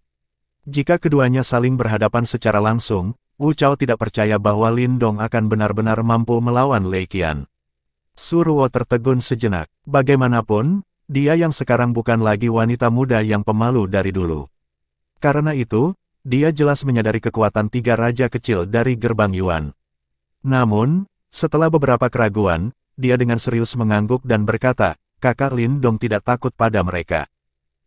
Jika keduanya saling berhadapan secara langsung, Wu Chao tidak percaya bahwa Lindong akan benar-benar mampu melawan Lei Qian. Suruo tertegun sejenak. Bagaimanapun, dia yang sekarang bukan lagi wanita muda yang pemalu dari dulu. Karena itu, dia jelas menyadari kekuatan 3 raja kecil dari gerbang Yuan. Namun, setelah beberapa keraguan, dia dengan serius mengangguk dan berkata, kakak Lindong tidak takut pada mereka.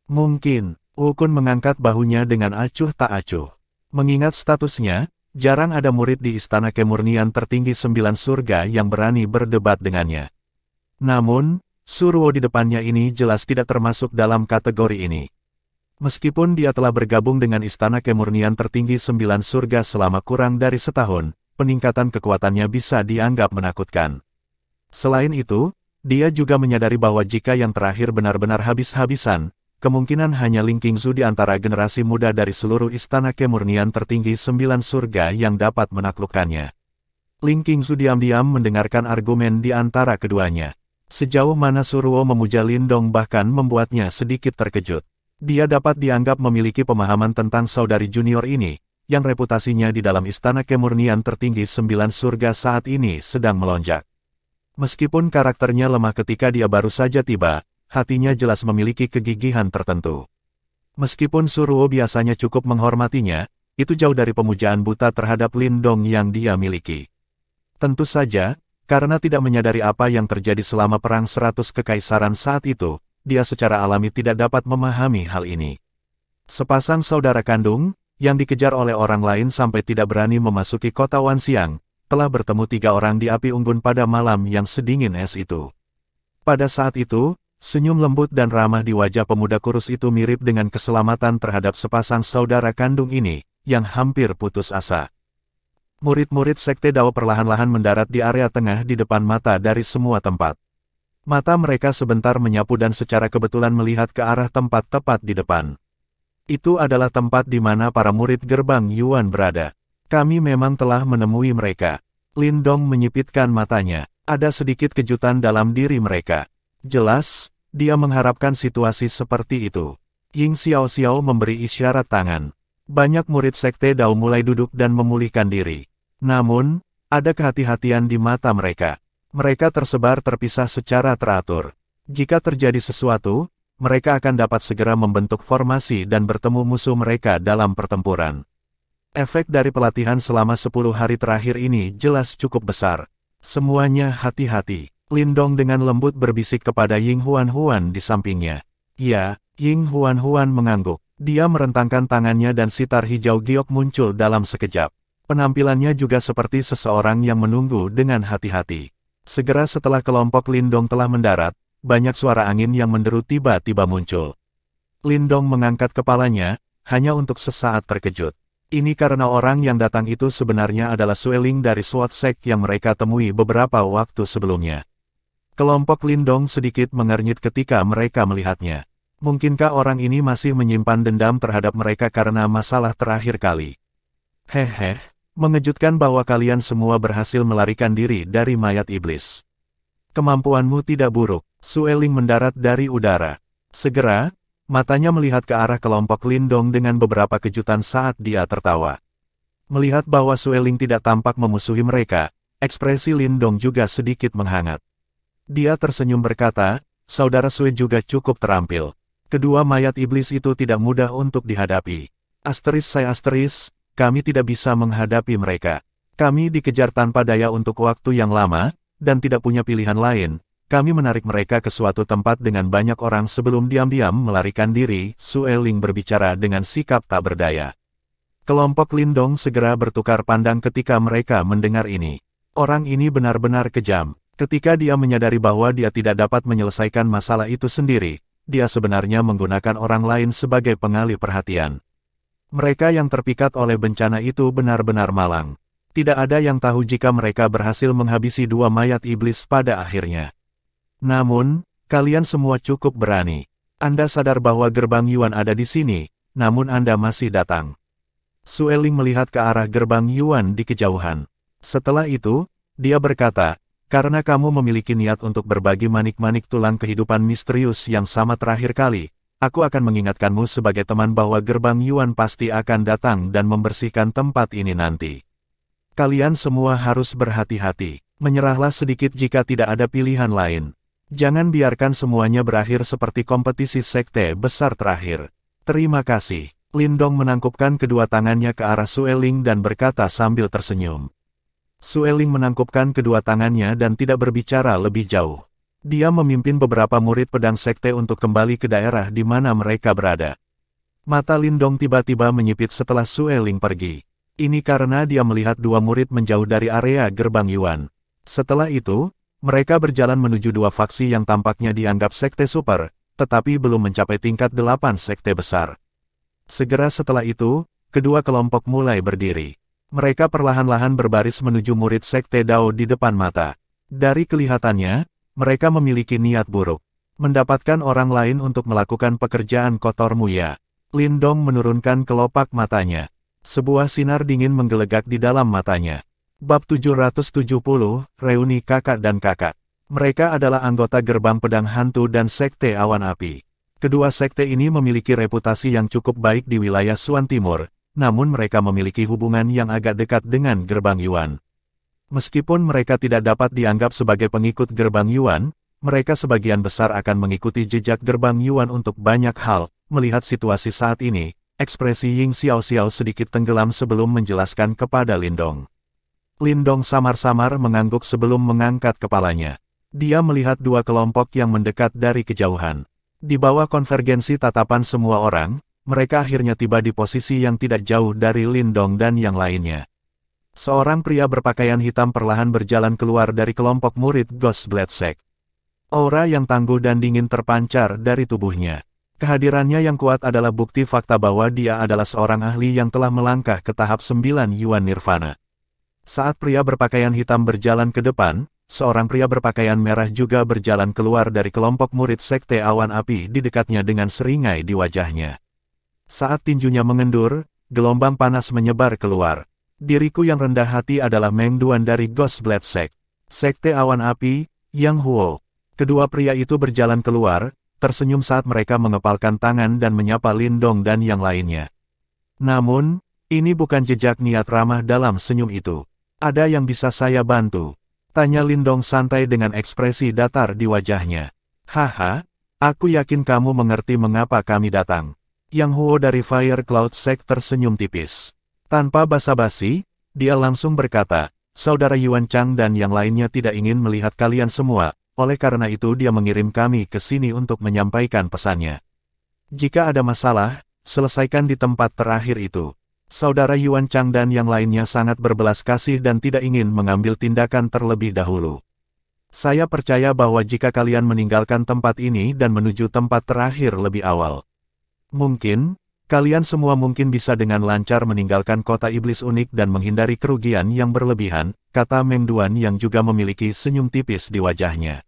Mungkin, Wukun mengangkat bahunya dengan acuh tak acuh. Mengingat statusnya, jarang ada murid di Istana Kemurnian Tertinggi 9 Surga yang berani berdebat dengannya. Namun, Suruo di depannya ini jelas tidak termasuk dalam kategori ini. Meskipun dia telah bergabung dengan Istana Kemurnian Tertinggi 9 Surga selama kurang dari setahun, peningkatan kekuatannya bisa dianggap menakutkan. Selain itu, dia juga menyadari bahwa jika yang terakhir benar-benar habis-habisan, kemungkinan hanya Ling Qingzu di antara generasi muda dari seluruh Istana Kemurnian Tertinggi 9 Surga yang dapat menaklukkannya. Ling Qingzu diam-diam mendengarkan argumen di antara keduanya. Sejauh mana Suruo memuja Lindong bahkan membuatnya sedikit terkejut. Dia dapat dianggap memiliki pemahaman tentang saudari junior ini, yang reputasinya di dalam Istana Kemurnian Tertinggi 9 Surga saat ini sedang melonjak. Meskipun karakternya lemah ketika dia baru saja tiba, hatinya jelas memiliki kegigihan tertentu. Meskipun Suruo biasanya cukup menghormatinya, itu jauh dari pemujaan buta terhadap Lindong yang dia miliki. Tentu saja, karena tidak menyadari apa yang terjadi selama Perang 100 Kekaisaran saat itu, dia secara alami tidak dapat memahami hal ini. Sepasang saudara kandung, yang dikejar oleh orang lain sampai tidak berani memasuki kota Wanxiang, telah bertemu 3 orang di api unggun pada malam yang sedingin es itu. Pada saat itu, senyum lembut dan ramah di wajah pemuda kurus itu mirip dengan keselamatan terhadap sepasang saudara kandung ini, yang hampir putus asa. Murid-murid Sekte Dao perlahan-lahan mendarat di area tengah di depan mata dari semua tempat. Mata mereka sebentar menyapu dan secara kebetulan melihat ke arah tempat tepat di depan. Itu adalah tempat di mana para murid gerbang Yuan berada. Kami memang telah menemui mereka. Lindong menyipitkan matanya. Ada sedikit kejutan dalam diri mereka. Jelas, dia mengharapkan situasi seperti itu. Ying Xiao-Xiao memberi isyarat tangan. Banyak murid Sekte Dao mulai duduk dan memulihkan diri. Namun, ada kehati-hatian di mata mereka. Mereka tersebar terpisah secara teratur. Jika terjadi sesuatu, mereka akan dapat segera membentuk formasi dan bertemu musuh mereka dalam pertempuran. Efek dari pelatihan selama 10 hari terakhir ini jelas cukup besar. Semuanya hati-hati. Lindong dengan lembut berbisik kepada Ying Huan-Huan di sampingnya. Ya, Ying Huan-Huan mengangguk. Dia merentangkan tangannya dan sitar hijau giok muncul dalam sekejap. Penampilannya juga seperti seseorang yang menunggu dengan hati-hati. Segera setelah kelompok Lindong telah mendarat, banyak suara angin yang menderu tiba-tiba muncul. Lindong mengangkat kepalanya, hanya untuk sesaat terkejut. Ini karena orang yang datang itu sebenarnya adalah Sueling dari SWAT Sek yang mereka temui beberapa waktu sebelumnya. Kelompok Lindong sedikit mengernyit ketika mereka melihatnya. Mungkinkah orang ini masih menyimpan dendam terhadap mereka karena masalah terakhir kali? Hehe, mengejutkan bahwa kalian semua berhasil melarikan diri dari mayat iblis. Kemampuanmu tidak buruk. Sueling mendarat dari udara. Segera, matanya melihat ke arah kelompok Lindong dengan beberapa kejutan saat dia tertawa. Melihat bahwa Sueling tidak tampak memusuhi mereka, ekspresi Lindong juga sedikit menghangat. Dia tersenyum berkata, saudara Sue juga cukup terampil. Kedua mayat iblis itu tidak mudah untuk dihadapi. Kami tidak bisa menghadapi mereka. Kami dikejar tanpa daya untuk waktu yang lama, dan tidak punya pilihan lain. Kami menarik mereka ke suatu tempat dengan banyak orang sebelum diam-diam melarikan diri, Sueling berbicara dengan sikap tak berdaya. Kelompok Lindong segera bertukar pandang ketika mereka mendengar ini. Orang ini benar-benar kejam. Ketika dia menyadari bahwa dia tidak dapat menyelesaikan masalah itu sendiri, dia sebenarnya menggunakan orang lain sebagai pengalih perhatian. Mereka yang terpikat oleh bencana itu benar-benar malang. Tidak ada yang tahu jika mereka berhasil menghabisi 2 mayat iblis pada akhirnya. Namun, kalian semua cukup berani. Anda sadar bahwa gerbang Yuan ada di sini, namun Anda masih datang. Sueling melihat ke arah gerbang Yuan di kejauhan. Setelah itu, dia berkata, karena kamu memiliki niat untuk berbagi manik-manik tulang kehidupan misterius yang sama terakhir kali, aku akan mengingatkanmu sebagai teman bahwa gerbang Yuan pasti akan datang dan membersihkan tempat ini nanti. Kalian semua harus berhati-hati. Menyerahlah sedikit jika tidak ada pilihan lain. Jangan biarkan semuanya berakhir seperti kompetisi sekte besar terakhir. Terima kasih. Lindong menangkupkan kedua tangannya ke arah Sueling dan berkata sambil tersenyum. Sueling menangkupkan kedua tangannya dan tidak berbicara lebih jauh. Dia memimpin beberapa murid pedang sekte untuk kembali ke daerah di mana mereka berada. Mata Lindong tiba-tiba menyipit setelah Sueling pergi. Ini karena dia melihat dua murid menjauh dari area gerbang Yuan. Setelah itu, mereka berjalan menuju dua faksi yang tampaknya dianggap sekte super, tetapi belum mencapai tingkat 8 sekte besar. Segera setelah itu, kedua kelompok mulai berdiri. Mereka perlahan-lahan berbaris menuju murid sekte Dao di depan mata. Dari kelihatannya, mereka memiliki niat buruk. Mendapatkan orang lain untuk melakukan pekerjaan kotor Muya. Lindong menurunkan kelopak matanya. Sebuah sinar dingin menggelegak di dalam matanya. Bab 770, Reuni Kakak dan Kakak. Mereka adalah anggota gerbang pedang hantu dan sekte awan api. Kedua sekte ini memiliki reputasi yang cukup baik di wilayah Suan Timur, namun mereka memiliki hubungan yang agak dekat dengan gerbang Yuan. Meskipun mereka tidak dapat dianggap sebagai pengikut gerbang Yuan, mereka sebagian besar akan mengikuti jejak gerbang Yuan untuk banyak hal. Melihat situasi saat ini, ekspresi Ying Xiaoxiao sedikit tenggelam sebelum menjelaskan kepada Lindong. Lindong samar-samar mengangguk sebelum mengangkat kepalanya. Dia melihat dua kelompok yang mendekat dari kejauhan. Di bawah konvergensi tatapan semua orang, mereka akhirnya tiba di posisi yang tidak jauh dari Lindong dan yang lainnya. Seorang pria berpakaian hitam perlahan berjalan keluar dari kelompok murid Ghost Blade Sect. Aura yang tangguh dan dingin terpancar dari tubuhnya. Kehadirannya yang kuat adalah bukti fakta bahwa dia adalah seorang ahli yang telah melangkah ke tahap 9 Yuan Nirvana. Saat pria berpakaian hitam berjalan ke depan, seorang pria berpakaian merah juga berjalan keluar dari kelompok murid sekte awan api di dekatnya dengan seringai di wajahnya. Saat tinjunya mengendur, gelombang panas menyebar keluar. Diriku yang rendah hati adalah Meng Duan dari Ghost Blade Sect. Sekte awan api, Yang Huo. Kedua pria itu berjalan keluar, tersenyum saat mereka mengepalkan tangan dan menyapa Lindong dan yang lainnya. Namun, ini bukan jejak niat ramah dalam senyum itu. Ada yang bisa saya bantu? Tanya Lindong santai dengan ekspresi datar di wajahnya. Haha, aku yakin kamu mengerti mengapa kami datang. Yang Huo dari Fire Cloud Sect tersenyum tipis. Tanpa basa-basi, dia langsung berkata, Saudara Yuan Chang dan yang lainnya tidak ingin melihat kalian semua, oleh karena itu dia mengirim kami ke sini untuk menyampaikan pesannya. Jika ada masalah, selesaikan di tempat terakhir itu. Saudara Yuan Chang dan yang lainnya sangat berbelas kasih dan tidak ingin mengambil tindakan terlebih dahulu. Saya percaya bahwa jika kalian meninggalkan tempat ini dan menuju tempat terakhir lebih awal, mungkin, kalian semua mungkin bisa dengan lancar meninggalkan kota iblis unik dan menghindari kerugian yang berlebihan, kata Meng Duan yang juga memiliki senyum tipis di wajahnya.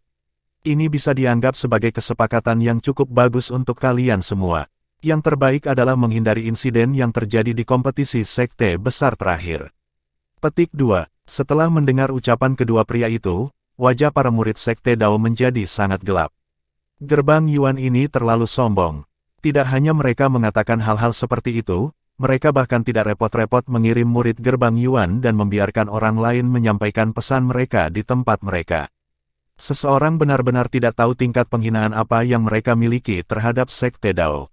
Ini bisa dianggap sebagai kesepakatan yang cukup bagus untuk kalian semua. Yang terbaik adalah menghindari insiden yang terjadi di kompetisi sekte besar terakhir. Petik 2. Setelah mendengar ucapan kedua pria itu, wajah para murid sekte Dao menjadi sangat gelap. Gerbang Yuan ini terlalu sombong. Tidak hanya mereka mengatakan hal-hal seperti itu, mereka bahkan tidak repot-repot mengirim murid gerbang Yuan dan membiarkan orang lain menyampaikan pesan mereka di tempat mereka. Seseorang benar-benar tidak tahu tingkat penghinaan apa yang mereka miliki terhadap sekte Dao.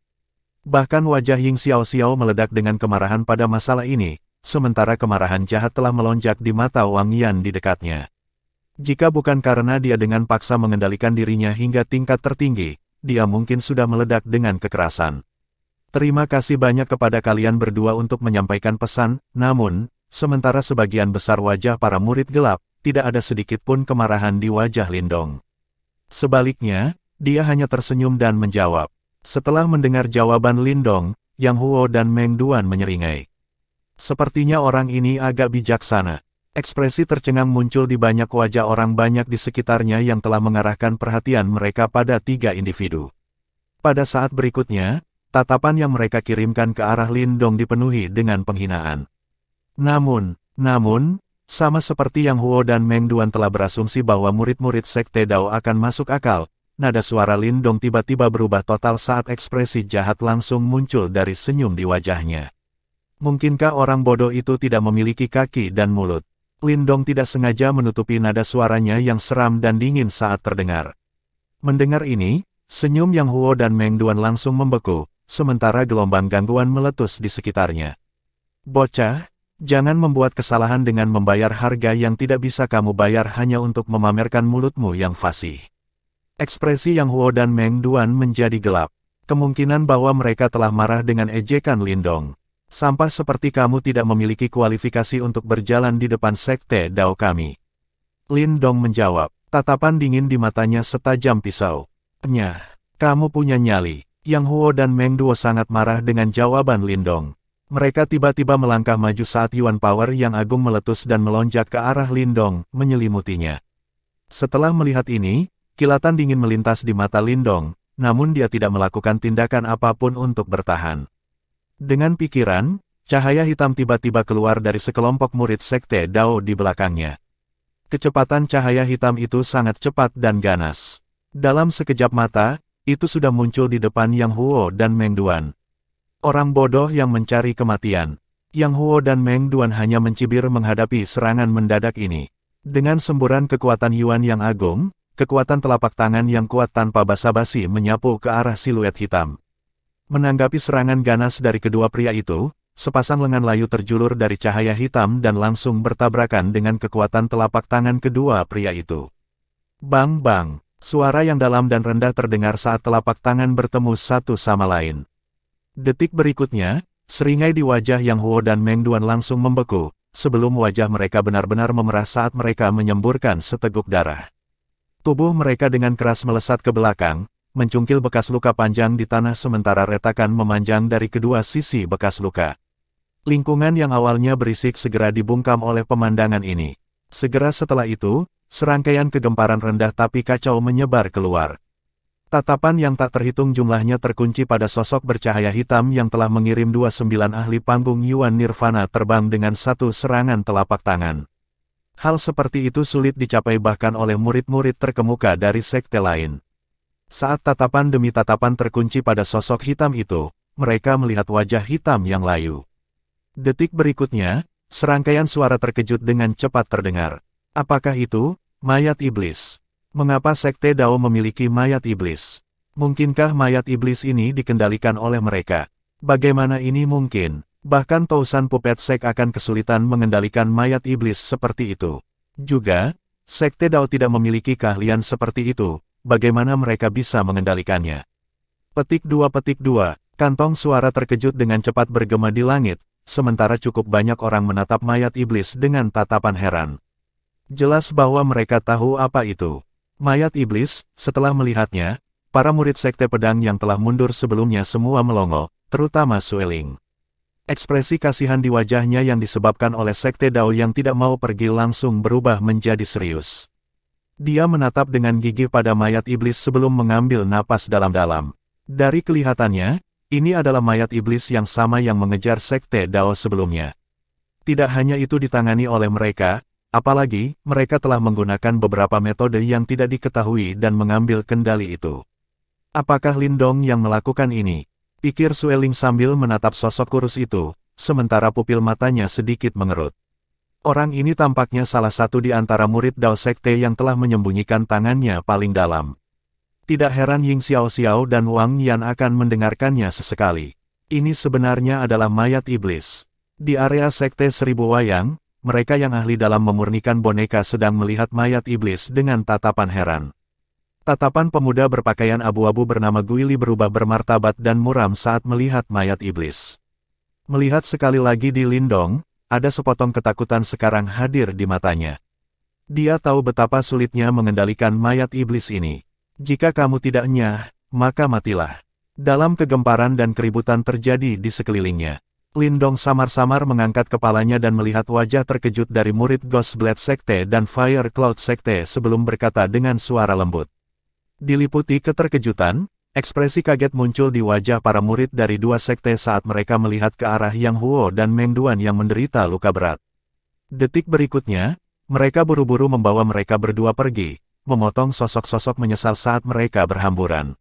Bahkan wajah Ying Xiaoxiao meledak dengan kemarahan pada masalah ini, sementara kemarahan jahat telah melonjak di mata Wang Yan di dekatnya. Jika bukan karena dia dengan paksa mengendalikan dirinya hingga tingkat tertinggi, dia mungkin sudah meledak dengan kekerasan. Terima kasih banyak kepada kalian berdua untuk menyampaikan pesan, namun, sementara sebagian besar wajah para murid gelap, tidak ada sedikit pun kemarahan di wajah Lindong. Sebaliknya, dia hanya tersenyum dan menjawab. Setelah mendengar jawaban Lindong, Yang Huo dan Meng Duan menyeringai. Sepertinya orang ini agak bijaksana. Ekspresi tercengang muncul di banyak wajah orang banyak di sekitarnya yang telah mengarahkan perhatian mereka pada tiga individu. Pada saat berikutnya, tatapan yang mereka kirimkan ke arah Lindong dipenuhi dengan penghinaan. Namun, sama seperti Yang Huo dan Meng Duan telah berasumsi bahwa murid-murid sekte Dao akan masuk akal, nada suara Lindong tiba-tiba berubah total saat ekspresi jahat langsung muncul dari senyum di wajahnya. Mungkinkah orang bodoh itu tidak memiliki kaki dan mulut? Lindong tidak sengaja menutupi nada suaranya yang seram dan dingin saat terdengar. Mendengar ini, senyum Yang Huo dan Meng Duan langsung membeku, sementara gelombang gangguan meletus di sekitarnya. Bocah, Jangan membuat kesalahan dengan membayar harga yang tidak bisa kamu bayar hanya untuk memamerkan mulutmu yang fasih. Ekspresi Yang Huo dan Meng Duan menjadi gelap. Kemungkinan bahwa mereka telah marah dengan ejekan Lindong. Sampah seperti kamu tidak memiliki kualifikasi untuk berjalan di depan sekte Dao kami. Lindong menjawab, tatapan dingin di matanya setajam pisau. Nyah, kamu punya nyali. Yang Huo dan Meng Duo sangat marah dengan jawaban Lindong. Mereka tiba-tiba melangkah maju saat Yuan Power yang agung meletus dan melonjak ke arah Lindong, menyelimutinya. Setelah melihat ini, kilatan dingin melintas di mata Lindong, namun dia tidak melakukan tindakan apapun untuk bertahan. Dengan pikiran, cahaya hitam tiba-tiba keluar dari sekelompok murid sekte Dao di belakangnya. Kecepatan cahaya hitam itu sangat cepat dan ganas. Dalam sekejap mata, itu sudah muncul di depan Yang Huo dan Meng Duan. Orang bodoh yang mencari kematian. Yang Huo dan Meng Duan hanya mencibir menghadapi serangan mendadak ini. Dengan semburan kekuatan Yuan yang agung, kekuatan telapak tangan yang kuat tanpa basa-basi menyapu ke arah siluet hitam. Menanggapi serangan ganas dari kedua pria itu, sepasang lengan layu terjulur dari cahaya hitam dan langsung bertabrakan dengan kekuatan telapak tangan kedua pria itu. Bang bang, suara yang dalam dan rendah terdengar saat telapak tangan bertemu satu sama lain. Detik berikutnya, seringai di wajah Yang Huo dan Meng Duan langsung membeku, sebelum wajah mereka benar-benar memerah saat mereka menyemburkan seteguk darah. Tubuh mereka dengan keras melesat ke belakang, mencungkil bekas luka panjang di tanah sementara retakan memanjang dari kedua sisi bekas luka. Lingkungan yang awalnya berisik segera dibungkam oleh pemandangan ini. Segera setelah itu, serangkaian kegemparan rendah tapi kacau menyebar keluar. Tatapan yang tak terhitung jumlahnya terkunci pada sosok bercahaya hitam yang telah mengirim 29 ahli panggung Yuan Nirvana terbang dengan satu serangan telapak tangan. Hal seperti itu sulit dicapai bahkan oleh murid-murid terkemuka dari sekte lain. Saat tatapan demi tatapan terkunci pada sosok hitam itu, mereka melihat wajah hitam yang layu. Detik berikutnya, serangkaian suara terkejut dengan cepat terdengar. Apakah itu? Mayat iblis. Mengapa sekte Dao memiliki mayat iblis? Mungkinkah mayat iblis ini dikendalikan oleh mereka? Bagaimana ini mungkin? Bahkan Tousan Puppet Sek akan kesulitan mengendalikan mayat iblis seperti itu. Juga, sekte Dao tidak memiliki keahlian seperti itu, bagaimana mereka bisa mengendalikannya? Petik 2. Kantong suara terkejut dengan cepat bergema di langit, sementara cukup banyak orang menatap mayat iblis dengan tatapan heran. Jelas bahwa mereka tahu apa itu. Mayat iblis. Setelah melihatnya, para murid sekte pedang yang telah mundur sebelumnya semua melongo, terutama Sueling. Ekspresi kasihan di wajahnya yang disebabkan oleh sekte Dao yang tidak mau pergi langsung berubah menjadi serius. Dia menatap dengan gigih pada mayat iblis sebelum mengambil napas dalam-dalam. Dari kelihatannya, ini adalah mayat iblis yang sama yang mengejar sekte Dao sebelumnya. Tidak hanya itu ditangani oleh mereka, apalagi, mereka telah menggunakan beberapa metode yang tidak diketahui dan mengambil kendali itu. Apakah Lindong yang melakukan ini? Pikir Sueling sambil menatap sosok kurus itu, sementara pupil matanya sedikit mengerut. Orang ini tampaknya salah satu di antara murid Dao Sekte yang telah menyembunyikan tangannya paling dalam. Tidak heran Ying Xiao dan Wang Yan akan mendengarkannya sesekali. Ini sebenarnya adalah mayat iblis. Di area Sekte Seribu Wayang, mereka yang ahli dalam memurnikan boneka sedang melihat mayat iblis dengan tatapan heran. Tatapan pemuda berpakaian abu-abu bernama Guili berubah bermartabat dan muram saat melihat mayat iblis. Melihat sekali lagi di Lindong, ada sepotong ketakutan sekarang hadir di matanya. Dia tahu betapa sulitnya mengendalikan mayat iblis ini. Jika kamu tidak nyah, maka matilah. Dalam kegemparan dan keributan terjadi di sekelilingnya. Lindong samar-samar mengangkat kepalanya dan melihat wajah terkejut dari murid Ghost Blade Sekte dan Fire Cloud Sekte sebelum berkata dengan suara lembut. Diliputi keterkejutan, ekspresi kaget muncul di wajah para murid dari dua sekte saat mereka melihat ke arah Yang Huo dan Meng Duan yang menderita luka berat. Detik berikutnya, mereka buru-buru membawa mereka berdua pergi, memotong sosok-sosok menyesal saat mereka berhamburan.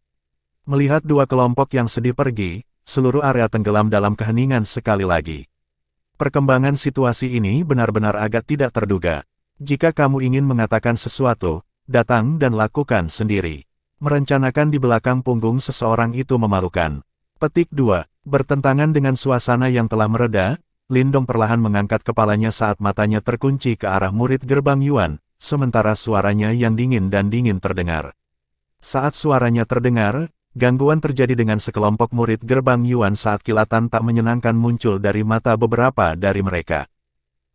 Melihat dua kelompok yang sedih pergi, seluruh area tenggelam dalam keheningan sekali lagi. Perkembangan situasi ini benar-benar agak tidak terduga. Jika kamu ingin mengatakan sesuatu, datang dan lakukan sendiri. Merencanakan di belakang punggung seseorang itu memalukan. Petik 2. Bertentangan dengan suasana yang telah mereda, Lindong perlahan mengangkat kepalanya saat matanya terkunci ke arah murid gerbang Yuan, sementara suaranya yang dingin dan dingin terdengar. Saat suaranya terdengar, gangguan terjadi dengan sekelompok murid gerbang Yuan saat kilatan tak menyenangkan muncul dari mata beberapa dari mereka.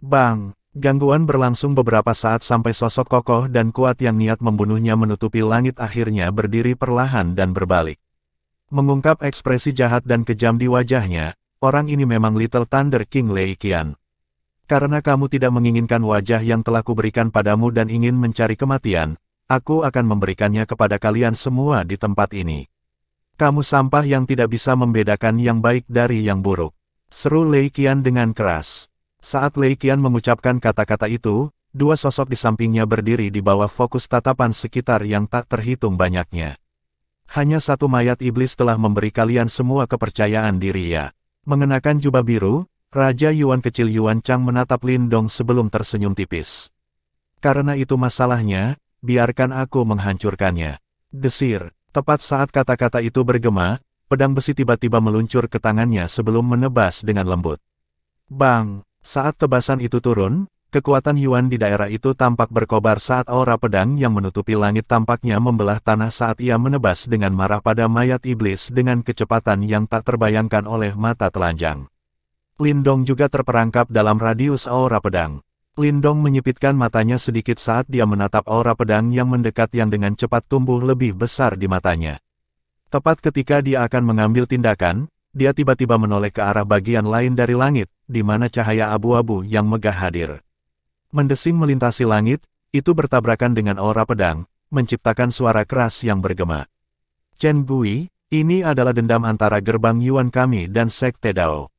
Bang! Gangguan berlangsung beberapa saat sampai sosok kokoh dan kuat yang niat membunuhnya menutupi langit akhirnya berdiri perlahan dan berbalik. Mengungkap ekspresi jahat dan kejam di wajahnya, orang ini memang Little Thunder King Lei Qian. Karena kamu tidak menginginkan wajah yang telah kuberikan padamu dan ingin mencari kematian, aku akan memberikannya kepada kalian semua di tempat ini. Kamu sampah yang tidak bisa membedakan yang baik dari yang buruk. Seru Lei Qian dengan keras. Saat Lei Qian mengucapkan kata-kata itu, dua sosok di sampingnya berdiri di bawah fokus tatapan sekitar yang tak terhitung banyaknya. Hanya satu mayat iblis telah memberi kalian semua kepercayaan diri ya. Mengenakan jubah biru, Raja Yuan kecil Yuan Chang menatap Lindong sebelum tersenyum tipis. Karena itu masalahnya, biarkan aku menghancurkannya. Desir, tepat saat kata-kata itu bergema, pedang besi tiba-tiba meluncur ke tangannya sebelum menebas dengan lembut. Bang! Saat tebasan itu turun, kekuatan Yuan di daerah itu tampak berkobar saat aura pedang yang menutupi langit tampaknya membelah tanah saat ia menebas dengan marah pada mayat iblis dengan kecepatan yang tak terbayangkan oleh mata telanjang. Lindong juga terperangkap dalam radius aura pedang. Lindong menyipitkan matanya sedikit saat dia menatap aura pedang yang mendekat yang dengan cepat tumbuh lebih besar di matanya. Tepat ketika dia akan mengambil tindakan, dia tiba-tiba menoleh ke arah bagian lain dari langit, di mana cahaya abu-abu yang megah hadir. Mendesing melintasi langit, itu bertabrakan dengan aura pedang, menciptakan suara keras yang bergema. Chen Gui, ini adalah dendam antara gerbang Yuan kami dan Sekte Dao.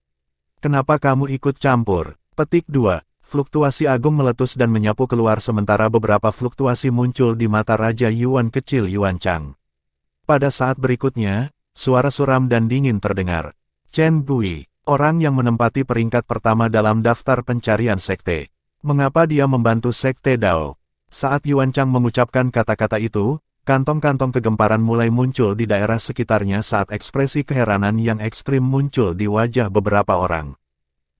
Kenapa kamu ikut campur? Petik 2. Fluktuasi agung meletus dan menyapu keluar sementara beberapa fluktuasi muncul di mata Raja Yuan kecil Yuan Chang. Pada saat berikutnya, suara suram dan dingin terdengar. Chen Gui, orang yang menempati peringkat pertama dalam daftar pencarian sekte. Mengapa dia membantu Sekte Dao? Saat Yuan Chang mengucapkan kata-kata itu, kantong-kantong kegemparan mulai muncul di daerah sekitarnya saat ekspresi keheranan yang ekstrim muncul di wajah beberapa orang.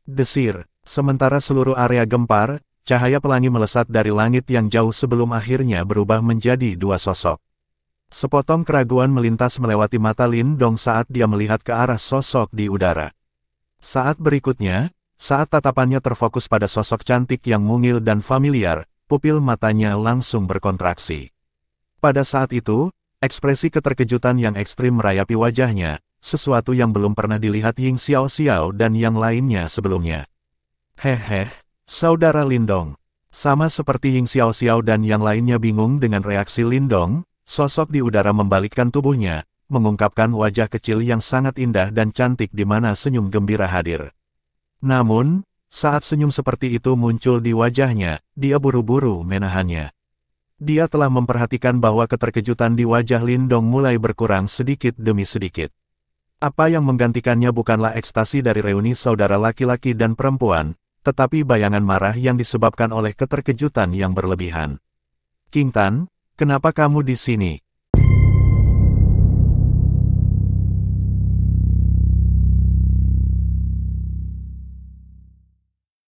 Desir, sementara seluruh area gempar, cahaya pelangi melesat dari langit yang jauh sebelum akhirnya berubah menjadi dua sosok. Sepotong keraguan melintas melewati mata Lindong saat dia melihat ke arah sosok di udara. Saat berikutnya, saat tatapannya terfokus pada sosok cantik yang mungil dan familiar, pupil matanya langsung berkontraksi. Pada saat itu, ekspresi keterkejutan yang ekstrim merayapi wajahnya, sesuatu yang belum pernah dilihat Ying Xiao Xiao dan yang lainnya sebelumnya. Hehe, saudara Lindong. Sama seperti Ying Xiao Xiao dan yang lainnya bingung dengan reaksi Lindong, sosok di udara membalikkan tubuhnya, mengungkapkan wajah kecil yang sangat indah dan cantik di mana senyum gembira hadir. Namun, saat senyum seperti itu muncul di wajahnya, dia buru-buru menahannya. Dia telah memperhatikan bahwa keterkejutan di wajah Lindong mulai berkurang sedikit demi sedikit. Apa yang menggantikannya bukanlah ekstasi dari reuni saudara laki-laki dan perempuan, tetapi bayangan marah yang disebabkan oleh keterkejutan yang berlebihan. King Tan, kenapa kamu di sini?